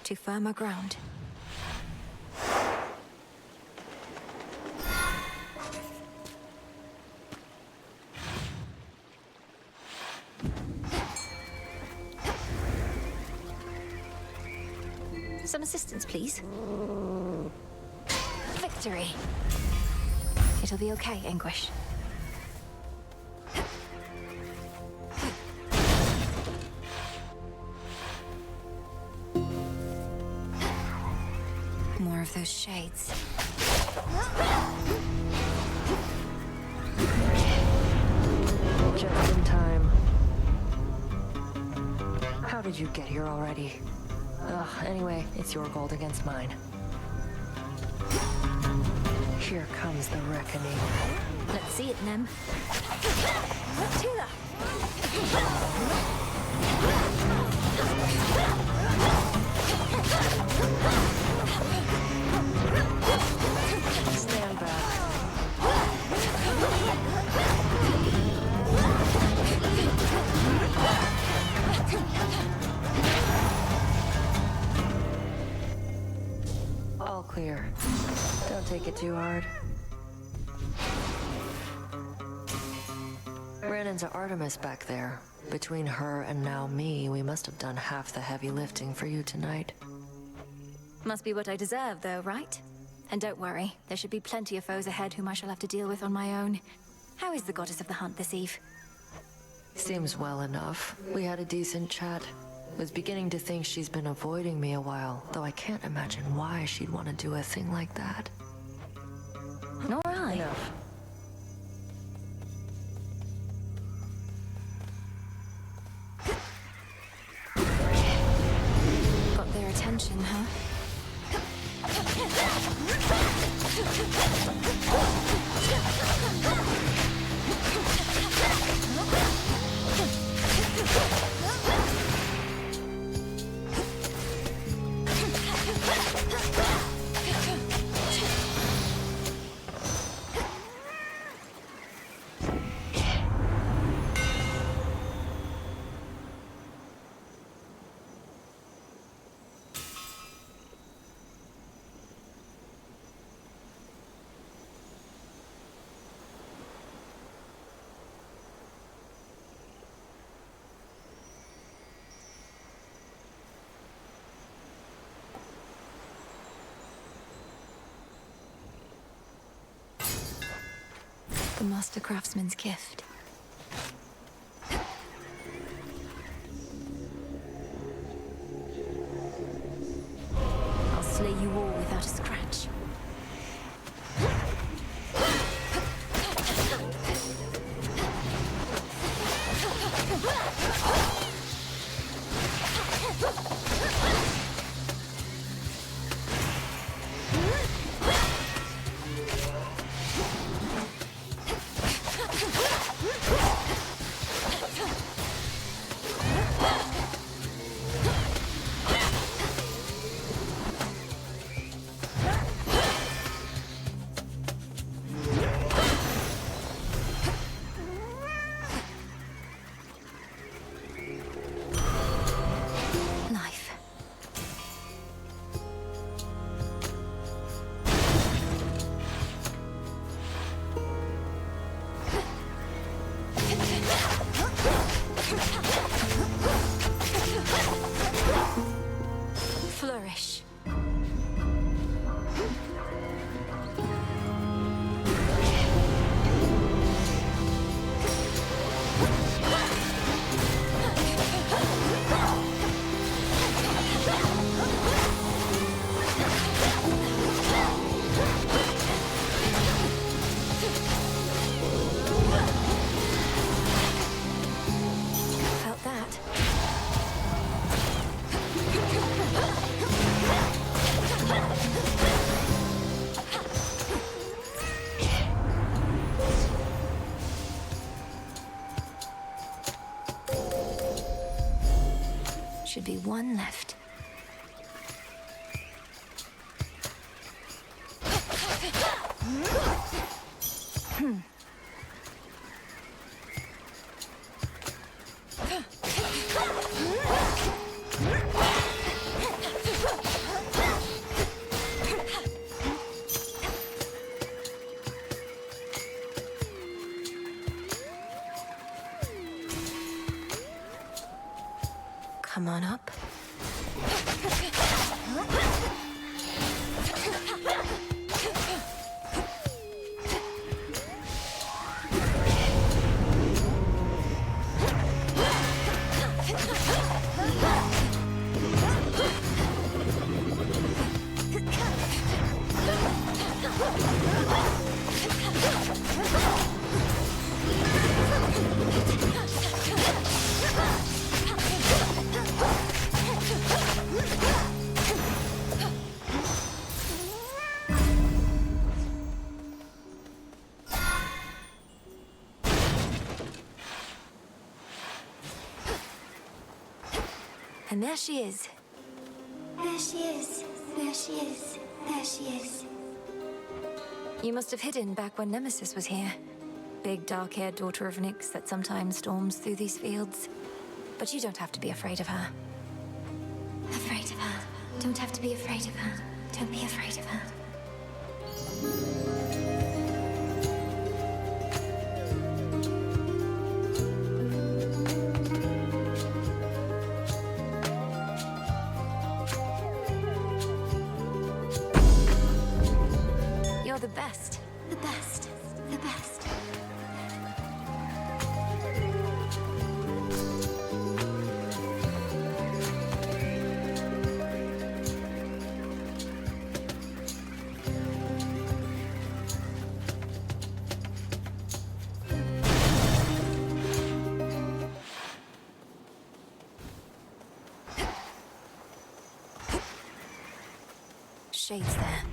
to firmer ground. Some assistance, please. Victory! It'll be okay, Anguish. More of those shades. Just in time. How did you get here already? Ugh, anyway, it's your gold against mine. Here comes the reckoning. Let's see it, Nem. Tila! Stand back. All clear. Don't take it too hard. Ran into Artemis back there. Between her and now me, we must have done half the heavy lifting for you tonight. Must be what I deserve, though, right? And don't worry, there should be plenty of foes ahead whom I shall have to deal with on my own. How is the goddess of the hunt this eve? Seems well enough. We had a decent chat. Was beginning to think she's been avoiding me a while, though I can't imagine why she'd want to do a thing like that. Nor I. Enough. Got their attention, huh? The Master Craftsman's gift. I'll slay you all without a scratch. Flourish. Felt that. Should be one left. Come on up. And there she is. There she is. There she is. There she is. You must have hidden back when Nemesis was here. Big, dark-haired daughter of Nyx that sometimes storms through these fields. But you don't have to be afraid of her. Afraid of her. Don't have to be afraid of her. Don't be afraid of her. You're the best. The best. The best. Shades there.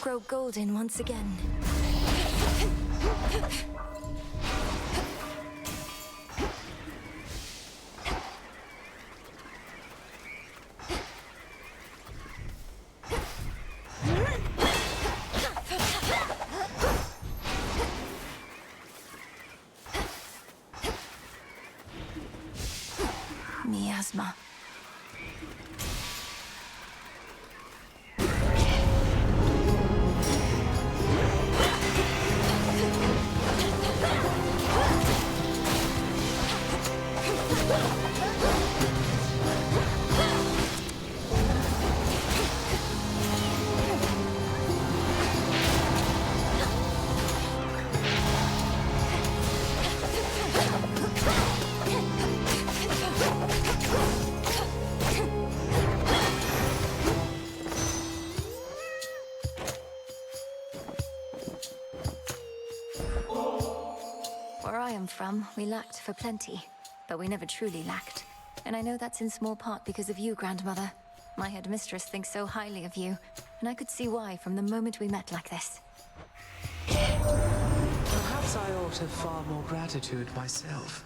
Grow golden once again. Miasma. Where I am from, we lacked for plenty, but we never truly lacked. And I know that's in small part because of you, Grandmother. My headmistress thinks so highly of you, and I could see why from the moment we met like this. Perhaps I ought have far more gratitude myself.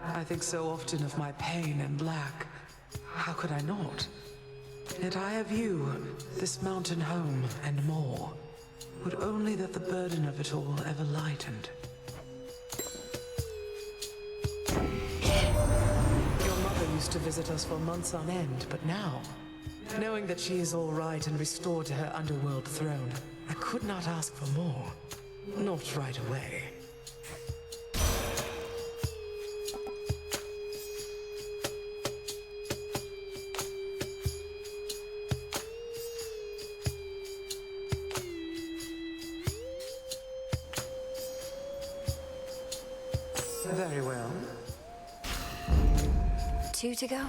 I think so often of my pain and lack. How could I not? Yet I have you, this mountain home, and more. Would only that the burden of it all ever lightened. Your mother used to visit us for months on end, but now, knowing that she is all right and restored to her Underworld throne, I could not ask for more. Not right away. Very well. 2 to go?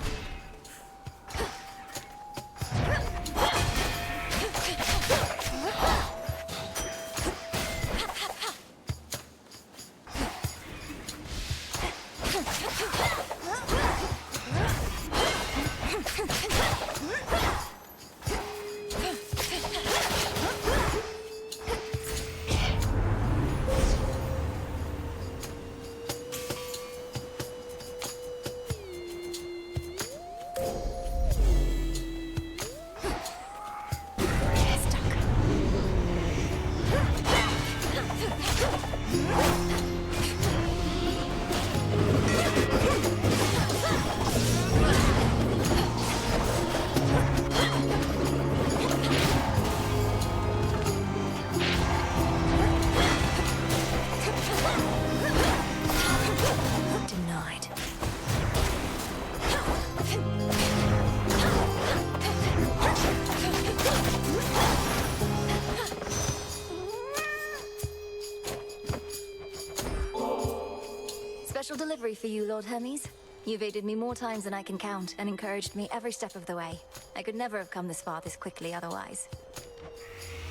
special delivery for you, Lord Hermes. You've aided me more times than I can count and encouraged me every step of the way. I could never have come this far this quickly otherwise.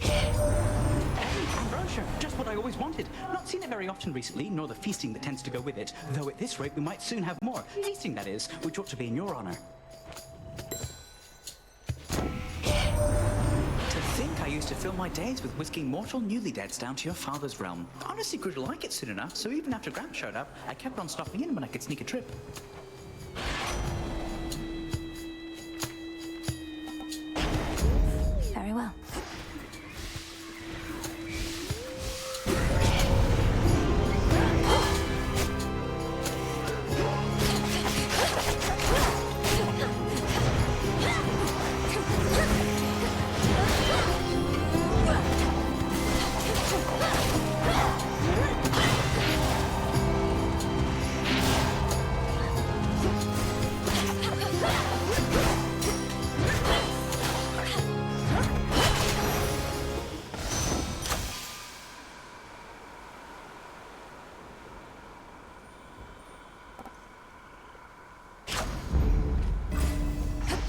Hey, ambrosia, just what I always wanted. Not seen it very often recently, nor the feasting that tends to go with it. Though at this rate we might soon have more. Feasting, that is, which ought to be in your honor. To think I used to fill my days with whisking mortal newly-deads down to your father's realm. Honestly grew to like it soon enough, so even after Gramp showed up, I kept on stopping in when I could sneak a trip. Very well.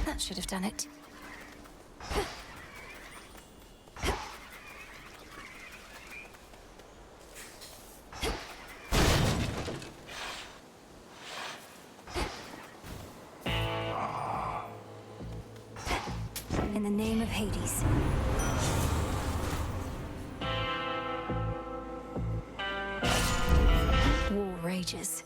That should have done it. In the name of Hades. War rages.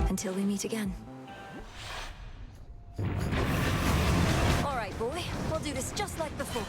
Until we meet again. All right, boy. We'll do this just like before.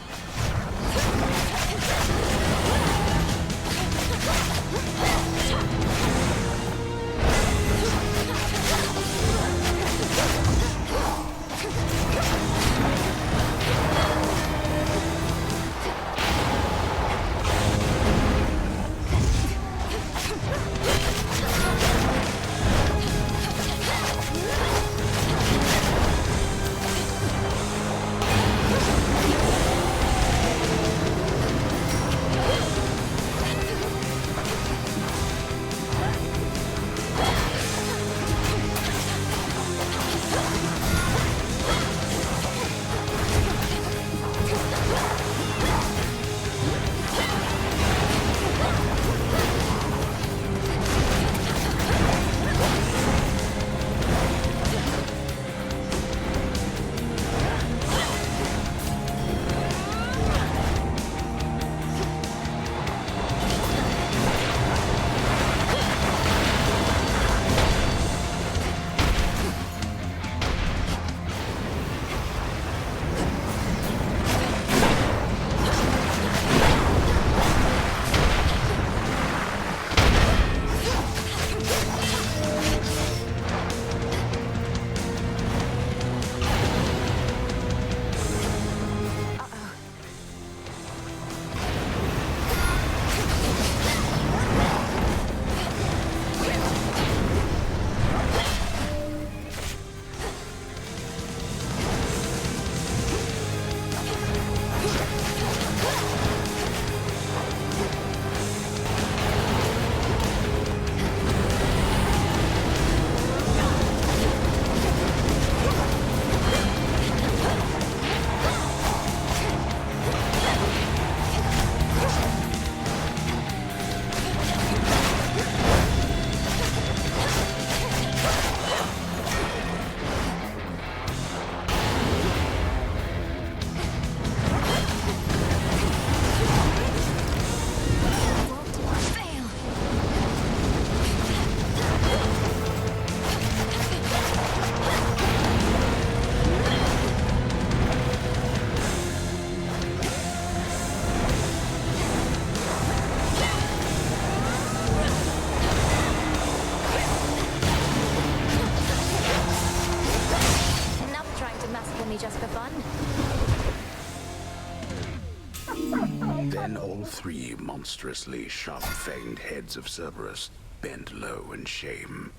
Then all three monstrously sharp-fanged heads of Cerberus bent low in shame.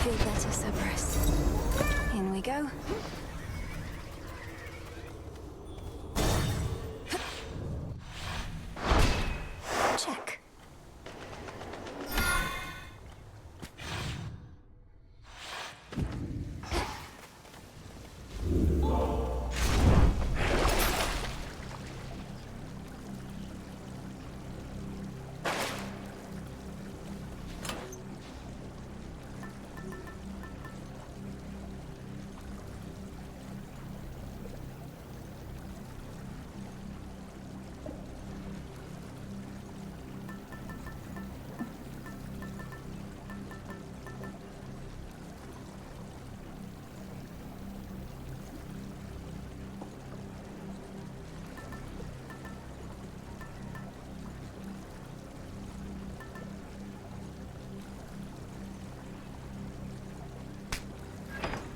Feel better, Cerberus. In we go. Check.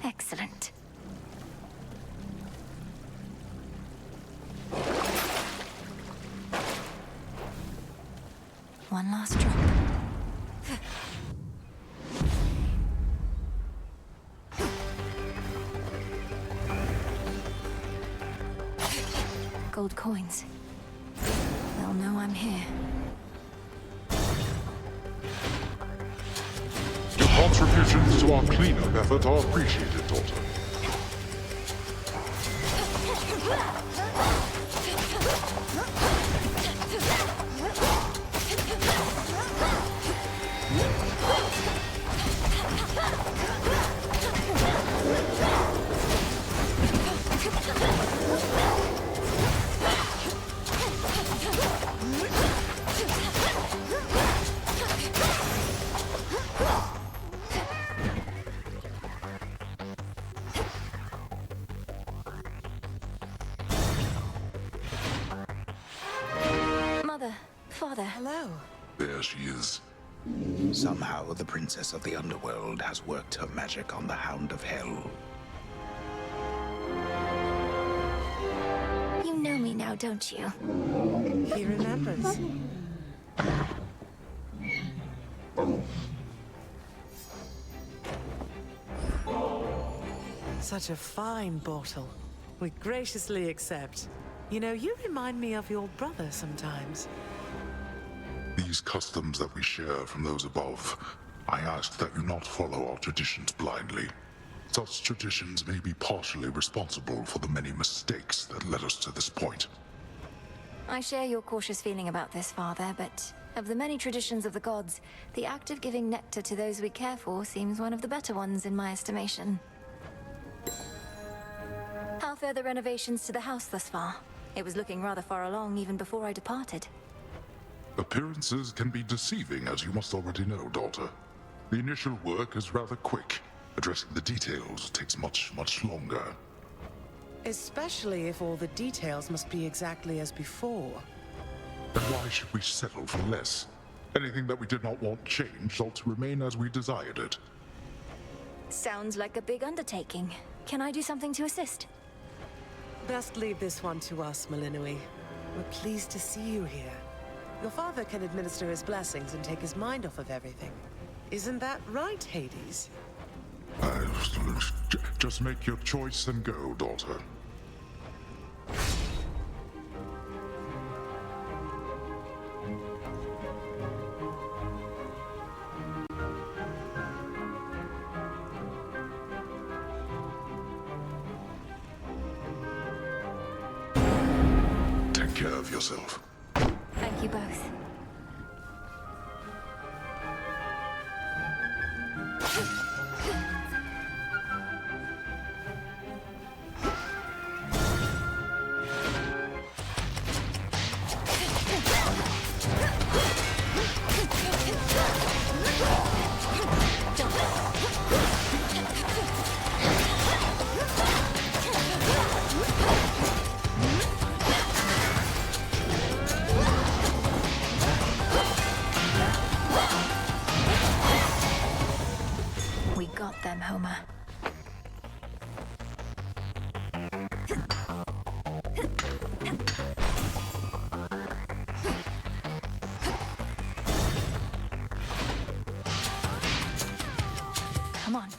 Excellent. One last drop. Gold coins. They'll know I'm here. Contributions to our cleanup effort are appreciated, daughter. Mother, father. Hello. There she is. Somehow the Princess of the Underworld has worked her magic on the Hound of Hell. You know me now, don't you? He remembers. Such a fine bottle. We graciously accept. You know, you remind me of your brother sometimes. These customs that we share from those above, I ask that you not follow our traditions blindly. Such traditions may be partially responsible for the many mistakes that led us to this point. I share your cautious feeling about this, father, but of the many traditions of the gods, the act of giving nectar to those we care for seems one of the better ones in my estimation. How fare the renovations to the house thus far? It was looking rather far along even before I departed. Appearances can be deceiving, as you must already know, daughter. The initial work is rather quick. Addressing the details takes much longer. Especially if all the details must be exactly as before. And why should we settle for less? Anything that we did not want changed ought to remain as we desired it. Sounds like a big undertaking. Can I do something to assist? Best leave this one to us, Malinui. We're pleased to see you here. Your father can administer his blessings and take his mind off of everything. Isn't that right, Hades? Just make your choice and go, daughter. Take care of yourself. Thank you both. We got them, Homer. Come on.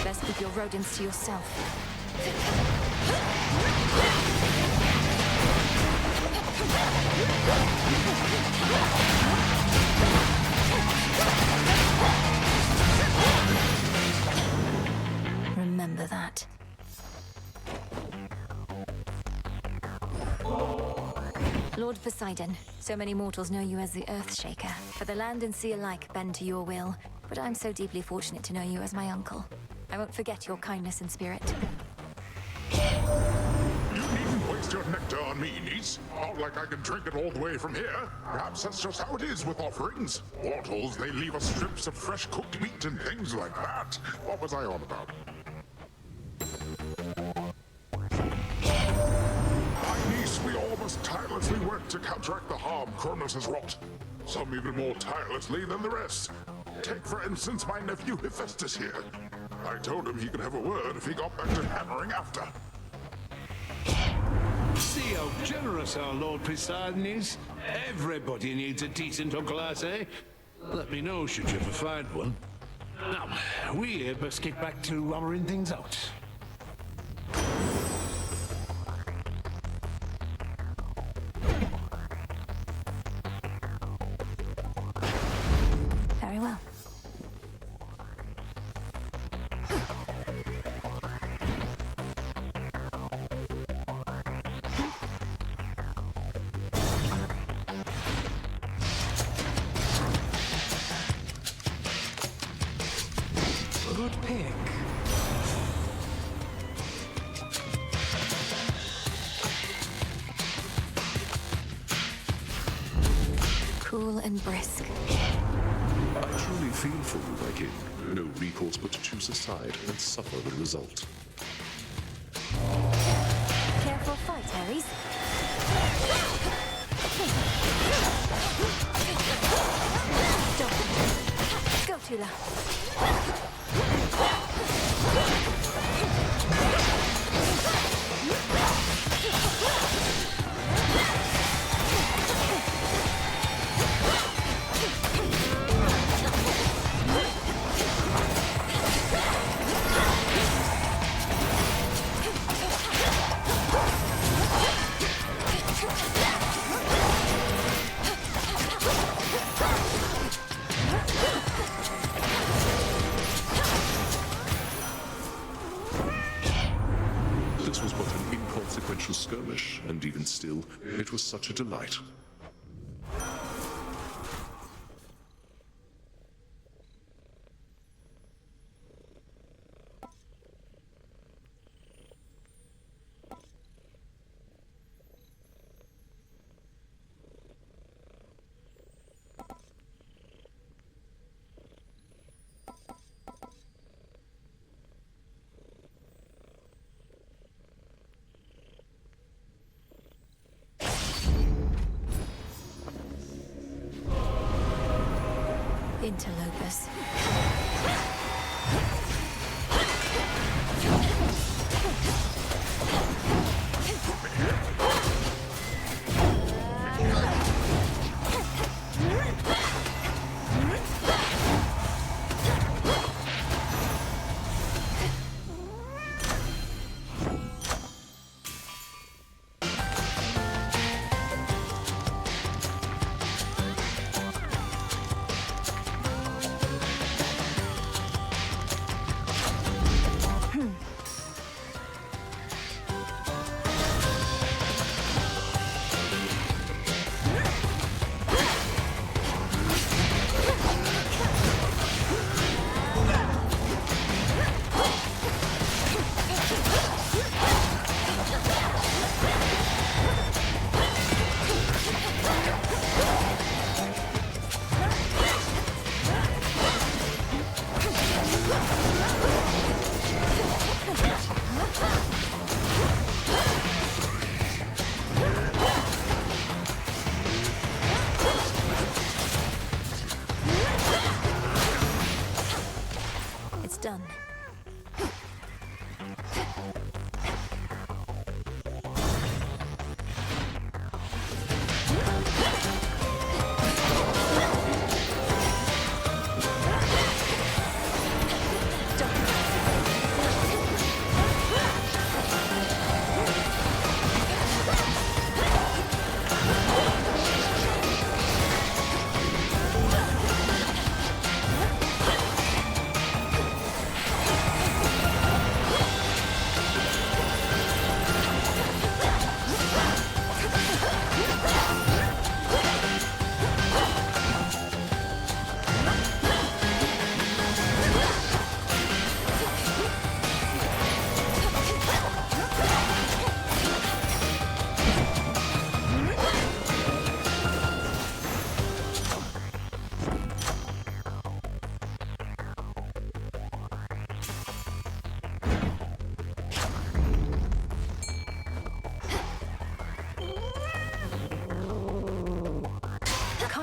Best keep your rodents to yourself. Remember that. Lord Poseidon, so many mortals know you as the Earthshaker, for the land and sea alike bend to your will, but I'm so deeply fortunate to know you as my uncle. I won't forget your kindness and spirit. You needn't waste your nectar on me, niece. Not like I can drink it all the way from here. Perhaps that's just how it is with offerings. Mortals, they leave us strips of fresh cooked meat and things like that. What was I on about? My niece, we all must tirelessly work to counteract the harm Cronus has wrought. Some even more tirelessly than the rest. Take, for instance, my nephew Hephaestus here. I told him he could have a word if he got back to hammering after. See how generous our Lord Poseidon is? Everybody needs a decent uncle, I say. Let me know should you ever find one. Now, we best get back to hammering things out. Very well. Good pick. Cool and brisk. I truly feel for you, my king. No recourse but to choose a side and suffer the result. Careful fight, Ares. Stop. Go, Tula. This was but an inconsequential skirmish, and even still, it was such a delight. Interlopers.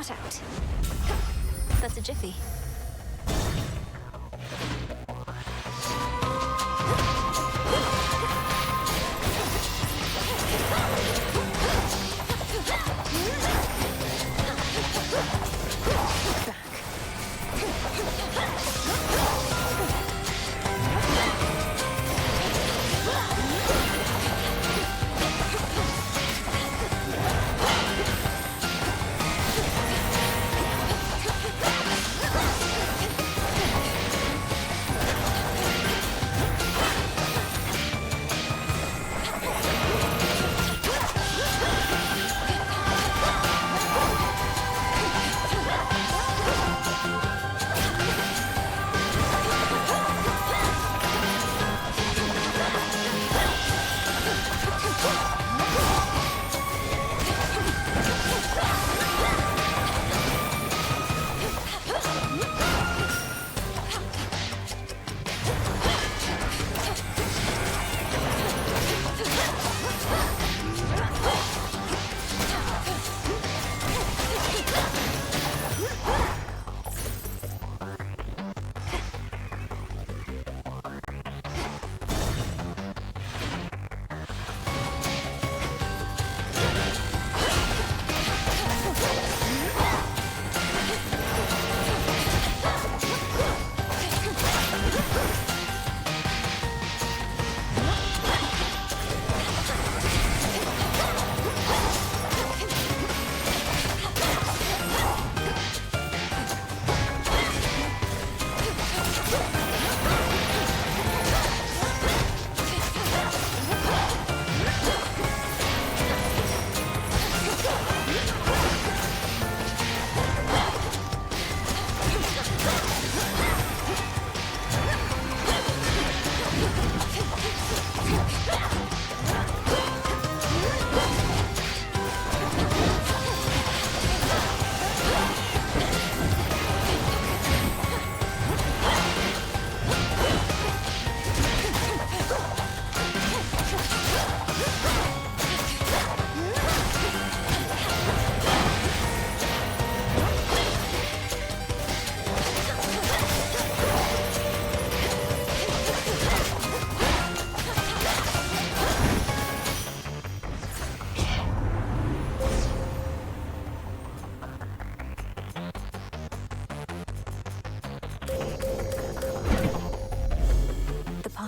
heart out. That's a jiffy.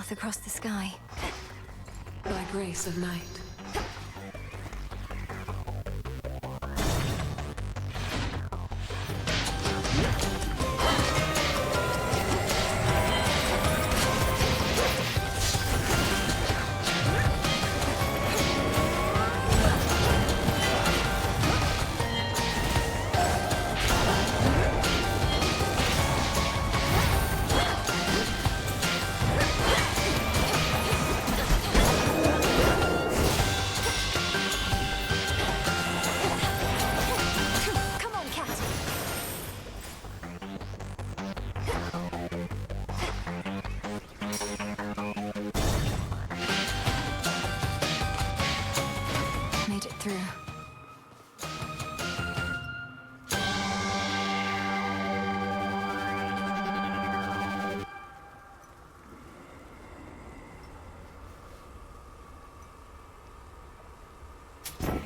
Across the sky. By grace of night.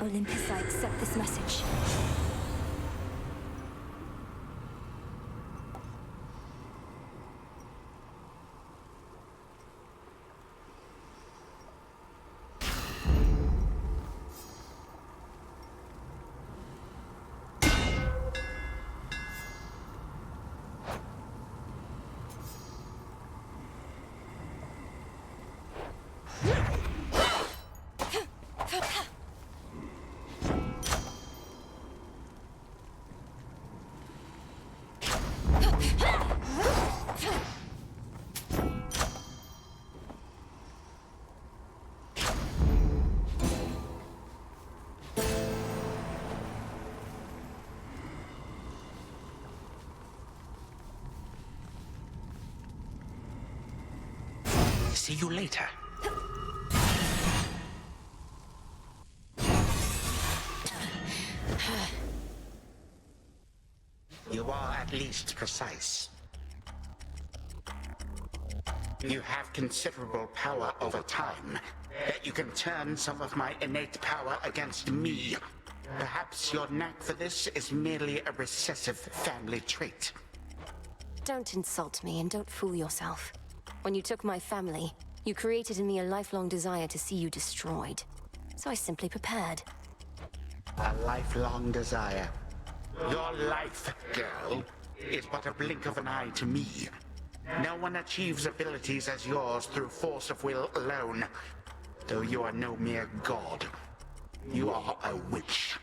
Olympus, I accept this message. See you later. You are at least precise. You have considerable power over time, yet you can turn some of my innate power against me. Perhaps your knack for this is merely a recessive family trait. Don't insult me and don't fool yourself. When you took my family, you created in me a lifelong desire to see you destroyed. So I simply prepared. A lifelong desire. Your life, girl, is but a blink of an eye to me. No one achieves abilities as yours through force of will alone. Though you are no mere god. You are a witch.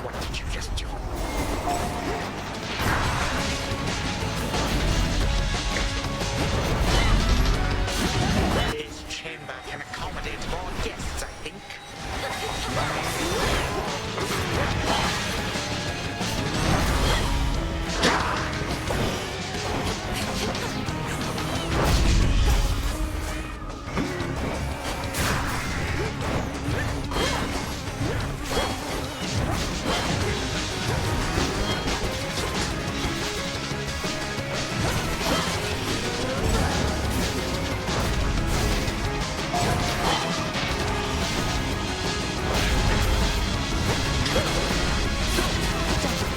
What did you just do? This chamber can accommodate more guests, I think.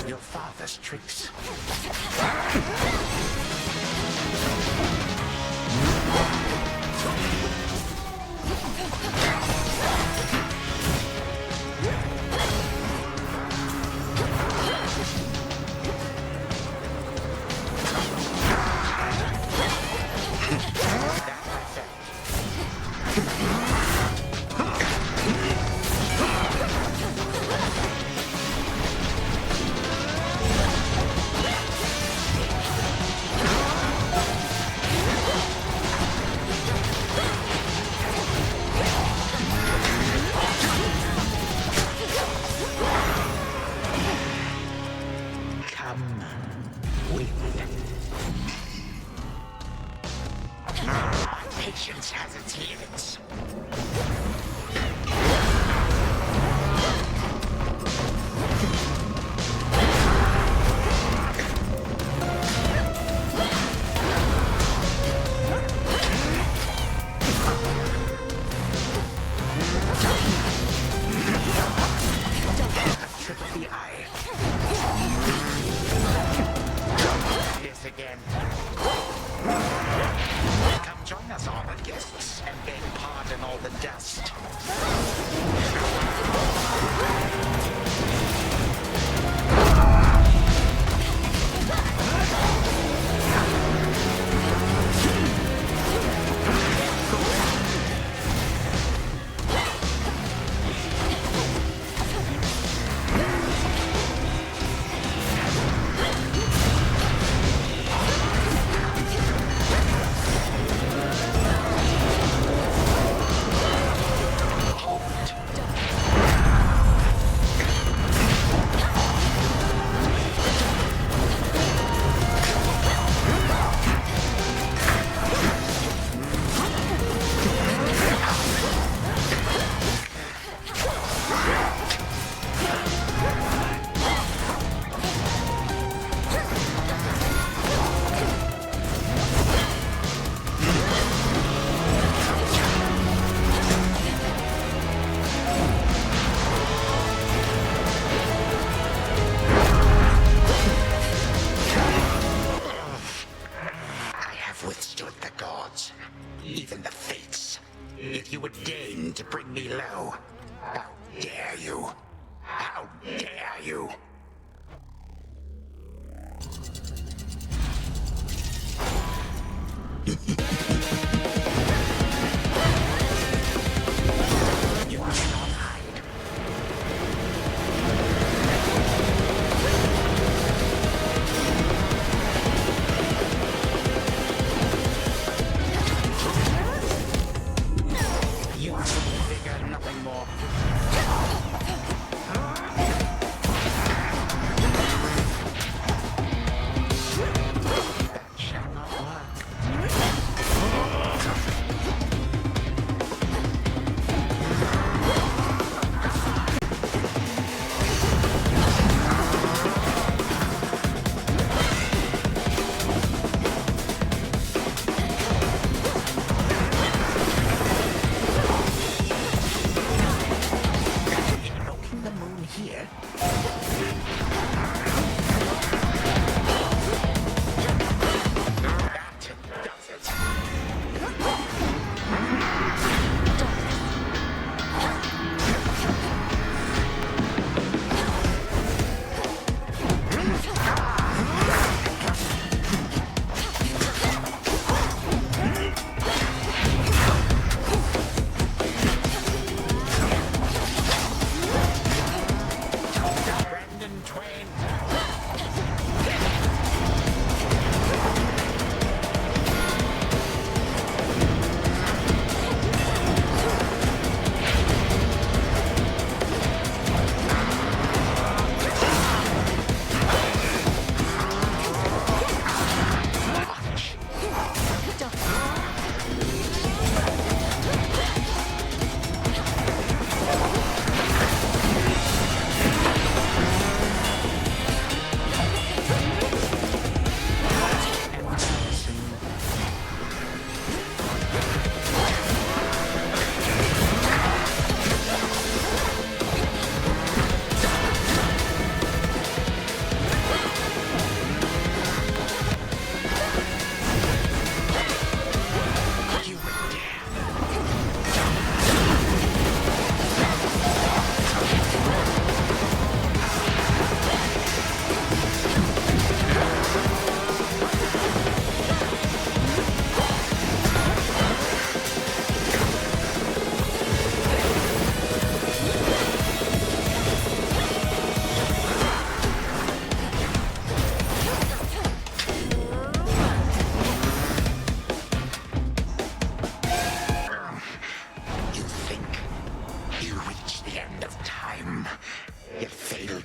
Your father's tricks.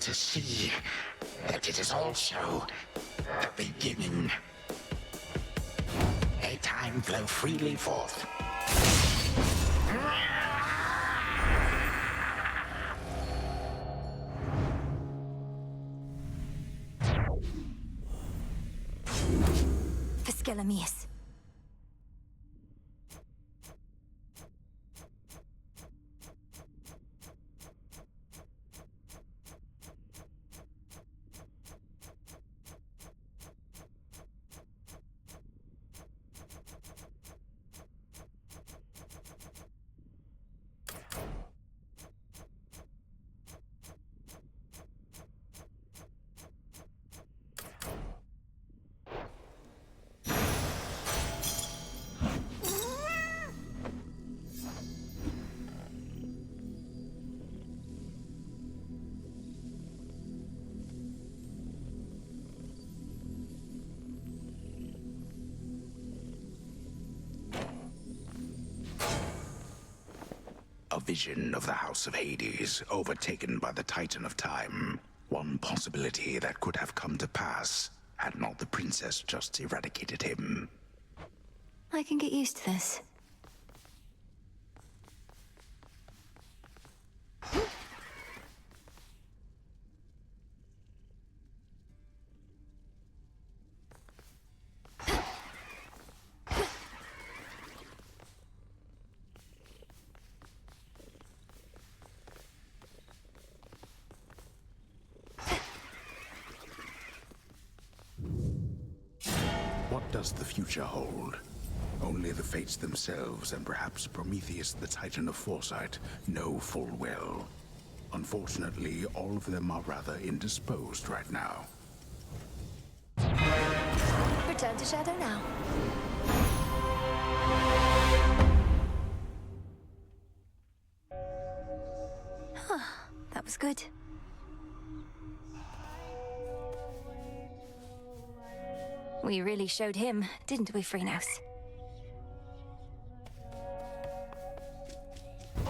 to see that it is also the beginning. A time flow freely forth. Fiskelamius. A vision of the House of Hades, overtaken by the Titan of Time. One possibility that could have come to pass, had not the princess just eradicated him. I can get used to this. What does the future hold? Only the fates themselves, and perhaps Prometheus, the Titan of Foresight, know full well. Unfortunately, all of them are rather indisposed right now. Return to Shadow now. Huh, that was good. We really showed him, didn't we, Freenos?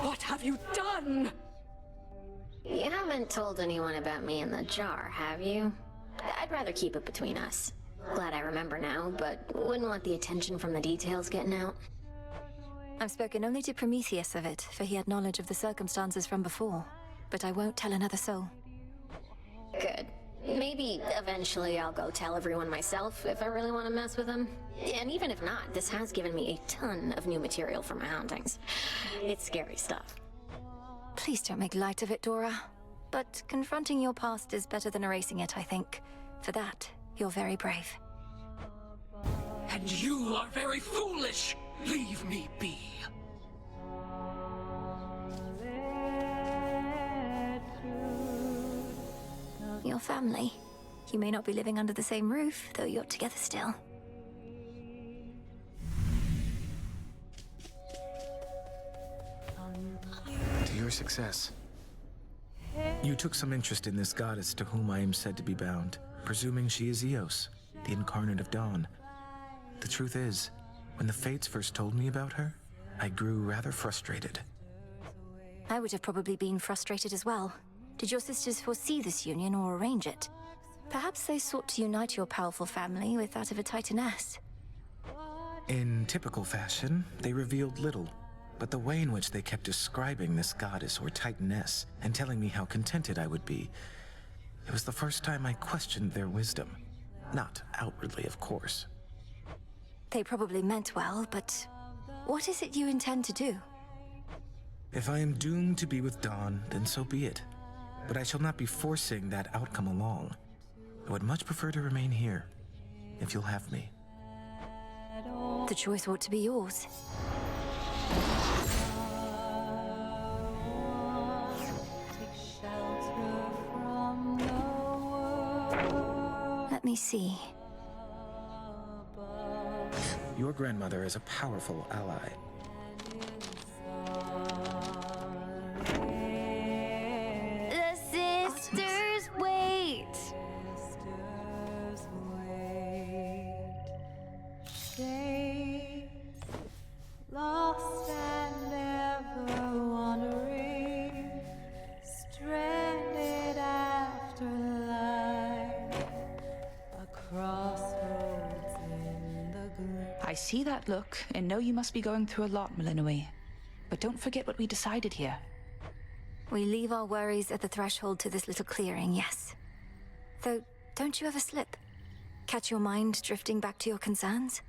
What have you done? You haven't told anyone about me in the jar, have you? I'd rather keep it between us. Glad I remember now, but wouldn't want the attention from the details getting out. I've spoken only to Prometheus of it, for he had knowledge of the circumstances from before. But I won't tell another soul. Good. Maybe eventually I'll go tell everyone myself if I really want to mess with them. And even if not, this has given me a ton of new material for my hauntings. It's scary stuff. Please don't make light of it, Dora. But confronting your past is better than erasing it, I think. For that, you're very brave. And you are very foolish! Leave me be. Your family. You may not be living under the same roof, though you're together still. To your success. You took some interest in this goddess to whom I am said to be bound, presuming she is Eos, the incarnate of dawn. The truth is, when the Fates first told me about her, I grew rather frustrated. I would have probably been frustrated as well. Did your sisters foresee this union or arrange it? Perhaps they sought to unite your powerful family with that of a Titaness. In typical fashion, they revealed little, but the way in which they kept describing this goddess or Titaness and telling me how contented I would be, it was the first time I questioned their wisdom. Not outwardly, of course. They probably meant well, but what is it you intend to do? If I am doomed to be with Dawn, then so be it. But I shall not be forcing that outcome along. I would much prefer to remain here, if you'll have me. The choice ought to be yours. Let me see. Your grandmother is a powerful ally. The sisters wait! Lost and ever wandering, stranded after I see that look and know you must be going through a lot, Malinoi. But don't forget what we decided here. We leave our worries at the threshold to this little clearing, yes. Though, don't you ever slip? Catch your mind drifting back to your concerns?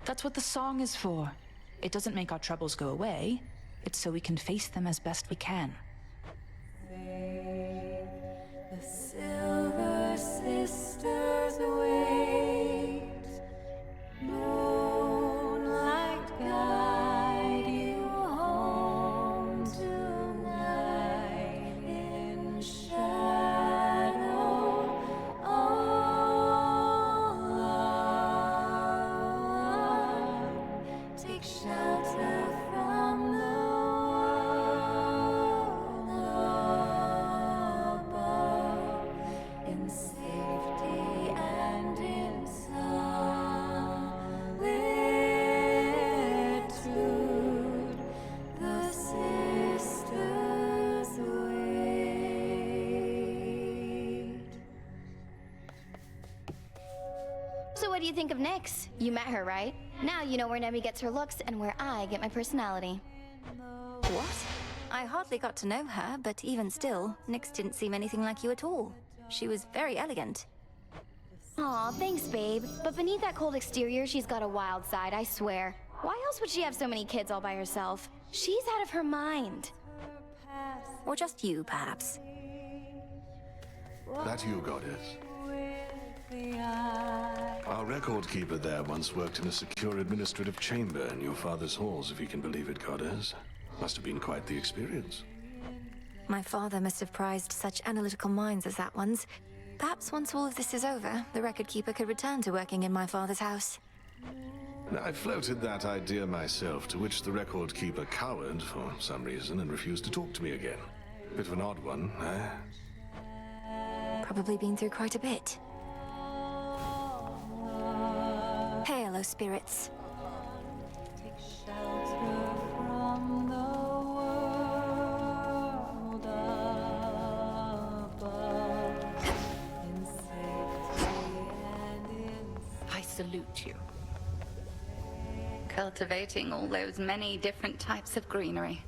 That's what the song is for. It doesn't make our troubles go away. It's so we can face them as best we can. The Silver Sisters wait. Moonlight guide you home tonight in shadow. All alone. Take shelter from the world above, in safety and in solitude. The sisters wait. So what do you think of Nyx? You met her, right? Now you know where Nemi gets her looks and where I get my personality. What? I hardly got to know her, but even still, Nyx didn't seem anything like you at all. She was very elegant. Aw, thanks, babe. But beneath that cold exterior, she's got a wild side, I swear. Why else would she have so many kids all by herself? She's out of her mind. Or just you, perhaps. That you, Goddess? Our record keeper there once worked in a secure administrative chamber in your father's halls, if you can believe it, Goddess. Must have been quite the experience. My father must have prized such analytical minds as that one's. Perhaps once all of this is over, the record keeper could return to working in my father's house. I floated that idea myself, to which the record keeper cowered for some reason and refused to talk to me again. Bit of an odd one, eh? Probably been through quite a bit. Hail, O spirits. Take shelter from the world above, in safety and in I salute you. Cultivating all those many different types of greenery.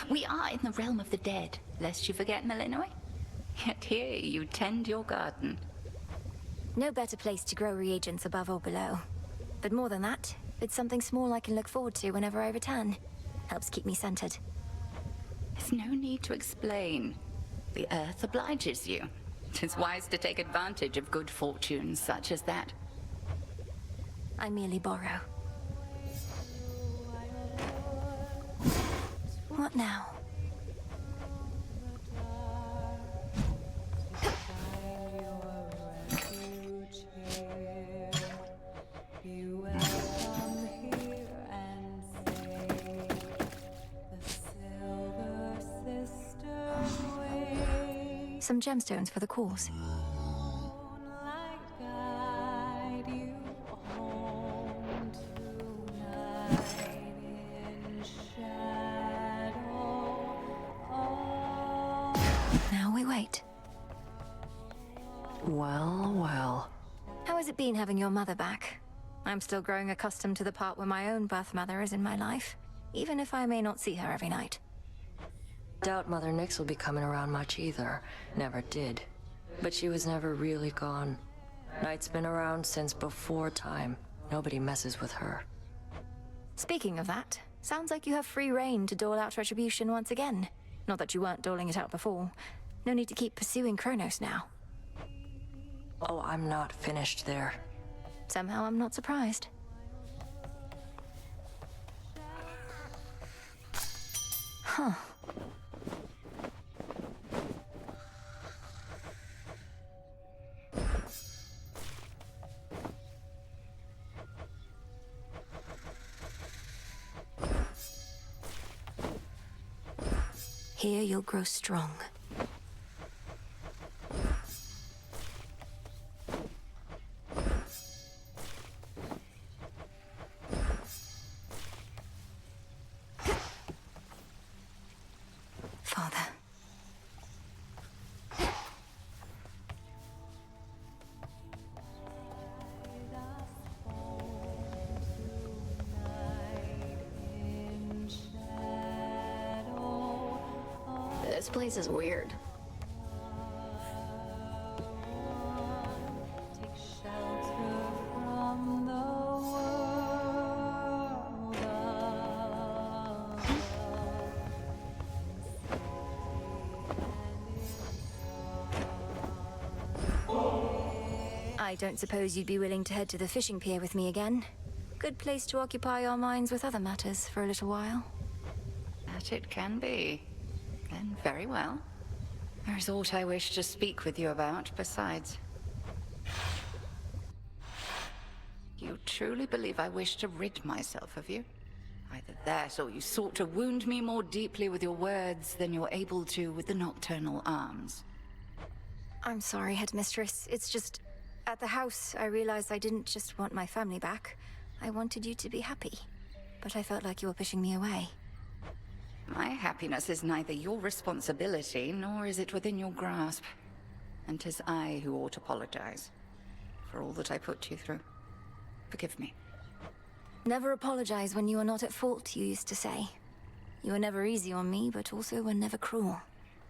We are in the realm of the dead, lest you forget, Malinoi. Yet here you tend your garden. No better place to grow reagents above or below. But more than that, it's something small I can look forward to whenever I return. Helps keep me centered. There's no need to explain. The earth obliges you. 'Tis wise to take advantage of good fortune such as that. I merely borrow. What now? Some gemstones for the cause. Now we wait. Well, well. How has it been having your mother back? I'm still growing accustomed to the part where my own birth mother is in my life, even if I may not see her every night. Doubt Mother Nyx will be coming around much either. Never did. But she was never really gone. Night's been around since before time. Nobody messes with her. Speaking of that, sounds like you have free reign to dole out retribution once again. Not that you weren't doling it out before. No need to keep pursuing Kronos now. Oh, I'm not finished there. Somehow I'm not surprised. Huh. Here you'll grow strong. Father. place is weird. Take shelter from the world above. I don't suppose you'd be willing to head to the fishing pier with me again. Good place to occupy our minds with other matters for a little while. That it can be. Then very well. There is aught I wish to speak with you about besides. You truly believe I wish to rid myself of you? Either that, or you sought to wound me more deeply with your words than you're able to with the nocturnal arms. I'm sorry, Headmistress. It's just... At the house, I realized I didn't just want my family back. I wanted you to be happy. But I felt like you were pushing me away. My happiness is neither your responsibility, nor is it within your grasp. And 'tis I who ought to apologize for all that I put you through. Forgive me. Never apologize when you are not at fault, you used to say. You were never easy on me, but also were never cruel.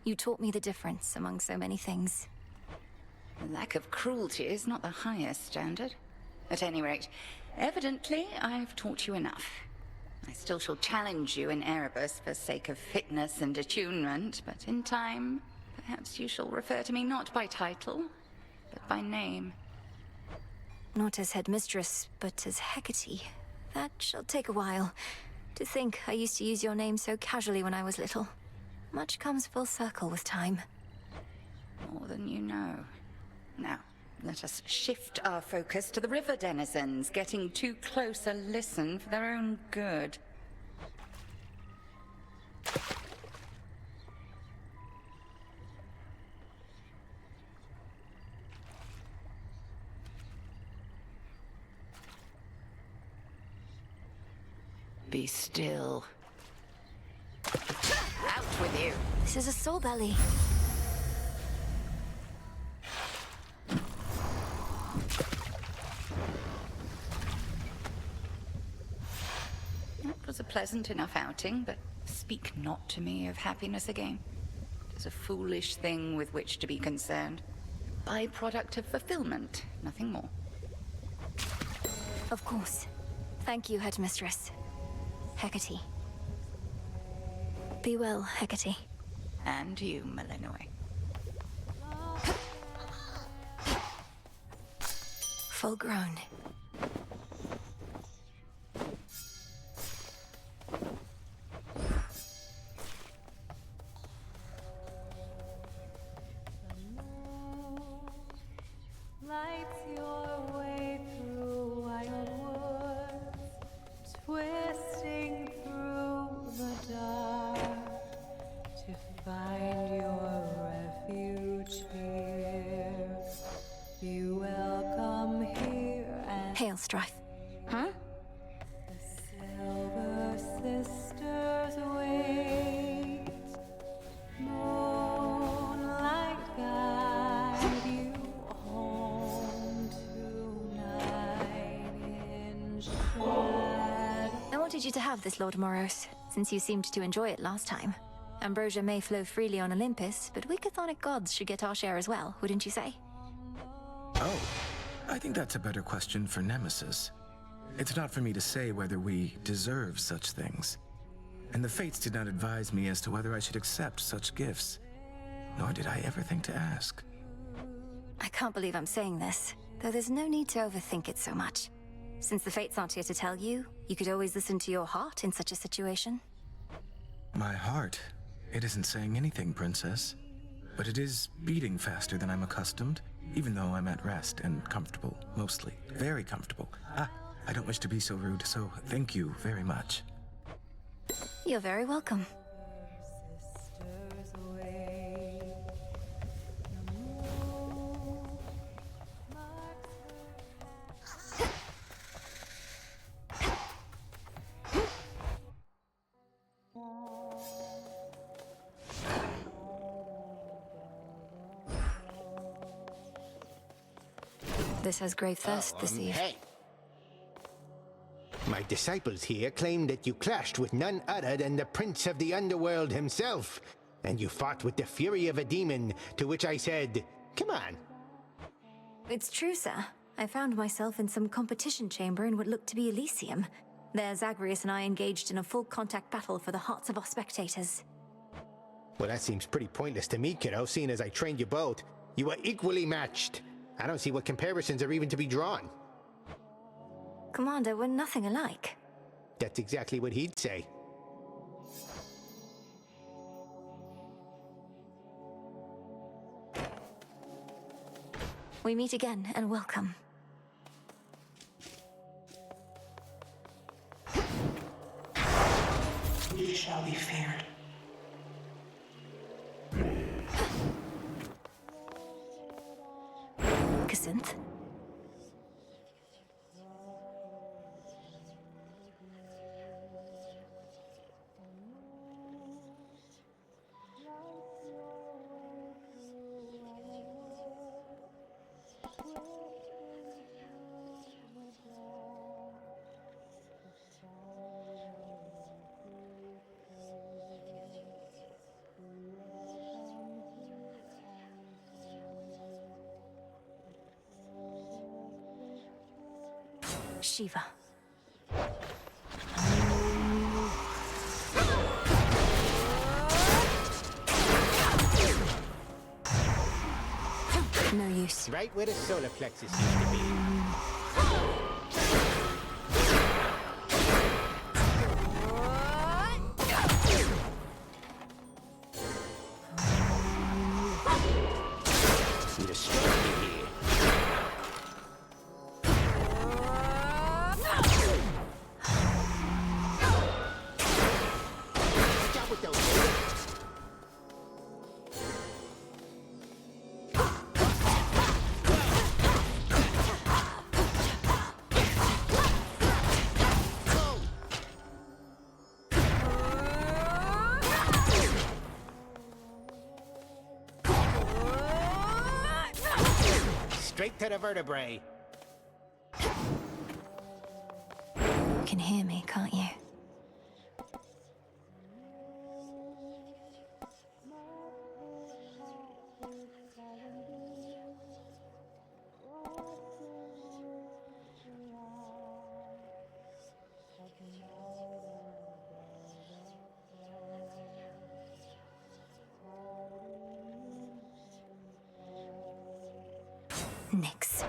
You taught me the difference among so many things. The lack of cruelty is not the highest standard. At any rate, evidently I've taught you enough. I still shall challenge you in Erebus for sake of fitness and attunement, but in time, perhaps you shall refer to me not by title, but by name. Not as Headmistress, but as Hecate. That shall take a while. To think I used to use your name so casually when I was little. Much comes full circle with time. More than you know. Now, let us shift our focus to the river denizens, getting too close a listen for their own good. Be still. Out with you! This is a soul belly. It was a pleasant enough outing, but speak not to me of happiness again. It is a foolish thing with which to be concerned. Byproduct of fulfillment, nothing more. Of course. Thank you, Headmistress. Hecate. Be well, Hecate. And you, Malinois. Full grown. Lights your way through wild woods, twisting through the dark to find your refuge here. Be welcome here and Hail, Strife. Huh? the Silver Sisters wait. Moonlight guide you home tonight in shadow. I wanted you to have this, Lord Moros, since you seemed to enjoy it last time. Ambrosia may flow freely on Olympus, but we chthonic gods should get our share as well, wouldn't you say? Oh, I think that's a better question for Nemesis. It's not for me to say whether we deserve such things. And the Fates did not advise me as to whether I should accept such gifts. Nor did I ever think to ask. I can't believe I'm saying this, though there's no need to overthink it so much. Since the Fates aren't here to tell you, you could always listen to your heart in such a situation. My heart? It isn't saying anything, Princess. But it is beating faster than I'm accustomed, even though I'm at rest and comfortable, mostly. Very comfortable. I don't wish to be so rude, so thank you very much. You're very welcome. Sisters wait. This has grave thirst this eve. Hey. My disciples here claim that you clashed with none other than the Prince of the Underworld himself. And you fought with the fury of a demon, to which I said, come on. It's true, sir. I found myself in some competition chamber in what looked to be Elysium. There, Zagreus and I engaged in a full contact battle for the hearts of our spectators. Well, that seems pretty pointless to me, kiddo, seeing as I trained you both. You were equally matched. I don't see what comparisons are even to be drawn. Commander, we're nothing alike. That's exactly what he'd say. We meet again, and welcome. You shall be feared. Cassynth? Shiva. No use. Right where the solar plexus used to be. Need a strong here. Watch out with those. Straight to the vertebrae. You can hear me, can't you? Nix.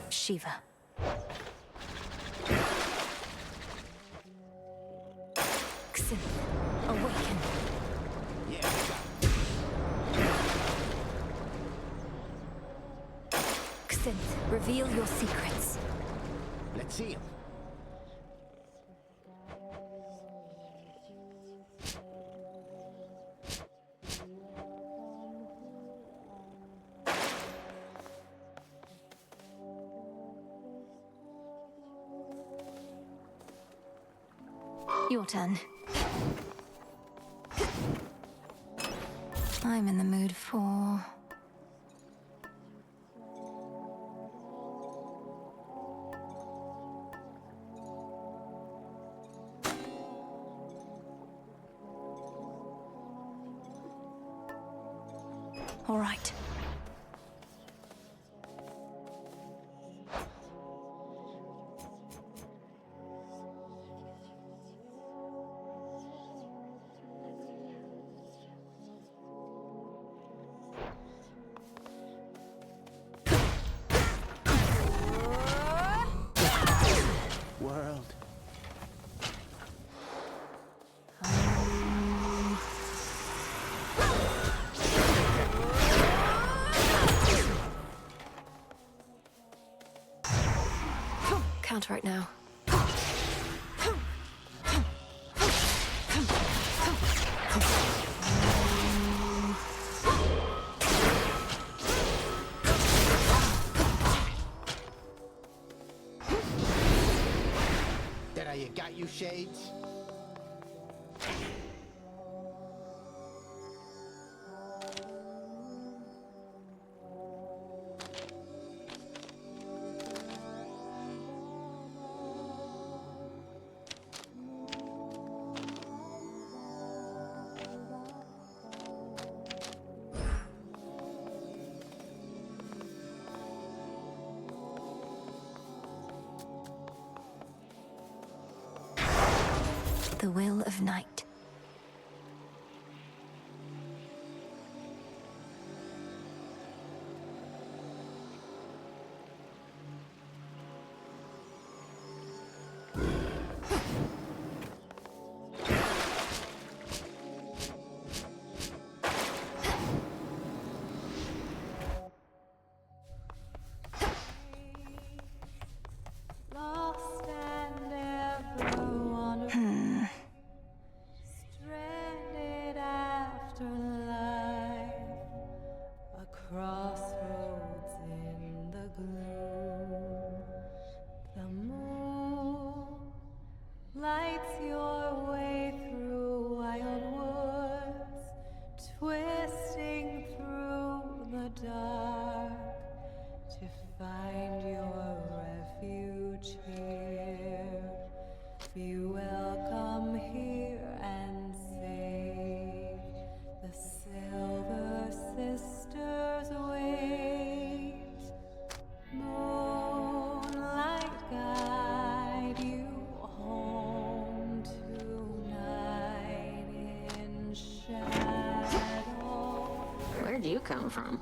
Shiva. Xynth, awaken. Yeah, Xynth, reveal your secrets. let's see him. Your turn. I'm in the mood for... All right. Counter right now. There you got you, Shades. The will of night. Lost and ever wandering, stranded after life, a crossroads in the gloom. The moon lights your way through wild woods, twisting through the dark to find your refuge here. Be welcome here and safe. The Silver Sisters wait. Moonlight guide you home tonight in shadow. Where'd you come from?